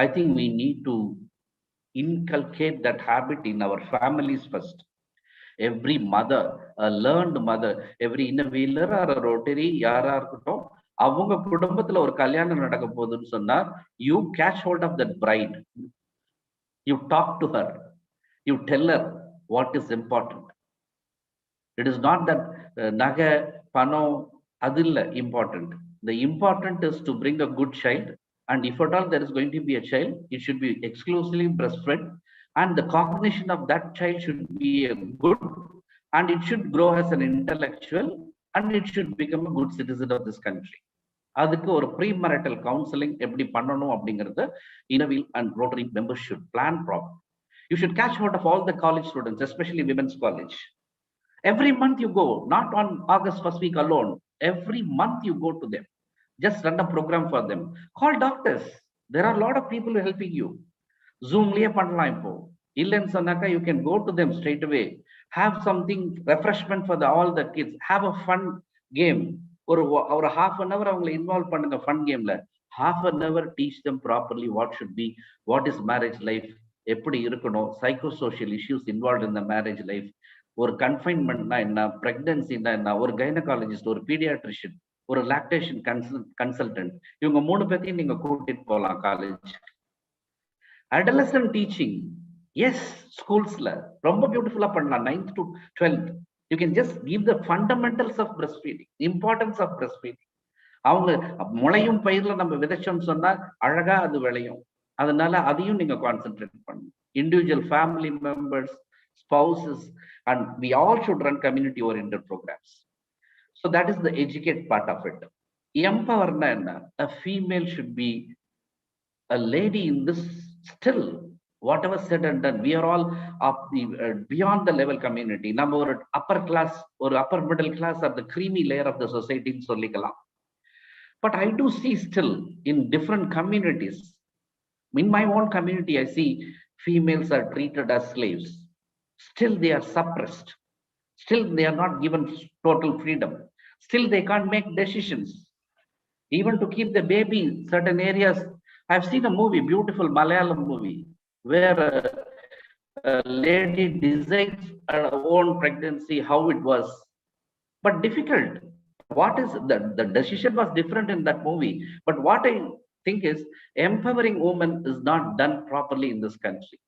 I think we need to inculcate that habit in our families first. Every mother, a learned mother, every innerviller or a Rotary, யாரா இருக்கட்டும், அவங்க குடும்பத்துல ஒரு கல்யாணம் நடக்க போகுதுன்னு சொன்னா, you catch hold of that bride, you talk to her, you tell her what is important. It is not that naga pano adilla important. The important is to bring a good child, and if at all there is going to be a child, it should be exclusively breastfed, and the cognition of that child should be good, and it should grow as an intellectual, and it should become a good citizen of this country. அதுக்கு ஒரு ப்ரீமரிட்டல் கவுன்சிலிங் எப்படி பண்ணணும் அப்படிங்கறது Innerville and Rotary members should plan properly. You should catch hold of all the college students, especially women's college. Every month you go, not on August 1st week alone. Every month you go to them. Just run a program for them. Call doctors. There are a lot of people helping you. Zoom liye pannalam ipo. Illen sonnaka you can go to them straight away. Have something refreshment for all the kids. Have a fun game. Or half an hour avanga involve பண்ணுங்க fun game la. Half an hour teach them properly what should be, what is marriage life, எப்படி இருக்கணும், psychosocial issues involved in the marriage life. ஒரு கன்ஃபைன்மெண்ட்னா என்ன, பிரெக்னன்சினா என்ன, ஒரு கைனகாலஜிஸ்ட், ஒரு பீடியாட்ரிஷியன், ஒரு லாக்டேஷன் கன்சல்டன்ட், இவங்க 3 பேரையும் நீங்க கூட்டிட்டு போகலாம் காலேஜ். அடலசன்ட் டீச்சிங், எஸ், ஸ்கூல்ஸ்ல ரொம்ப பியூட்டிஃபுல்லா பண்ணலாம். 9th to 12th you can just give the fundamentals of breastfeeding, importance of breastfeeding. அவங்க முளையும் பயிர்ல நம்ம விதைச்சோம்னு சொன்னா அழகா அது விளையும். அதனால அதையும் நீங்க கான்சென்ட்ரேட் பண்ணணும். Individual family members, spouses, and we all should run community oriented programs. So that is the educate part of it. Empower na enna, a female should be a lady in this. Still, whatever said and done, we are all up the beyond the level community. Number or upper class or upper middle class are the creamy layer of the society in solikalam. But I do see still in different communities, in my own community, I see females are treated as slaves. Still they are suppressed. Still, they are not given total freedom. Still, they can't make decisions. Even to keep the baby in certain areas. I've seen a movie, beautiful Malayalam movie, where a lady decides her own pregnancy, how it was, but difficult. What is the decision was different in that movie. But what I think is empowering women is not done properly in this country.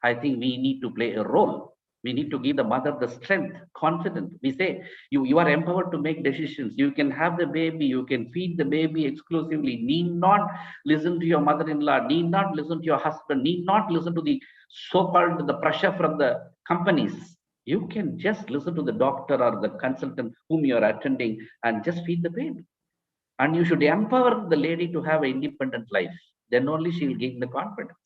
I think we need to play a role. We need to give the mother the strength, confidence. We say, you are empowered to make decisions. You can have the baby, you can feed the baby exclusively. Need not listen to your mother-in-law, need not listen to your husband, need not listen to the so-called the pressure from the companies. You can just listen to the doctor or the consultant whom you are attending and just feed the baby. And you should empower the lady to have an independent life. Then only she will gain the confidence.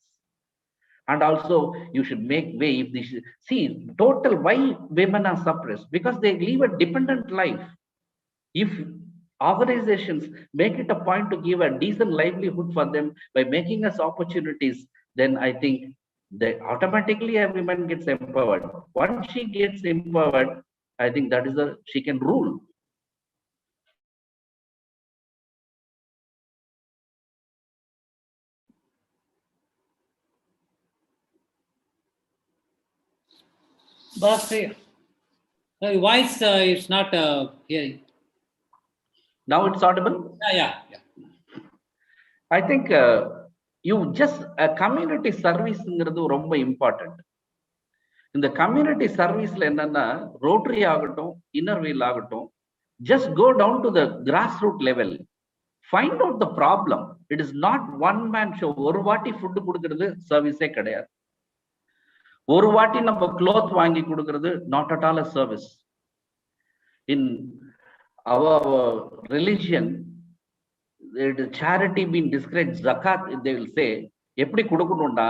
And also, you should make way. If this, see, total why women are suppressed, because they live a dependent life. If organizations make it a point to give a decent livelihood for them by making us opportunities, then I think that automatically a woman gets empowered. Once she gets empowered, I think that is she can rule. Boss, your voice is not hearing. Now it's audible? Yeah. I think you just community service is very important. In the community service, Rotary agatum, inner wheel agatum, just go down to the grassroots level. Find out the problem. It is not one man show. Oru vaati food kudukkiradhu service e kedayadu. Oru vaati நம்ம cloth வாங்கி கொடுக்கிறது not at all a service. In our religion, the charity being described, zakat, they will say, எப்படி கொடுக்கணும்னா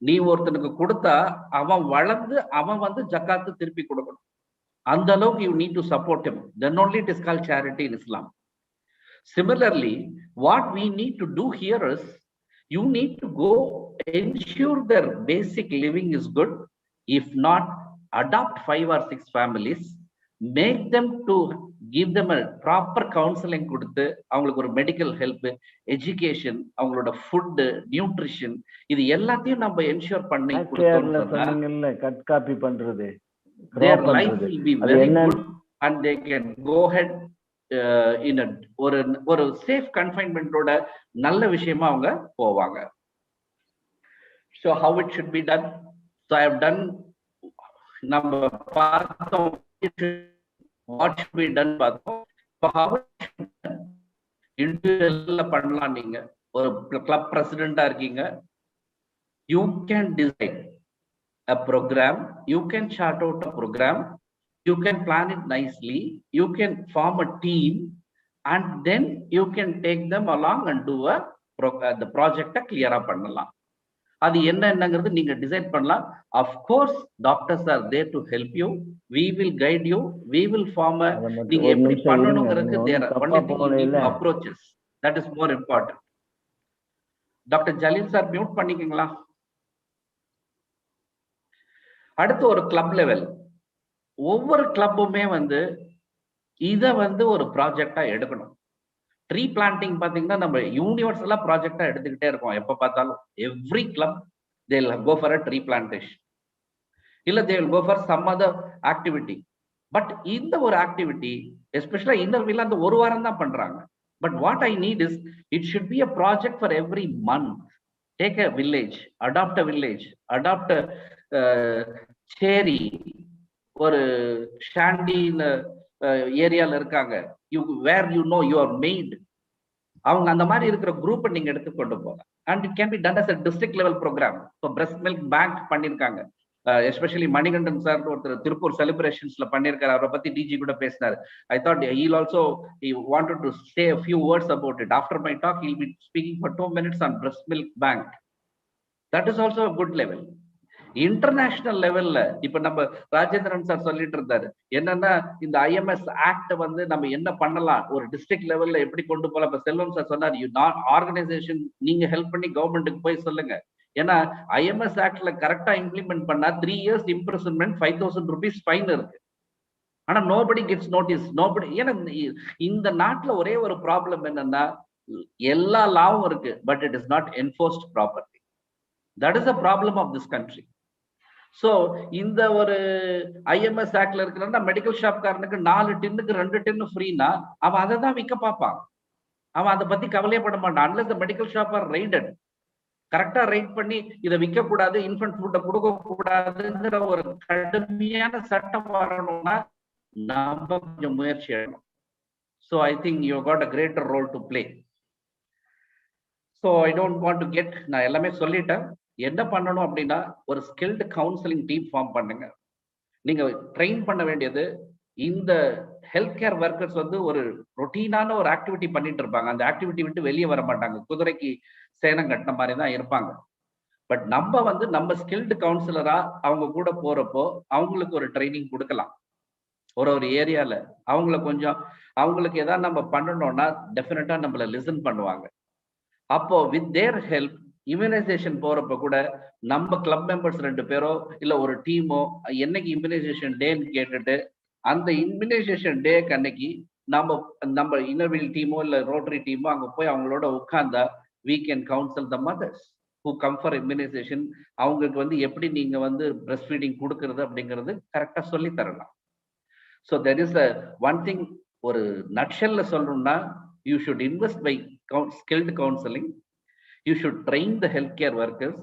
நீ ஒருத்தனுக்கு கொடுத்தா அவன் வளர்ந்து அவன் வந்து ஜக்காத்து திருப்பி கொடுக்கணும். அந்த அளவுக்கு you need to support him. Then only it is called charity in Islam. Similarly, what we need to do here is you need to go ensure their basic living is good. If not, adopt 5 or 6 families, make them to give them a proper counseling கொடுத்து அவங்களுக்கு ஒரு மெடிக்கல் ஹெல்ப், எஜுகேஷன், அவங்களோட ஃபுட், நியூட்ரிஷன், இது எல்லாத்தையும் நம்ம என்ஷூர் பண்ணி கொடுத்தோம்னா கட் காப்பி பண்றது their life will be very good and they can go ahead in a ஒரு safe confinement ஓட நல்ல விஷயமா அவங்க போவாங்க. So how it should be done? So I have done நம்ம பார்த்தோம் what should be done பார்த்தோம். How individual பண்ணலாம். நீங்க ஒரு club president-ஆ இருக்கீங்க, you can decide a program, you can chart out a program, you can plan it nicely, you can form a team, and then you can take them along and do the project clear up பண்ணலாம். அது என்னங்கிறது நீங்க டிசைட் பண்ணலாம். Of course, doctors are there to help you. We will guide you. We will form a நீங்க எப்படி பண்ணணும்ங்கிறது there are only approaches. That is more important. Dr. Jalil sir mute பண்ணிக்கீங்களா? அடுத்து ஒரு கிளப் லெவல். ஒவ்வொரு கிளப்புமே வந்து இத வந்து ஒரு ப்ராஜெக்டா எடுக்கணும். ட்ரீ பிளான்டிங் பாத்தீங்கன்னா நம்ம யூனிவர்சலா ப்ராஜெக்டா எடுத்துக்கிட்டே இருக்கோம். எப்ப பார்த்தாலும் every club they will go for a tree plantation, இல்ல they will go for some other activity. But இந்த ஒரு ஆக்டிவிட்டி எஸ்பெஷலா இன்னர் வீல் அந்த ஒரு வாரம் தான் பண்றாங்க. But what I need is it should be a project for every month. Take a village, adopt a village, adopt a சேரி, ஒரு ஷாண்டி ஏரியால இருக்காங்க, where you know you are made, அவங்க அந்த மாதிரி இருக்கிற குரூப்பை நீங்க எடுத்துக்கொண்டு போங்க. And it can be done as a district level program. இப்போ breast milk bank பண்ணிருக்காங்க. எஸ்பெஷலி மணிகண்டன் சார் ஒருத்தர் திருப்பூர் செலிப்ரேஷன்ஸ்ல பண்ணிருக்காரு. அவரை பத்தி டிஜி கூட பேசினாரு. I thought he'll also he wanted to say a few words about it. After my talk he'll be speaking for 2 minutes on breast milk bank. That is also a good level. International லெவல்ல இப்ப நம்ம ராஜேந்திரன் சார் சொல்லிட்டு இருந்தாரு என்னன்னா இந்த IMS ஆக்ட் வந்து நம்ம என்ன பண்ணலாம், ஒரு டிஸ்ட்ரிக்ட் லெவல்ல எப்படி கொண்டு போகலாம். இப்ப செல்வம் சார் சொன்னார், ஆர்கனைசேஷன் நீங்க ஹெல்ப் பண்ணி கவர்மெண்ட்டுக்கு போய் சொல்லுங்க. ஏன்னா IMS ஆக்ட்ல கரெக்டா இம்ப்ளிமெண்ட் பண்ணா 3 years imprisonment, 5,000 rupees ஃபைன் இருக்கு. ஆனா nobody gets noticed. Nobody, ஏன்னா இந்த நாட்டுல ஒரே ஒரு ப்ராப்ளம் என்னன்னா, எல்லா லாவும் இருக்கு, but it is not enforced properly. That is the problem of this country. So இந்த ஒரு IMS ஆக்ட்ல இருக்கிற மெடிக்கல் ஷாப்காரனுக்கு 4 டின்னுக்கு 2 டின்னு ஃப்ரீனா அவன் அதை தான் விற்க பார்ப்பான். அவன் அதை பத்தி கவலையப்பட மாட்டான். Unless the medical shop are raided. கரெக்டா ரைட் பண்ணி இதை விற்க கூடாது, இன்ஃபன்ட் ஃபுட்டை கொடுக்க கூடாதுங்கிற ஒரு கடுமையான சட்டம் வரணும்னா நாம கொஞ்சம் முயற்சி எடுக்கணும். So I think you got a greater role to play. So I don't want to get, நான் எல்லாமே சொல்லிட்டேன். என்ன பண்ணணும் அப்படின்னா, ஒரு ஸ்கில்டு கவுன்சிலிங் டீம் ஃபார்ம் பண்ணுங்க. நீங்க ட்ரெயின் பண்ண வேண்டியது, இந்த ஹெல்த் கேர் ஒர்க்கர்ஸ் வந்து ஒரு ரொட்டீனான ஒரு ஆக்டிவிட்டி பண்ணிட்டு இருப்பாங்க. அந்த ஆக்டிவிட்டி விட்டு வெளியே வர மாட்டாங்க. குதிரைக்கு சேனம் கட்டின மாதிரி தான் இருப்பாங்க. பட் நம்ம வந்து நம்ம ஸ்கில்டு கவுன்சிலரா அவங்க கூட போறப்போ அவங்களுக்கு ஒரு ட்ரைனிங் கொடுக்கலாம். ஒரு ஏரியால அவங்களுக்கு ஏதாவது நம்ம பண்ணணும்னா டெஃபினட்டா நம்மள லிசன் பண்ணுவாங்க. அப்போ வித் தேர் ஹெல்ப் இம்யூனைசேஷன் போறப்ப கூட நம்ம கிளப் மெம்பர்ஸ் 2 பேரோ இல்ல ஒரு டீமோ என்னைக்கு இம்யூனைசேஷன் டேன்னு கேட்டுட்டு அந்த இம்யூனைசேஷன் டேக்கு அன்னைக்கு நம்ம இன்னர்வில் டீமோ இல்ல ரோட்டரி டீமோ அங்க போய் அவங்களோட உட்கார்ந்தா we can counsel the mothers who come for immunization. அவங்களுக்கு வந்து எப்படி நீங்க வந்து breast feeding கொடுக்கிறது அப்படிங்கிறது கரெக்டா சொல்லி தரலாம். So there is a one thing, ஒரு நட்ஷல்ல சொல்லணும்னா, you should invest by skilled counseling. You should train the healthcare workers.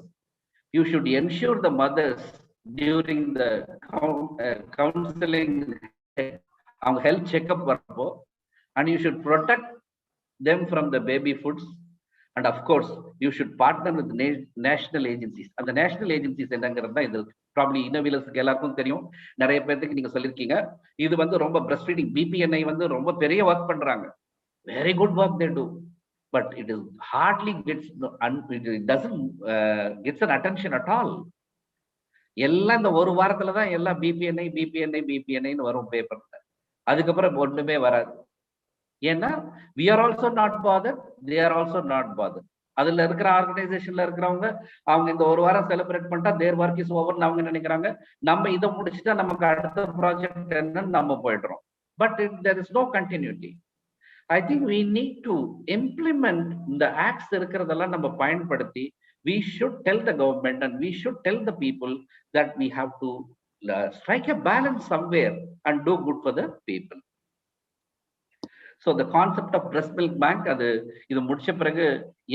You should ensure the mothers during the counseling, அவங்க ஹெல்த் செக்அப் வரப்போ, and you should protect them from the baby foods. And of course, you should partner with national agencies. அந்த national agencies என்னங்கிறது தான் இது ப்ராப்ளி இன்னோவேலர்ஸ்க்கு எல்லாருக்கும் தெரியும். நிறைய பேருக்கு நீங்க சொல்லியிருக்கீங்க. இது வந்து ரொம்ப breast feeding BPNI வந்து ரொம்ப பெரிய ஒர்க் பண்றாங்க. Very good work they do. But it is hardly it doesn't gets an attention at all. எல்லாம் இந்த ஒரு வாரத்துல தான் எல்லாம் BPNI வரும் பேப்பர்ல. அதுக்கப்புறம் ஒண்ணுமே வராது. ஏன்னா we are also not bothered, they are also not bothered. அதுல இருக்கிற ஆர்கனைசேஷன்ல இருக்கிறவங்க அவங்க இந்த ஒரு வாரம் செலிப்ரேட் பண்ணிட்டா their work is over ன்னு அவங்க நினைக்கிறாங்க. நம்ம இதை முடிச்சுட்டா நமக்கு அடுத்த ப்ராஜெக்ட் என்னன்னு நம்ம போயிடுறோம். But there is no continuity. I think we need to implement the acts இருக்கிறதெல்லாம் நம்ம பயன்படுத்தி we should tell the government and we should tell the people that we have to strike a balance somewhere and do good for the people. So the concept of breast milk bank, இது முடிச்ச பிறகு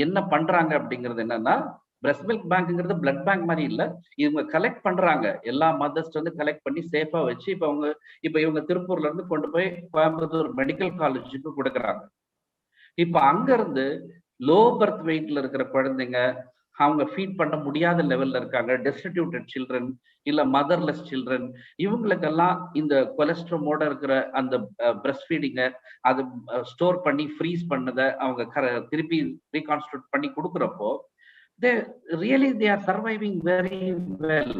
என்ன பண்றாங்க அப்படிங்கிறது என்னன்னா, breast milk bankங்கிறது blood bank மாதிரி இல்ல. இவங்க கலெக்ட் பண்றாங்க, எல்லா மதர்ஸ் வந்து கலெக்ட் பண்ணி சேஃபா வச்சு இப்ப இவங்க திருப்பூர்ல இருந்து கொண்டு போய் கோயம்புத்தூர் மெடிக்கல் காலேஜுக்கு கொடுக்குறாங்க. இப்ப அங்க இருந்து லோ பர்த் வெயிட்ல இருக்கிற குழந்தைங்க, அவங்க ஃபீட் பண்ண முடியாத லெவல்ல இருக்காங்க, டெஸ்டிடியூட்டட் சில்ட்ரன் இல்ல மதர்லெஸ் சில்ட்ரன், இவங்களுக்கெல்லாம் இந்த கொலஸ்ட்ரமோட இருக்கிற அந்த பிரஸ்ட் ஃபீடிங்கை அது ஸ்டோர் பண்ணி ஃப்ரீஸ் பண்ணதை அவங்க திருப்பி ரீகான்ஸ்டியூட் பண்ணி கொடுக்குறப்போ they are surviving very well.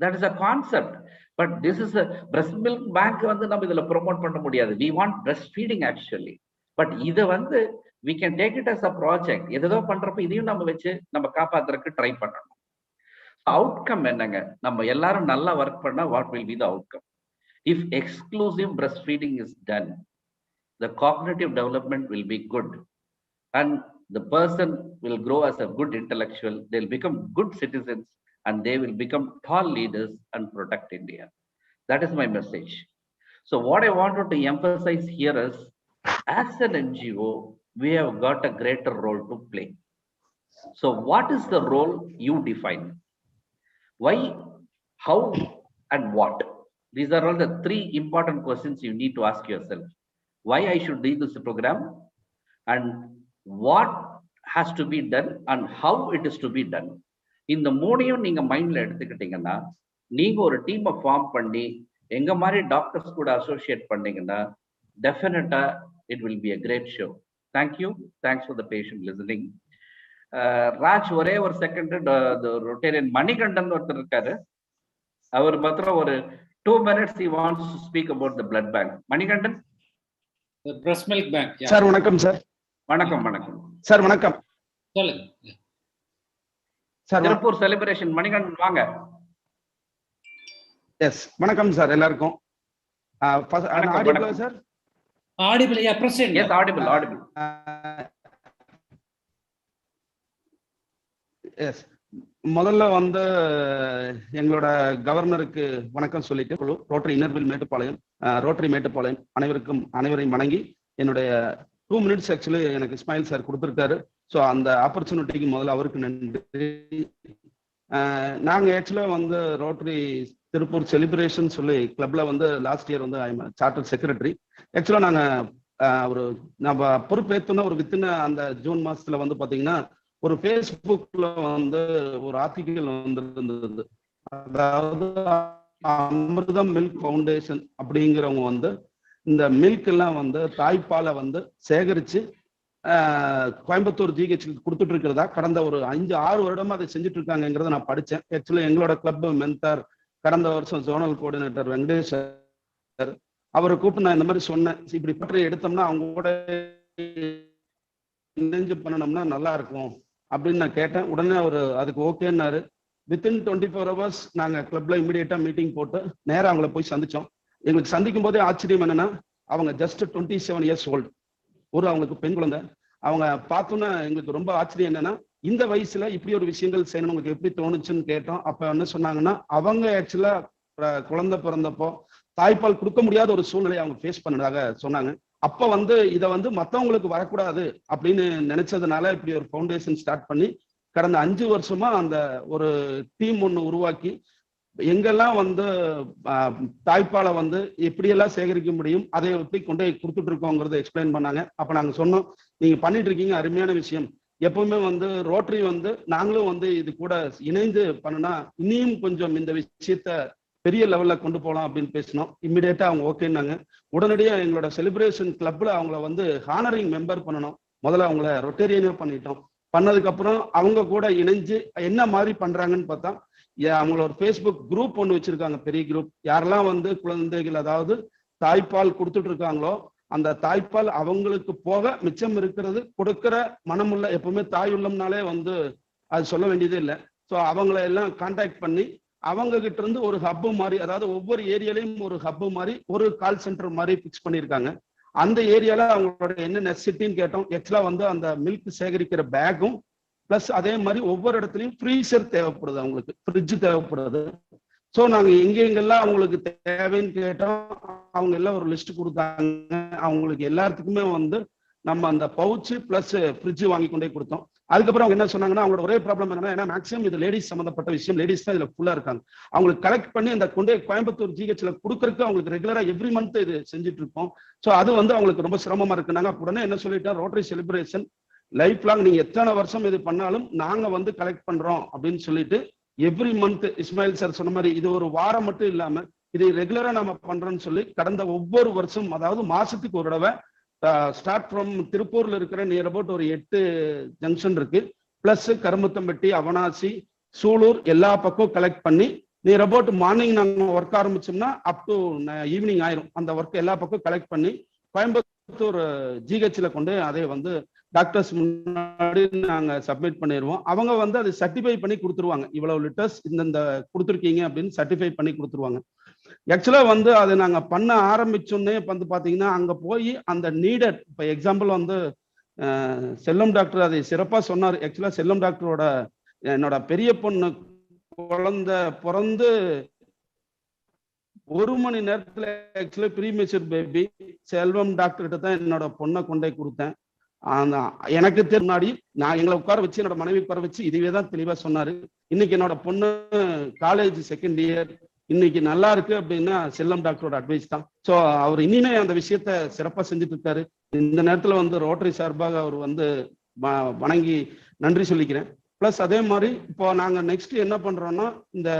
That is a concept. But this is a breast milk bank வந்து நம்ம இதுல ப்ரோமோட் பண்ண முடியாது. We want breastfeeding actually. But இதை வந்து we can take it as a project. எதோ பண்றப்ப இதையும் நம்ம வச்சு நம்ம காப்பாத்துறதுக்கு ட்ரை பண்ணணும். அவுட்கம் என்னங்க? நம்ம எல்லாரும் நல்லா ஒர்க் பண்ணா what will be the outcome? If exclusive breastfeeding is done, the cognitive development will be good and the person will grow as a good intellectual, they'll become good citizens and they will become tall leaders and protect India. That is my message. So what I wanted to emphasize here is, as an NGO, we have got a greater role to play. So what is the role you define? Why, how, and what? These are all the 3 important questions you need to ask yourself. Why I should do this program, and what has to be done, and how it is to be done. இந்த 3யும் நீங்க மைண்ட்ல எடுத்துக்கிட்டீங்கன்னா, நீங்க ஒரு டீமை ஃபார்ம் பண்ணி எங்க மாதிரி டாக்டர்ஸ் கூட அசோசியேட் பண்ணீங்கன்னா டெஃபினட்டா it will be a great show. Thank you. Thanks for the patient listening. Raj, ஒரே ஒரு செகண்ட், ரொட்டேரியன் மணிகண்டன் ஒருத்தர் இருக்காரு, அவர் மாத்திரம் ஒரு 2 minutes he wants to speak about the blood bank. Manikandan, the breast milk bank. Sir வணக்கம் சார். வணக்கம். வணக்கம் சார். வணக்கம். சொல்லுங்க சார். திருப்பூர் செலிப்ரேஷன் மணிகண்டன் வாங்க. எஸ், வணக்கம் சார் எல்லாருக்கும். audible, sir? Audible, yeah, President. Yes, audible. Yes. முதல்ல வந்து எங்களோட கவர்னருக்கு வணக்கம் சொல்லிட்டு ரோட்டரி இன்னர்வில் மேட்டுப்பாளையம், ரோட்டரி மேட்டுப்பாளையம் அனைவரையும் வணங்கி என்னுடைய 2 minutes ஆக்சுவலி எனக்கு இஸ்மாயில் சார் கொடுத்துருக்காரு. ஸோ அந்த ஆப்பர்ச்சுனிட்டிக்கு முதல்ல அவருக்கு நன்றி. நாங்கள் ஆக்சுவலாக வந்து ரோட்டரி திருப்பூர் செலிப்ரேஷன் சொல்லி கிளப்ல வந்து லாஸ்ட் இயர் வந்து ஐம் சார்ட்டர் செக்ரட்டரி. ஆக்சுவலாக நாங்கள் நம்ம பொறுப்பேற்றுனா ஒரு வித்தின் அந்த ஜூன் மாசத்துல வந்து பார்த்தீங்கன்னா ஒரு ஃபேஸ்புக்ல வந்து ஒரு ஆர்டிகிள் வந்திருந்தது. அதாவது அமிர்தம் மில்க் ஃபவுண்டேஷன் அப்படிங்கிறவங்க வந்து இந்த மில்க் எல்லாம் வந்து தாய்ப்பாலை வந்து சேகரிச்சு கோயம்புத்தூர் ஜிஹெச்சுக்கு கொடுத்துட்டு இருக்கிறதா கடந்த ஒரு 5-6 வருடமா அதை செஞ்சுட்டு இருக்காங்கிறத நான் படித்தேன். ஆக்சுவலி எங்களோட கிளப் மென்டார் கடந்த வருஷம் ஜோனல் கோஆர்டினேட்டர் வெங்கடேஷ் சார் அவரை கூப்பிட்டு நான் இந்த மாதிரி சொன்னேன், இப்படி பற்றி எடுத்தோம்னா அவங்க கூட இணைஞ்சு பண்ணணும்னா நல்லா இருக்கும் அப்படின்னு நான் கேட்டேன். உடனே அவர் அதுக்கு ஓகேன்னாரு. வித்தின் 24 hours நாங்கள் கிளப்ல இமீடியட்டா மீட்டிங் போட்டு நேராக அவங்கள போய் சந்திச்சோம். எங்களுக்கு சந்திக்கும் போதே ஆச்சரியம் என்னன்னா அவங்க ஜஸ்ட் 27 years old, அவங்களுக்கு பெண் குழந்தை. அவங்க பார்த்தோன்னா எங்களுக்கு ரொம்ப ஆச்சரியம் என்னன்னா இந்த வயசுல இப்படி ஒரு விஷயங்கள் செய்யணும் உங்களுக்கு எப்படி தோணுச்சுன்னு கேட்டோம். அப்ப என்ன சொன்னாங்கன்னா அவங்க ஆக்சுவலா குழந்தை பிறந்தப்போ தாய்ப்பால் கொடுக்க முடியாத ஒரு சூழ்நிலையை அவங்க ஃபேஸ் பண்ணதாக சொன்னாங்க. அப்ப வந்து இதை வந்து மற்றவங்களுக்கு வரக்கூடாது அப்படின்னு நினைச்சதுனால இப்படி ஒரு ஃபவுண்டேஷன் ஸ்டார்ட் பண்ணி கடந்த 5 வருஷமா அந்த ஒரு டீம் ஒன்று உருவாக்கி எங்கெல்லாம் வந்து தாய்ப்பாலை வந்து எப்படியெல்லாம் சேகரிக்க முடியும் அதை எப்படி கொண்டு போய் கொடுத்துட்டு இருக்கோங்கிறத எக்ஸ்பிளைன் பண்ணாங்க. அப்ப நாங்க சொன்னோம், நீங்க பண்ணிட்டு இருக்கீங்க அருமையான விஷயம், எப்பவுமே வந்து ரோட்டரி வந்து நாங்களும் வந்து இது கூட இணைந்து பண்ணனா இன்னும் கொஞ்சம் இந்த விஷயத்த பெரிய லெவல்ல கொண்டு போகலாம் அப்படின்னு பேசினோம். இம்மிடியேட்டா அவங்க ஓகேன்னாங்க. உடனடியாக எங்களோட செலிப்ரேஷன் கிளப்ல அவங்கள வந்து ஹானரிங் மெம்பர் பண்ணணும். முதல்ல அவங்கள ரொட்டேரியனே பண்ணிட்டோம். பண்ணதுக்கு அப்புறம் அவங்க கூட இணைஞ்சு என்ன மாதிரி பண்றாங்கன்னு பார்த்தா அவங்கள ஒரு ஃபேஸ்புக் குரூப் ஒன்று வச்சிருக்காங்க, பெரிய குரூப். யாரெல்லாம் வந்து குழந்தைகள் அதாவது தாய்ப்பால் கொடுத்துட்டு இருக்காங்களோ அந்த தாய்ப்பால் அவங்களுக்கு போக மிச்சம் இருக்கிறது கொடுக்கிற மனமுள்ள, எப்பவுமே தாய் உள்ளம்னாலே வந்து அது சொல்ல வேண்டியதே இல்லை. ஸோ அவங்கள எல்லாம் கான்டாக்ட் பண்ணி அவங்க கிட்ட இருந்து ஒரு ஹப்பு மாதிரி, அதாவது ஒவ்வொரு ஏரியாலையும் ஒரு ஹப்பு மாதிரி ஒரு கால் சென்டர் மாதிரி பிக்ஸ் பண்ணியிருக்காங்க. அந்த ஏரியால அவங்களோட என்ன நெசசிட்டின்னு கேட்டோம். ஆக்சுவலா வந்து அந்த மில்க் சேகரிக்கிற பேக்கும் பிளஸ் அதே மாதிரி ஒவ்வொரு இடத்துலையும் ஃப்ரீசர் தேவைப்படுது, அவங்களுக்கு ஃப்ரிட்ஜ் தேவைப்படுது. ஸோ நாங்கள் எங்கெங்கெல்லாம் அவங்களுக்கு தேவைன்னு கேட்டோம். அவங்க எல்லாம் ஒரு லிஸ்ட் கொடுத்தாங்க. அவங்களுக்கு எல்லாத்துக்குமே வந்து நம்ம அந்த பவுச்சு பிளஸ் ஃப்ரிட்ஜ் வாங்கி கொண்டே கொடுத்தோம். அதுக்கப்புறம் அவங்க என்ன சொன்னாங்கன்னா அவங்களோட ஒரே ப்ராப்ளம் என்னன்னா, ஏன்னா மேக்ஸிமம் இது லேடிஸ் சம்பந்தப்பட்ட விஷயம், லேடிஸ் தான் இதுல ஃபுல்லா இருக்காங்க. அவங்களுக்கு கலெக்ட் பண்ணி அந்த கொண்டே கோயம்புத்தூர் ஜிஹெச்ல கொடுக்கறதுக்கு அவங்களுக்கு ரெகுலரா எவ்ரி மந்த் இது செஞ்சுட்டு இருக்கோம். ஸோ அது வந்து அவங்களுக்கு ரொம்ப சிரமமா இருக்குனாங்க. உடனே என்ன சொல்லிட்டா, ரோட்டரி செலிப்ரேஷன் லைஃப் லாங் நீங்க எத்தனை வருஷம் இது பண்ணாலும் நாங்க வந்து கலெக்ட் பண்றோம் அப்படின்னு சொல்லிட்டு எவ்ரி மந்த் இஸ்மாயில் சார் சொன்ன மாதிரி இது ஒரு வாரம் மட்டும் இல்லாம இதை ரெகுலரா நம்ம பண்றோம்னு சொல்லி கடந்த ஒவ்வொரு வருஷம், அதாவது மாசத்துக்கு ஒரு தடவை ஸ்டார்ட் ஃப்ரம் திருப்பூர்ல இருக்கிற நியர் அபவுட் ஒரு 8 ஜங்ஷன் இருக்கு, பிளஸ் கரும்புத்தம்பட்டி, அவனாசி, சூலூர் எல்லா பக்கம் கலெக்ட் பண்ணி நியர் அபவுட் மார்னிங் நாங்க ஒர்க் ஆரம்பிச்சோம்னா அப் டு ஈவினிங் ஆயிரும். அந்த ஒர்க் எல்லா பக்கம் கலெக்ட் பண்ணி கோயம்புத்தூர் ஜிஹெச்ல கொண்டு அதை வந்து டாக்டர்ஸ் முன்னாடி நாங்க சப்மிட் பண்ணிடுவோம். அவங்க வந்து அதை சர்டிஃபை பண்ணி கொடுத்துருவாங்க, இவ்வளவு லிட்டர்ஸ் இந்த கொடுத்துருக்கீங்க அப்படின்னு சர்டிஃபை பண்ணி கொடுத்துருவாங்க. ஆக்சுவலா வந்து அதை நாங்க பண்ண ஆரம்பிச்சோன்னே வந்து பாத்தீங்கன்னா அங்க போய் அந்த நீடட், இப்ப எக்ஸாம்பிள் வந்து செல்லம் டாக்டர் அதை சிறப்பா சொன்னார். ஆக்சுவலா செல்லம் டாக்டரோட என்னோட பெரிய பொண்ணு குழந்தை பிறந்து 1 மணி நேரத்துல ஆக்சுவலி ப்ரீமெச்சூர் பேபி செல்வம் டாக்டர்கிட்ட தான் என்னோட பொண்ணை கொண்டே கொடுத்தேன். எனக்கு முன்னாடி நான் எங்களை உட்கார வச்சு என்னோட மனைவி உட்கார வச்சு இதுவே தான் தெளிவா சொன்னாரு. இன்னைக்கு என்னோட பொண்ணு காலேஜ் 2nd இயர், இன்னைக்கு நல்லா இருக்கு அப்படின்னா செல்லம் டாக்டரோட அட்வைஸ் தான். ஸோ அவர் இனிமே அந்த விஷயத்த சிறப்பா செஞ்சுட்டு இருக்காரு. இந்த நேரத்துல வந்து ரோட்டரி சார்பாக அவர் வந்து வணங்கி நன்றி சொல்லிக்கிறேன். பிளஸ் அதே மாதிரி இப்போ நாங்க நெக்ஸ்ட் என்ன பண்றோம்னா, இந்த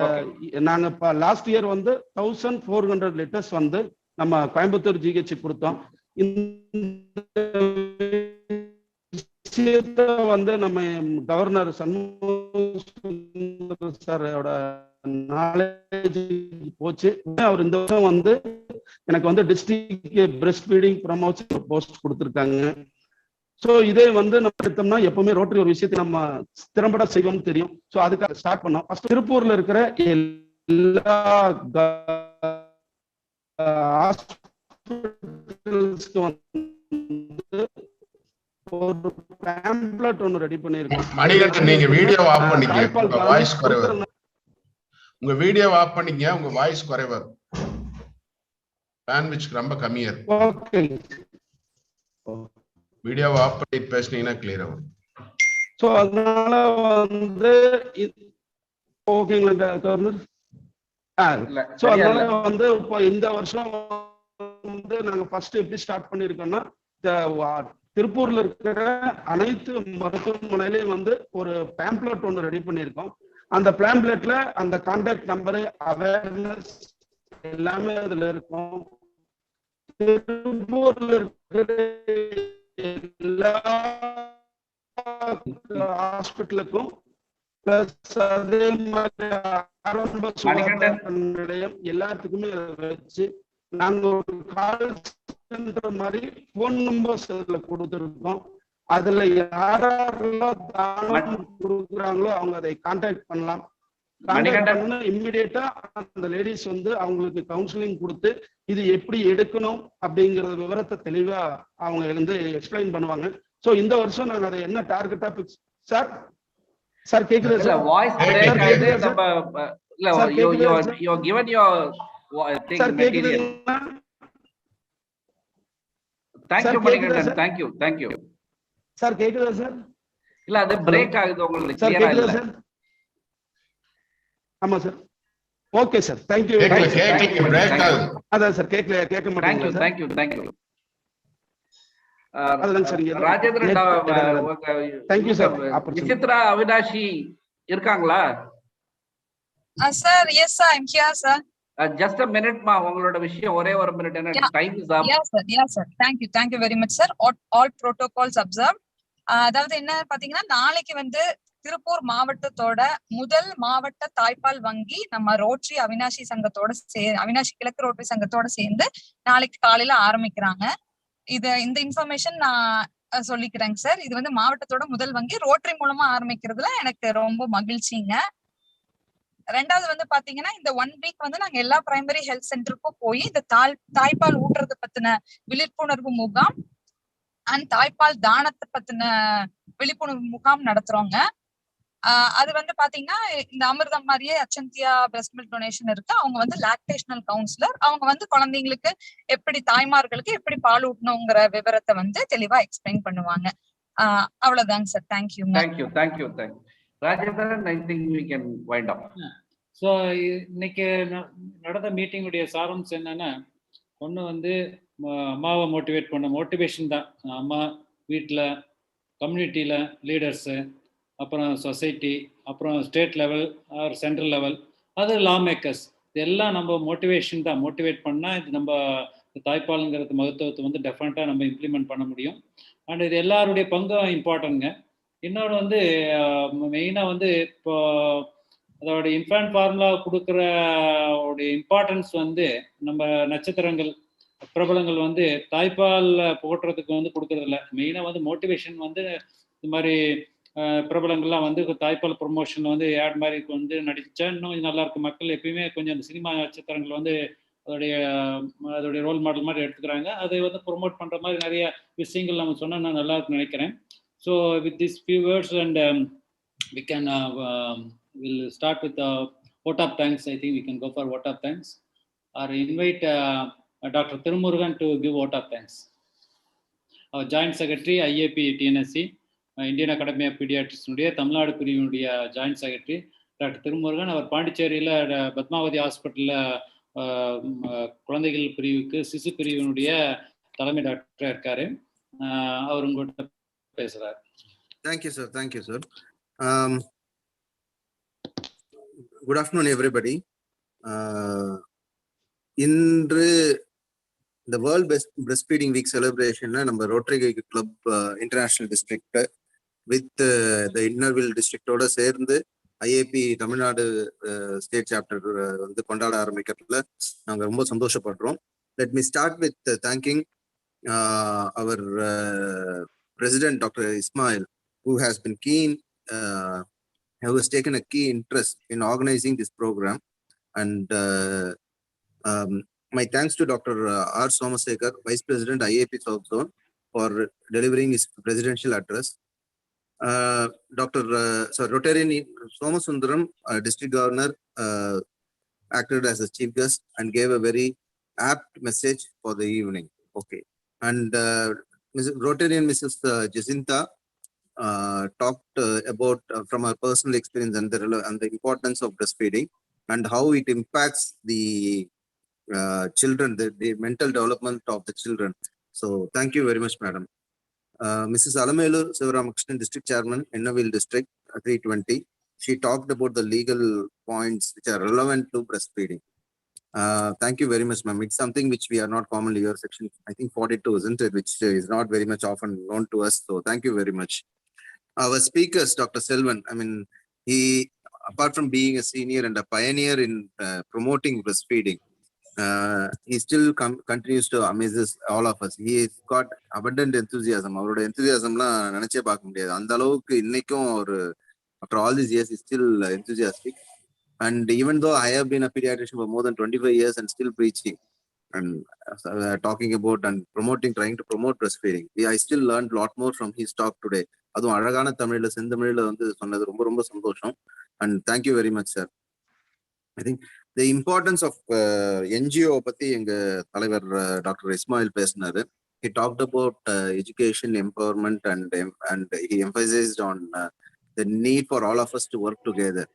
நாங்க இப்போ லாஸ்ட் இயர் வந்து 1400 லிட்டர்ஸ் வந்து நம்ம கோயம்புத்தூர் ஜிஹெச் கொடுத்தோம். இந்த விஷயத்த வந்து நம்ம கவர்னர் சண்முக சாரோட நாலேஜ் போச்சு. அவர் இந்த வருஷம் வந்து எனக்கு வந்து district breast feeding promotion post கொடுத்துருக்காங்க. ஸோ இதே வந்து நம்ம எடுத்தோம்னா எப்பவுமே ரோட்டரி ஒரு விஷயத்தை நம்ம திறம்பட செய்வோம்னு தெரியும். ஸோ அதுக்காக ஸ்டார்ட் பண்ணோம். ஃபர்ஸ்ட் திருப்பூர்ல இருக்கிற எல்லா ஹாஸ்பிட்டல்ஸ்க்கு வந்து ஒரு பேம்ப்ளெட் ஒன்று ரெடி பண்ணியிருக்கோம். மணிகண்டன், நீங்க வீடியோ ஆஃப் பண்ணிக்க, உங்க வாய்ஸ் குறைவு. உங்க வீடியோ ஆஃப் பண்ணிக்க, உங்க வாய்ஸ் குறைவு. பேண்ட்விச் ரொம்ப கம்மியா இருக்கு. ஓகே, வீடியோ ஆஃப் பண்ணி பேசுனீங்கன்னா கிளியர் ஆகும். ஸோ அதனால வந்து ஓகேங்களா கவர்னர்? ஸோ அதனால வந்து இப்போ இந்த வருஷம் வந்து நாங்க ஃபர்ஸ்ட் எப்படி ஸ்டார்ட் பண்ணிருக்கோம்னா, திருப்பூர்ல இருக்கிற அனைத்து மருத்துவமனையிலையும் வந்து ஒரு பேம்ப்ளெட் ஒன்று ரெடி பண்ணியிருக்கோம். அந்த பேம்ப்ளெட்ல அந்த கான்டாக்ட் நம்பரு, அவேர்னஸ் எல்லாமே அதுல இருக்கும். திருப்பூர்ல இருக்கிற எல்லா ஹாஸ்பிட்டலுக்கும் பிளஸ் அதே மாதிரி ஆரம்ப சுகாதார நிலையம் எல்லாத்துக்குமே வச்சு நாங்க ஒரு கால் சென்டர் மாதிரி போன் நம்பர்ஸ் அதுல கொடுத்துருக்கோம். அதுல யாரெல்லாம் தானம் கொடுக்குறாங்களோ அவங்க அதை கான்டாக்ட் பண்ணலாம். இம்மிடியேட்டா அந்த லேடிஸ் வந்து அவங்களுக்கு கவுன்சிலிங் கொடுத்து இது எப்படி எடுக்கணும் அப்படிங்கிற விவரத்தை தெளிவா அவங்க வந்து எக்ஸ்பிளைன் பண்ணுவாங்க. சோ இந்த வருஷம் நாங்க அதை என்ன டார்கெட்டா பிக்ஸ் சார் சார் கேக்குதா சார்? வாய்ஸ் பிரேக் ஆகுது. நம்ம இல்ல you given your thing material. Thank you Manikandan. Thank you sir கேக்குதா சார்? இல்ல அது பிரேக் ஆகுது, உங்களுக்கு கிளியரா இல்ல. ஆமா சார். Okay sir, thank you. அதான் சார் கேட்க மாட்டேங்குது. Thank you Rajendran. Thank you sir. Vichitra Avinashi இருக்காங்களா? Sir yes sir, I am here sir. Just a minute மா, உங்களோட விஷயம் ஒரே ஒரு மினிட். என்ன time is up. yes sir thank you very much sir. all protocols observed. அதாவது என்ன பாத்தீங்கன்னா, நாளைக்கு வந்து திருப்பூர் மாவட்டத்தோட முதல் மாவட்ட தாய்ப்பால் வங்கி நம்ம ரோட்டரி அவினாஷி சங்கத்தோட அவினாஷி கிழக்கு ரோட்டரி சங்கத்தோட சேர்ந்து நாளைக்கு காலையில ஆரம்பிக்கிறாங்க. இந்த இன்ஃபர்மேஷன் நான் சொல்லிக்கிறேங்க சார். இது வந்து மாவட்டத்தோட முதல் வங்கி ரோட்டரி மூலமா ஆரம்பிக்கிறதுல எனக்கு ரொம்ப மகிழ்ச்சிங்க. ரெண்டாவது வந்து பாத்தீங்கன்னா, இந்த 1 வீக் வந்து நாங்க எல்லா பிரைமரி ஹெல்த் சென்டருக்கும் போய் இந்த தாய்ப்பால் ஊட்டுறது பத்தின விழிப்புணர்வு முகாம் அண்ட் தாய்ப்பால் தானத்தை பத்தின விழிப்புணர்வு முகாம் நடத்துறோங்க. அது வந்து பாத்தீங்கன்னா, இந்த அமிர்தம் மாதிரியே அச்சந்தியா பிரஸ்ட் மில்க் டொனேஷன் இருக்கு. அவங்க வந்து லாக்டேஷனல் கவுன்சிலர். அவங்க வந்து குழந்தைங்களுக்கு எப்படி, தாய்மார்களுக்கு எப்படி பால் ஊட்டணுங்கிற விவரத்தை வந்து தெளிவா எக்ஸ்பிளைன் பண்ணுவாங்க. அவ்வளவுதாங்க sir. Thank you Rajendran. I think we can wind up. So இன்னைக்கு நடந்த மீட்டிங்குடைய சாரம்ஸ் என்னன்னா, ஒன்று வந்து அம்மாவை மோட்டிவேட் பண்ண மோட்டிவேஷன் தான். அம்மா வீட்டில், கம்யூனிட்டியில் லீடர்ஸு, அப்புறம் சொசைட்டி, அப்புறம் state level or central level, அது லா மேக்கர்ஸ், இதெல்லாம் நம்ம மோட்டிவேஷன் தான். மோட்டிவேட் பண்ணால் இது நம்ம தாய்ப்பாலுங்கிறது மகத்துவத்தை வந்து டெஃபினட்டாக நம்ம இம்ப்ளிமெண்ட் பண்ண முடியும். அண்ட் இது எல்லாருடைய பங்கும் இம்பார்ட்டன்ட்ங்க. இன்னொன்று வந்து மெயினாக வந்து இப்போ அதோட இன்ஃபேன்ட் ஃபார்முலா கொடுக்குற இம்பார்ட்டன்ஸ் வந்து நம்ம நட்சத்திரங்கள் பிரபலங்கள் வந்து தாய்ப்பால் போட்டுறதுக்கு வந்து கொடுக்கறதில்ல. மெயினாக வந்து மோட்டிவேஷன் வந்து இந்த மாதிரி பிரபலங்கள்லாம் வந்து தாய்ப்பால் ப்ரொமோஷன் வந்து ஆட் மாதிரி வந்து நடிச்சா இன்னும் நல்லா இருக்கும். மக்கள் எப்பயுமே கொஞ்சம் அந்த சினிமா நட்சத்திரங்கள் வந்து அதோடைய ரோல் மாடல் மாதிரி எடுத்துக்கிறாங்க. அதை வந்து ப்ரொமோட் பண்ணுற மாதிரி நிறைய விஷயங்கள் நம்ம சொன்னால் நான் நல்லா இருக்குன்னு நினைக்கிறேன். So with this few words and we can we'll start with vote of thanks. I think we can go for vote of thanks or invite Dr. Thirumurugan to give vote of thanks. Our Joint Secretary, IAP TNSC, Indian Academy of Pediatrics Tamil Nadu பிரிவினுடைய Joint Secretary டாக்டர் திருமுருகன். அவர் பாண்டிச்சேரியில் பத்மாவதி ஹாஸ்பிட்டலில் குழந்தைகள் பிரிவுக்கு சிசு பிரிவினுடைய தலைமை டாக்டராக இருக்காரு. அவர் உங்கள்கிட்ட பேசுகிறார். Thank you sir. Good afternoon, everybody. இன்று இந்த வேர்ல்ட் Breastfeeding Week celebration நம்ம rotary club international district with the inner wheel டிஸ்ட்ரிக்டோட சேர்ந்து IAP தமிழ்நாடு ஸ்டேட் சாப்டர் வந்து கொண்டாட ஆரம்பிக்கிறதுல நாங்கள் ரொம்ப சந்தோஷப்படுறோம். Let me start with thanking our President Dr. Ismail, who has been who has taken a key interest in organizing this program, and my thanks to Dr. R. Somasekar, Vice President IAP South Zone, for delivering his presidential address. Rotarian Somasundaram, District Governor, acted as a chief guest and gave a very apt message for the evening. Okay. And Rotarian Mrs. Jacinta talked about from her personal experience and the importance of breastfeeding and how it impacts the children, the mental development of the children. So thank you very much, madam. Mrs. Alamelu Sivaramakrishnan, District Chairman, Ennaville District, 320. She talked about the legal points which are relevant to breastfeeding. Thank you very much, ma'am. It's something which we are not commonly here, section, I think 42, isn't it? Which is not very much often known to us. So thank you very much. Our speakers, Dr. Selvan, I mean, he, apart from being a senior and a pioneer in promoting breastfeeding, he still continues to amaze all of us. He has got abundant enthusiasm. Our enthusiasm la nanache paaka mudiyadhu. And alavukku innaikum or after all these years, he's still enthusiastic. And even though I have been a pediatrician for more than 25 years and still preaching and talking about and promoting, trying to promote breastfeeding, I still learned a lot more from his talk today. அதுவும் அழகான தமிழ்ல செந்தமிழ்ல வந்து சொன்னது ரொம்ப ரொம்ப சந்தோஷம். And thank you very much, sir. I think the importance of NGO பத்தி எங்க தலைவர் டாக்டர் இஸ்மாயில் பேசினாரு. He talked about education, empowerment, and he emphasized on the need for all of us to work together.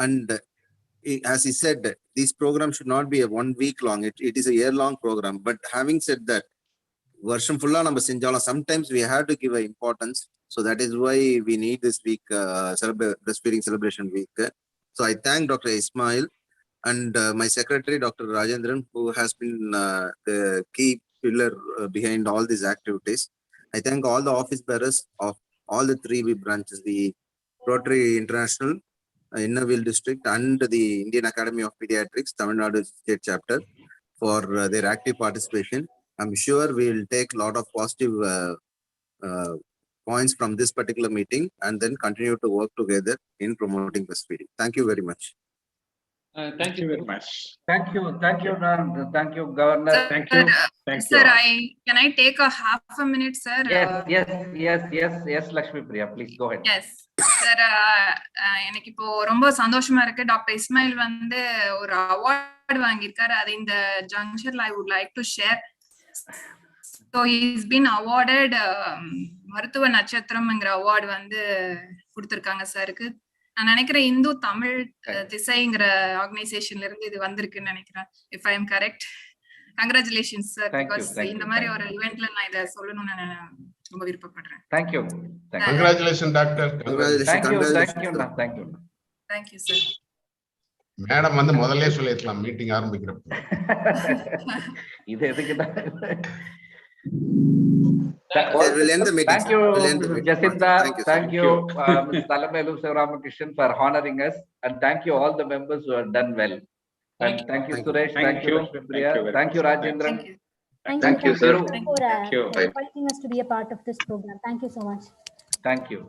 And as he said, this program should not be a 1 week long. It is a year-long program. But having said that, version fulla number senjala, sometimes we have to give an importance. So that is why we need this week, breastfeeding celebration week. So I thank Dr. Ismail and my secretary, Dr. Rajendran, who has been the key pillar behind all these activities. I thank all the office bearers of all the 3 branches, the Rotary International, Ennaville District, and the Indian Academy of Pediatrics, Tamil Nadu State Chapter, for their active participation. I'm sure we'll take a lot of positive points from this particular meeting and then continue to work together in promoting breastfeeding. Thank you very much. Thank you very much. Thank you, thank you, Governor. Sir, Thank you. Thank sir, you. can I take a half a minute, sir? Yes, Lakshmi Priya, please go ahead. Yes, sir. எனக்கு இப்போ ரொம்ப சந்தோஷமா இருக்கு. டாக்டர் இஸ்மாயில் வந்து ஒரு அவார்டு வாங்கியிருக்காரு. அது இந்த ஜங்ஷன்ல I would like to share. So he's been awarded மருத்துவ நட்சத்திரம்ங்கிற அவார்டு வந்து கொடுத்திருக்காங்க சாருக்கு. நான் நினைக்கிறேன் இந்து தமிழ் திசைங்கிற ஆர்கனைசேஷன்ல இருந்து இது வந்திருக்குன்னு நினைக்கிறேன். If I am correct. Congratulations, sir. Because இந்த மாதிரி ஒரு ஈவென்ட்ல நான் இத சொல்லணும்னு நான் ரொம்ப விருப்பப்படுறேன். Thank you. Congratulations, doctor. Thank you. Thank you, sir. Madam வந்து முதல்ல சொல்லிடலாம் மீட்டிங் ஆரம்பிக்கிறப்ப. இது எதுக்குடா? We'll end the meeting. Thank you, Mrs. Jacinta. Thank you, Mrs. Alamelu Sivaramakrishnan, for honoring us, and thank you all the members who have done well. And thank you, Suresh. Thank you, Lakshmi Priya. Thank you, Rajendran. Thank you, sir. Thank you for inviting us to be a part of this program. Thank you so much. Thank you.